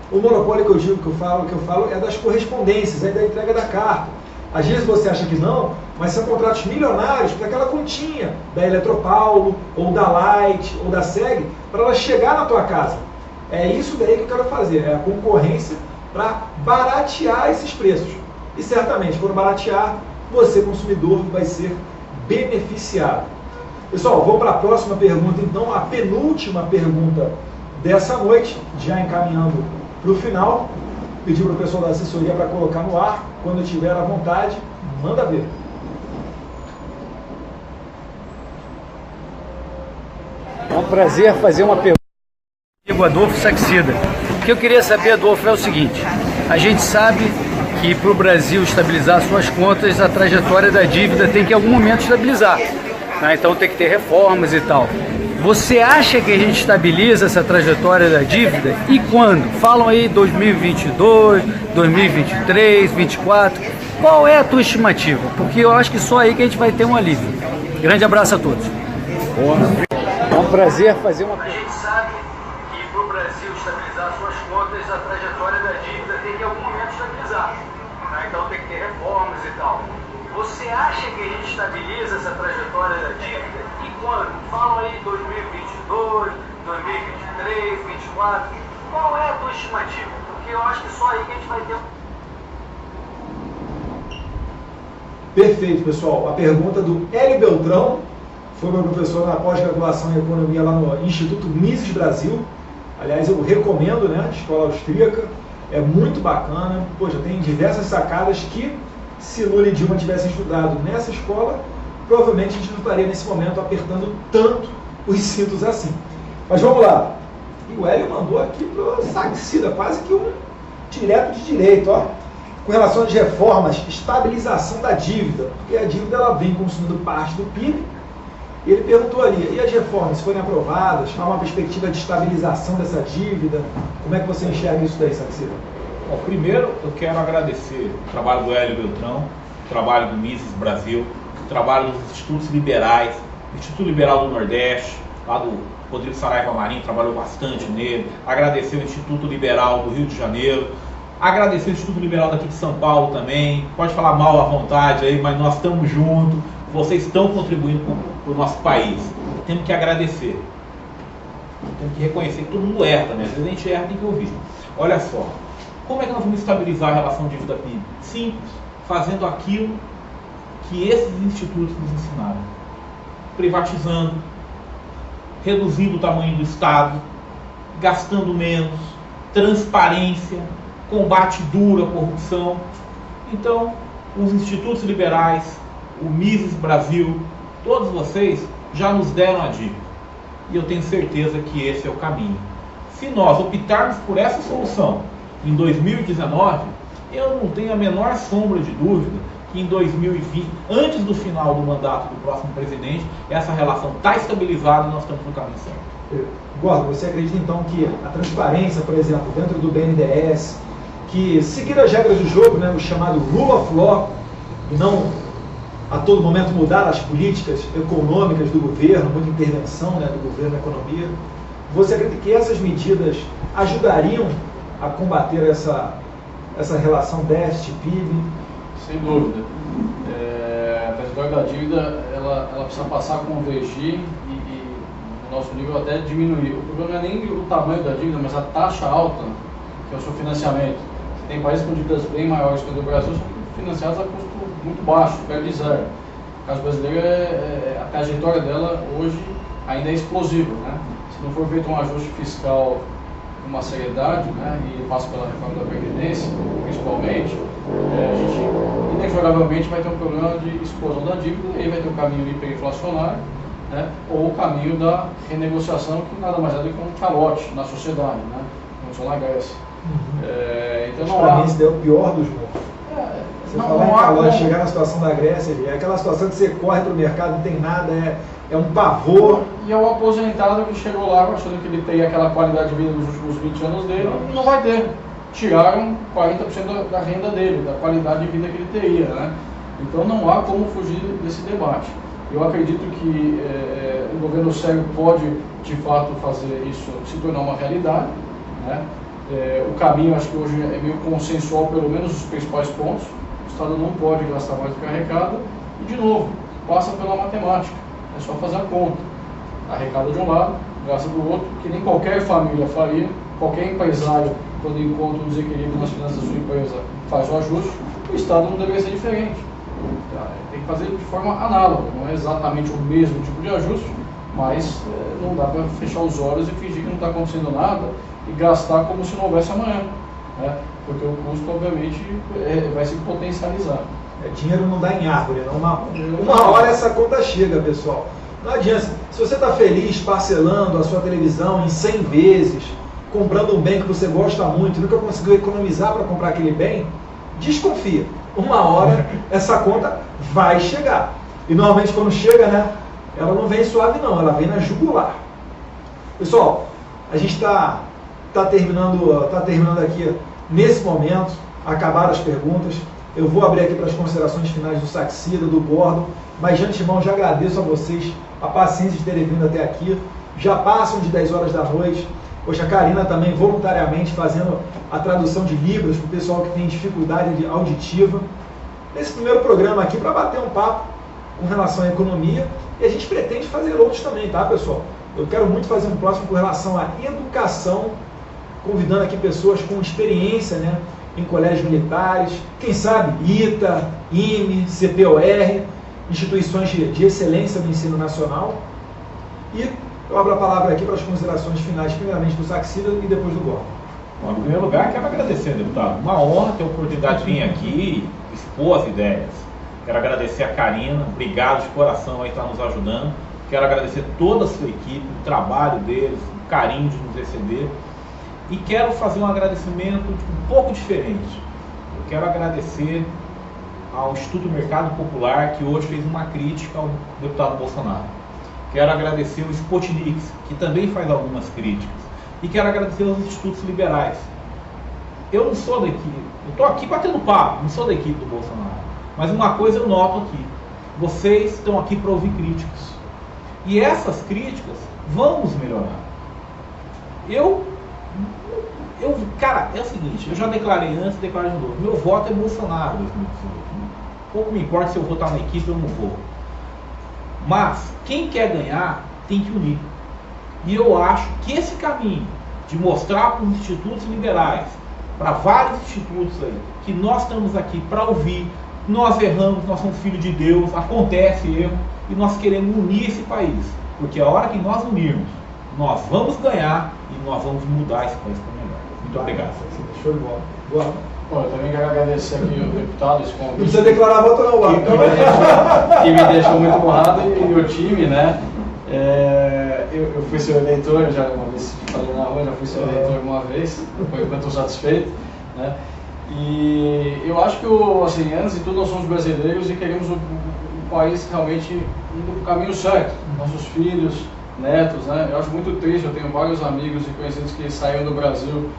O monopólio que eu falo é das correspondências, é da entrega da carta. Às vezes você acha que não, mas são contratos milionários para aquela continha da Eletropaulo, ou da Light, ou da SEG, para ela chegar na tua casa. É isso daí que eu quero fazer, é a concorrência para baratear esses preços. E certamente, quando baratear, você, consumidor, vai ser beneficiado. Pessoal, vamos para a próxima pergunta, então, a penúltima pergunta dessa noite, já encaminhando para o final. Pedir para o pessoal da assessoria para colocar no ar, quando tiver à vontade, manda ver. É um prazer fazer uma pergunta ao Adolfo Saxida. O que eu queria saber, Adolfo, é o seguinte: a gente sabe que para o Brasil estabilizar suas contas, a trajetória da dívida tem que em algum momento estabilizar, né? Então tem que ter reformas e tal. Você acha que a gente estabiliza essa trajetória da dívida? E quando? Falam aí 2022, 2023, 2024. Qual é a tua estimativa? Porque eu acho que só aí que a gente vai ter um alívio. Grande abraço a todos. É um prazer fazer uma pergunta. A gente sabe que para o Brasil estabilizar suas contas, a trajetória da dívida tem que em algum momento estabilizar, né? Então tem que ter reformas e tal. Você acha que a gente estabiliza essa trajetória da dívida? E quando? Falam aí 2022, 2023, 2024. Qual é a tua estimativa? Porque eu acho que só aí que a gente vai ter Perfeito, pessoal. A pergunta do Hélio Beltrão foi meu professor na pós-graduação em Economia lá no Instituto Mises Brasil. Aliás, eu recomendo, né, a escola austríaca, é muito bacana. Pô, já tem diversas sacadas que, se Lula e Dilma tivessem estudado nessa escola, provavelmente a gente não estaria nesse momento apertando tanto os cintos assim. Mas vamos lá. E o Hélio mandou aqui para o Saxida, quase que um direto de direito, ó. Com relação às reformas, estabilização da dívida, porque a dívida ela vem consumindo parte do PIB. E ele perguntou ali, e as reformas, se forem aprovadas, há uma perspectiva de estabilização dessa dívida? Como é que você enxerga isso daí, Saxida? Bom, primeiro eu quero agradecer o trabalho do Hélio Beltrão, o trabalho do Mises Brasil, o trabalho dos institutos liberais, o Instituto Liberal do Nordeste, lá do Rodrigo Saraiva Marinho, trabalhou bastante nele, agradecer o Instituto Liberal do Rio de Janeiro, agradecer o Instituto Liberal daqui de São Paulo também, pode falar mal à vontade aí, mas nós estamos juntos, vocês estão contribuindo para o nosso país. Temos que agradecer. Temos que reconhecer que todo mundo erra também. Às vezes a gente erra, tem que ouvir. Olha só, como é que nós vamos estabilizar a relação dívida-PIB? Simples, fazendo aquilo que esses institutos nos ensinaram. Privatizando, reduzindo o tamanho do Estado, gastando menos, transparência, combate duro à corrupção. Então, os institutos liberais, o Mises Brasil, todos vocês já nos deram a dica. E eu tenho certeza que esse é o caminho. Se nós optarmos por essa solução em 2019, eu não tenho a menor sombra de dúvida que em 2020, antes do final do mandato do próximo presidente, essa relação está estabilizada e nós estamos no caminho certo. Gordo, você acredita então que a transparência, por exemplo, dentro do BNDES, que seguir as regras do jogo, né, o chamado rule of law, e não a todo momento mudar as políticas econômicas do governo, muita intervenção, né, do governo na economia, você acredita que essas medidas ajudariam a combater essa relação déficit-PIB? Sem dúvida. A trajetória da dívida ela precisa passar a convergir e no nosso nível até diminuir. O problema não é nem o tamanho da dívida, mas a taxa alta, que é o seu financiamento. Tem países com dívidas bem maiores que o do Brasil, são financiadas a custo muito baixo, perto de zero. O caso brasileiro, a trajetória dela hoje ainda é explosiva, né? Se não for feito um ajuste fiscal com uma seriedade, né, e passa pela reforma da Previdência, principalmente, a gente inexoravelmente vai ter um problema de explosão da dívida, e aí vai ter o caminho hiperinflacionário, né, ou o caminho da renegociação, que nada mais é do que um calote na sociedade, né, como na Grécia. Então não há... Isso é o pior dos mundos. Você falar em calote, chegar na situação da Grécia, é aquela situação que você corre para o mercado, não tem nada, é um pavor. E é o aposentado que chegou lá achando que ele tem aquela qualidade de vida dos últimos 20 anos dele, e não vai ter. Tiraram 40% da renda dele, da qualidade de vida que ele teria, né? Então não há como fugir desse debate. Eu acredito que o governo sério pode, de fato, fazer isso se tornar uma realidade, né? O caminho, acho que hoje é meio consensual, pelo menos os principais pontos. O Estado não pode gastar mais do que arrecada. E, de novo, passa pela matemática. É só fazer a conta. Arrecada de um lado, gasta do outro, que nem qualquer família faria. Qualquer empresário, quando encontra um desequilíbrio nas finanças da sua empresa, faz o ajuste. O Estado não deveria ser diferente. Tem que fazer de forma análoga. Não é exatamente o mesmo tipo de ajuste, mas não dá para fechar os olhos e fingir que não está acontecendo nada e gastar como se não houvesse amanhã, né? Porque o custo, obviamente, vai se potencializar. Dinheiro não dá em árvore, não. Uma hora essa conta chega, pessoal. Não adianta. Se você está feliz parcelando a sua televisão em 100 vezes, comprando um bem que você gosta muito e nunca conseguiu economizar para comprar aquele bem, desconfia. Uma hora essa conta vai chegar. E normalmente quando chega, né, ela não vem suave não, ela vem na jugular. Pessoal, a gente está terminando aqui nesse momento, acabaram as perguntas. Eu vou abrir aqui para as considerações finais do Saxida, do Gordon, mas de antemão já agradeço a vocês a paciência de terem vindo até aqui. Já passam de 10 horas da noite. Poxa, a Karina também voluntariamente fazendo a tradução de Libras para o pessoal que tem dificuldade auditiva. Nesse primeiro programa aqui para bater um papo com relação à economia, e a gente pretende fazer outros também, tá, pessoal? Eu quero muito fazer um próximo com relação à educação, convidando aqui pessoas com experiência, né, em colégios militares, quem sabe ITA, IME, CPOR, instituições de excelência do ensino nacional. E eu abro a palavra aqui para as considerações finais, primeiramente do Saxida e depois do Gordon. Bom, em primeiro lugar, quero agradecer, deputado. Uma honra ter a oportunidade de vir aqui e expor as ideias. Quero agradecer a Karina, obrigado de coração aí por estar nos ajudando. Quero agradecer toda a sua equipe, o trabalho deles, o carinho de nos receber. E quero fazer um agradecimento um pouco diferente. Eu quero agradecer ao Instituto Mercado Popular, que hoje fez uma crítica ao deputado Bolsonaro. Quero agradecer o Sputnik, que também faz algumas críticas. E quero agradecer aos institutos liberais. Eu não sou da equipe, eu estou aqui batendo papo, não sou da equipe do Bolsonaro. Mas uma coisa eu noto aqui, vocês estão aqui para ouvir críticas. E essas críticas vão nos melhorar. Cara, é o seguinte, eu já declarei antes, declaro de novo, meu voto é Bolsonaro em 2018. Pouco me importa se eu votar na equipe ou não vou. Mas, quem quer ganhar, tem que unir. E eu acho que esse caminho de mostrar para os institutos liberais, para vários institutos aí, que nós estamos aqui para ouvir, nós erramos, nós somos filhos de Deus, acontece erro, e nós queremos unir esse país. Porque a hora que nós unirmos, nós vamos ganhar e nós vamos mudar esse país para melhor. Muito obrigado. Show de bola. Boa. Bom, eu também quero agradecer aqui o deputado, esse convite. Não precisa declarar voto não, Gordon. Que me deixou muito honrado e o time, né? Eu fui seu eleitor, já uma vez falei na rua, já fui seu eleitor uma vez, eu estou satisfeito, né? E eu acho que, assim, antes de tudo, nós somos brasileiros e queremos um país realmente indo para o caminho certo. Nossos filhos, netos, né? Eu acho muito triste, eu tenho vários amigos e conhecidos que saíram do Brasil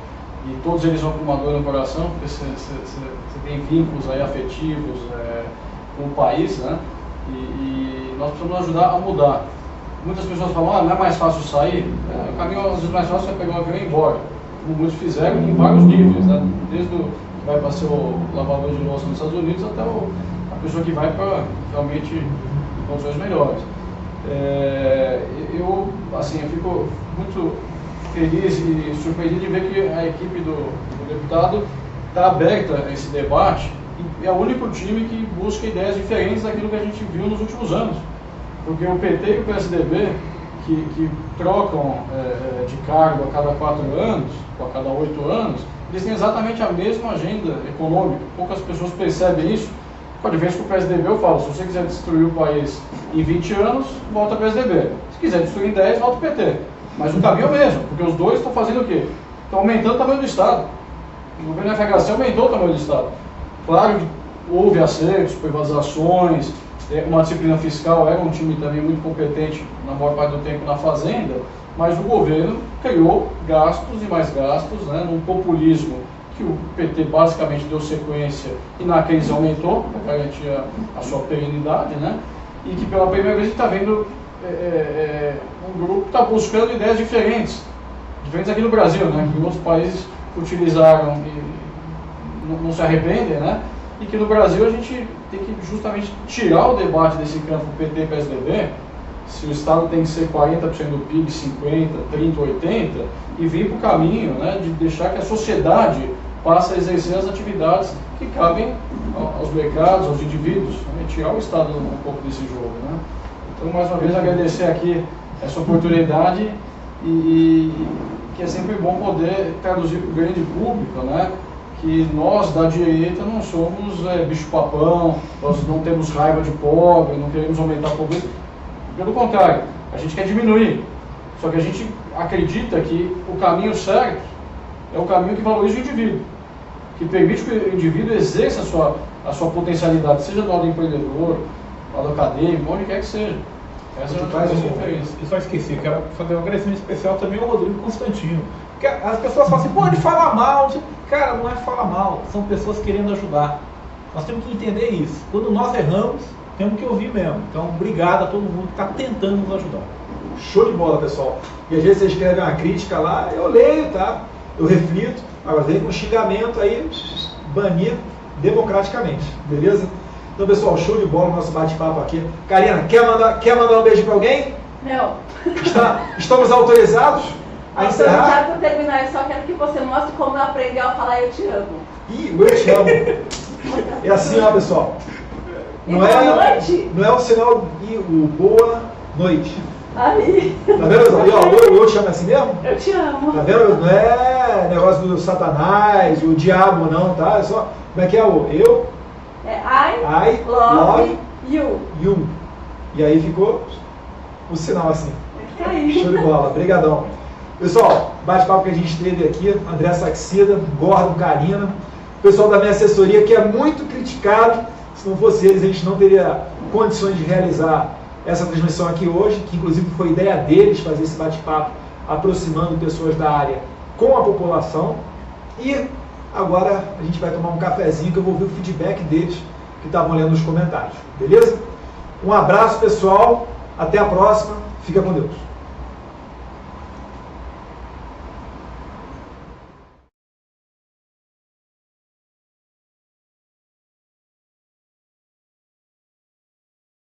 e todos eles vão com uma dor no coração, porque você tem vínculos aí afetivos com o país, né? E nós precisamos ajudar a mudar. Muitas pessoas falam, não é mais fácil sair? O caminho às vezes mais fácil é pegar um avião e ir embora, como muitos fizeram em vários níveis, né? Desde o que vai para ser o lavador de louça nos Estados Unidos até a pessoa que vai para realmente condições melhores. Eu fico muito feliz e surpreendido de ver que a equipe do deputado está aberta a esse debate e é o único time que busca ideias diferentes daquilo que a gente viu nos últimos anos. Porque o PT e o PSDB, que trocam de cargo a cada 4 anos, ou a cada 8 anos, eles têm exatamente a mesma agenda econômica. Poucas pessoas percebem isso. Com a diferença que o PSDB, eu falo, se você quiser destruir o país em 20 anos, volta ao PSDB. Se quiser destruir em 10, volta ao PT. Mas o caminho é o mesmo, porque os dois estão fazendo o quê? Estão aumentando o tamanho do Estado. O governo FHC aumentou o tamanho do Estado. Claro que houve acertos, privatizações, uma disciplina fiscal, era um time também muito competente na maior parte do tempo na Fazenda, mas o governo criou gastos e mais gastos, né, num populismo que o PT basicamente deu sequência e na crise aumentou, para garantir a sua perenidade, né, e que pela primeira vez a gente está vendo um grupo que está buscando ideias diferentes aqui no Brasil, né, que em outros países utilizaram e não se arrependem, né, e que no Brasil a gente tem que justamente tirar o debate desse campo PT e PSDB, se o Estado tem que ser 40% do PIB, 50%, 30%, 80%, e vir para o caminho, né, de deixar que a sociedade passe a exercer as atividades que cabem aos mercados, aos indivíduos, né, tirar o Estado um pouco desse jogo, né. Então, mais uma vez, agradecer aqui essa oportunidade e que é sempre bom poder traduzir para o grande público, né, que nós da direita não somos bicho-papão, nós não temos raiva de pobre, não queremos aumentar a pobreza. Pelo contrário, a gente quer diminuir. Só que a gente acredita que o caminho certo é o caminho que valoriza o indivíduo, que permite que o indivíduo exerça a sua potencialidade, seja do lado empreendedor, do lado acadêmico, onde quer que seja. Essa é a diferença. Eu só esqueci, quero fazer um agradecimento especial também ao Rodrigo Constantino. Porque as pessoas falam assim, pode falar mal. Cara, não é falar mal, são pessoas querendo ajudar. Nós temos que entender isso. Quando nós erramos, temos que ouvir mesmo. Então, obrigado a todo mundo que está tentando nos ajudar. Show de bola, pessoal. E às vezes você escreve uma crítica lá, eu leio, tá? Eu reflito, agora vem com um xingamento aí, banir democraticamente, beleza? Então, pessoal, show de bola o nosso bate-papo aqui. Karina, quer mandar um beijo para alguém? Não. Estamos autorizados a encerrar? Para terminar, eu só quero que você mostre como eu aprendi a falar eu te amo. Ih, eu te amo. É assim, ó, pessoal. E boa noite? Não é o sinal e o boa noite. Aí. Tá vendo? E, ó, eu te amo assim mesmo? Eu te amo. Tá vendo? Não é negócio do Satanás, o diabo não, tá? É só, como é que é o eu? É I love you. You. E aí ficou o sinal assim. É aí. Show de bola, brigadão. Pessoal, bate-papo que a gente teve aqui, André Saxida, Gordon, Karina, o pessoal da minha assessoria que é muito criticado, se não fosse eles a gente não teria condições de realizar essa transmissão aqui hoje, que inclusive foi ideia deles fazer esse bate-papo, aproximando pessoas da área com a população. E agora a gente vai tomar um cafezinho que eu vou ver o feedback deles que estavam lendo nos comentários, beleza? Um abraço, pessoal, até a próxima, fica com Deus.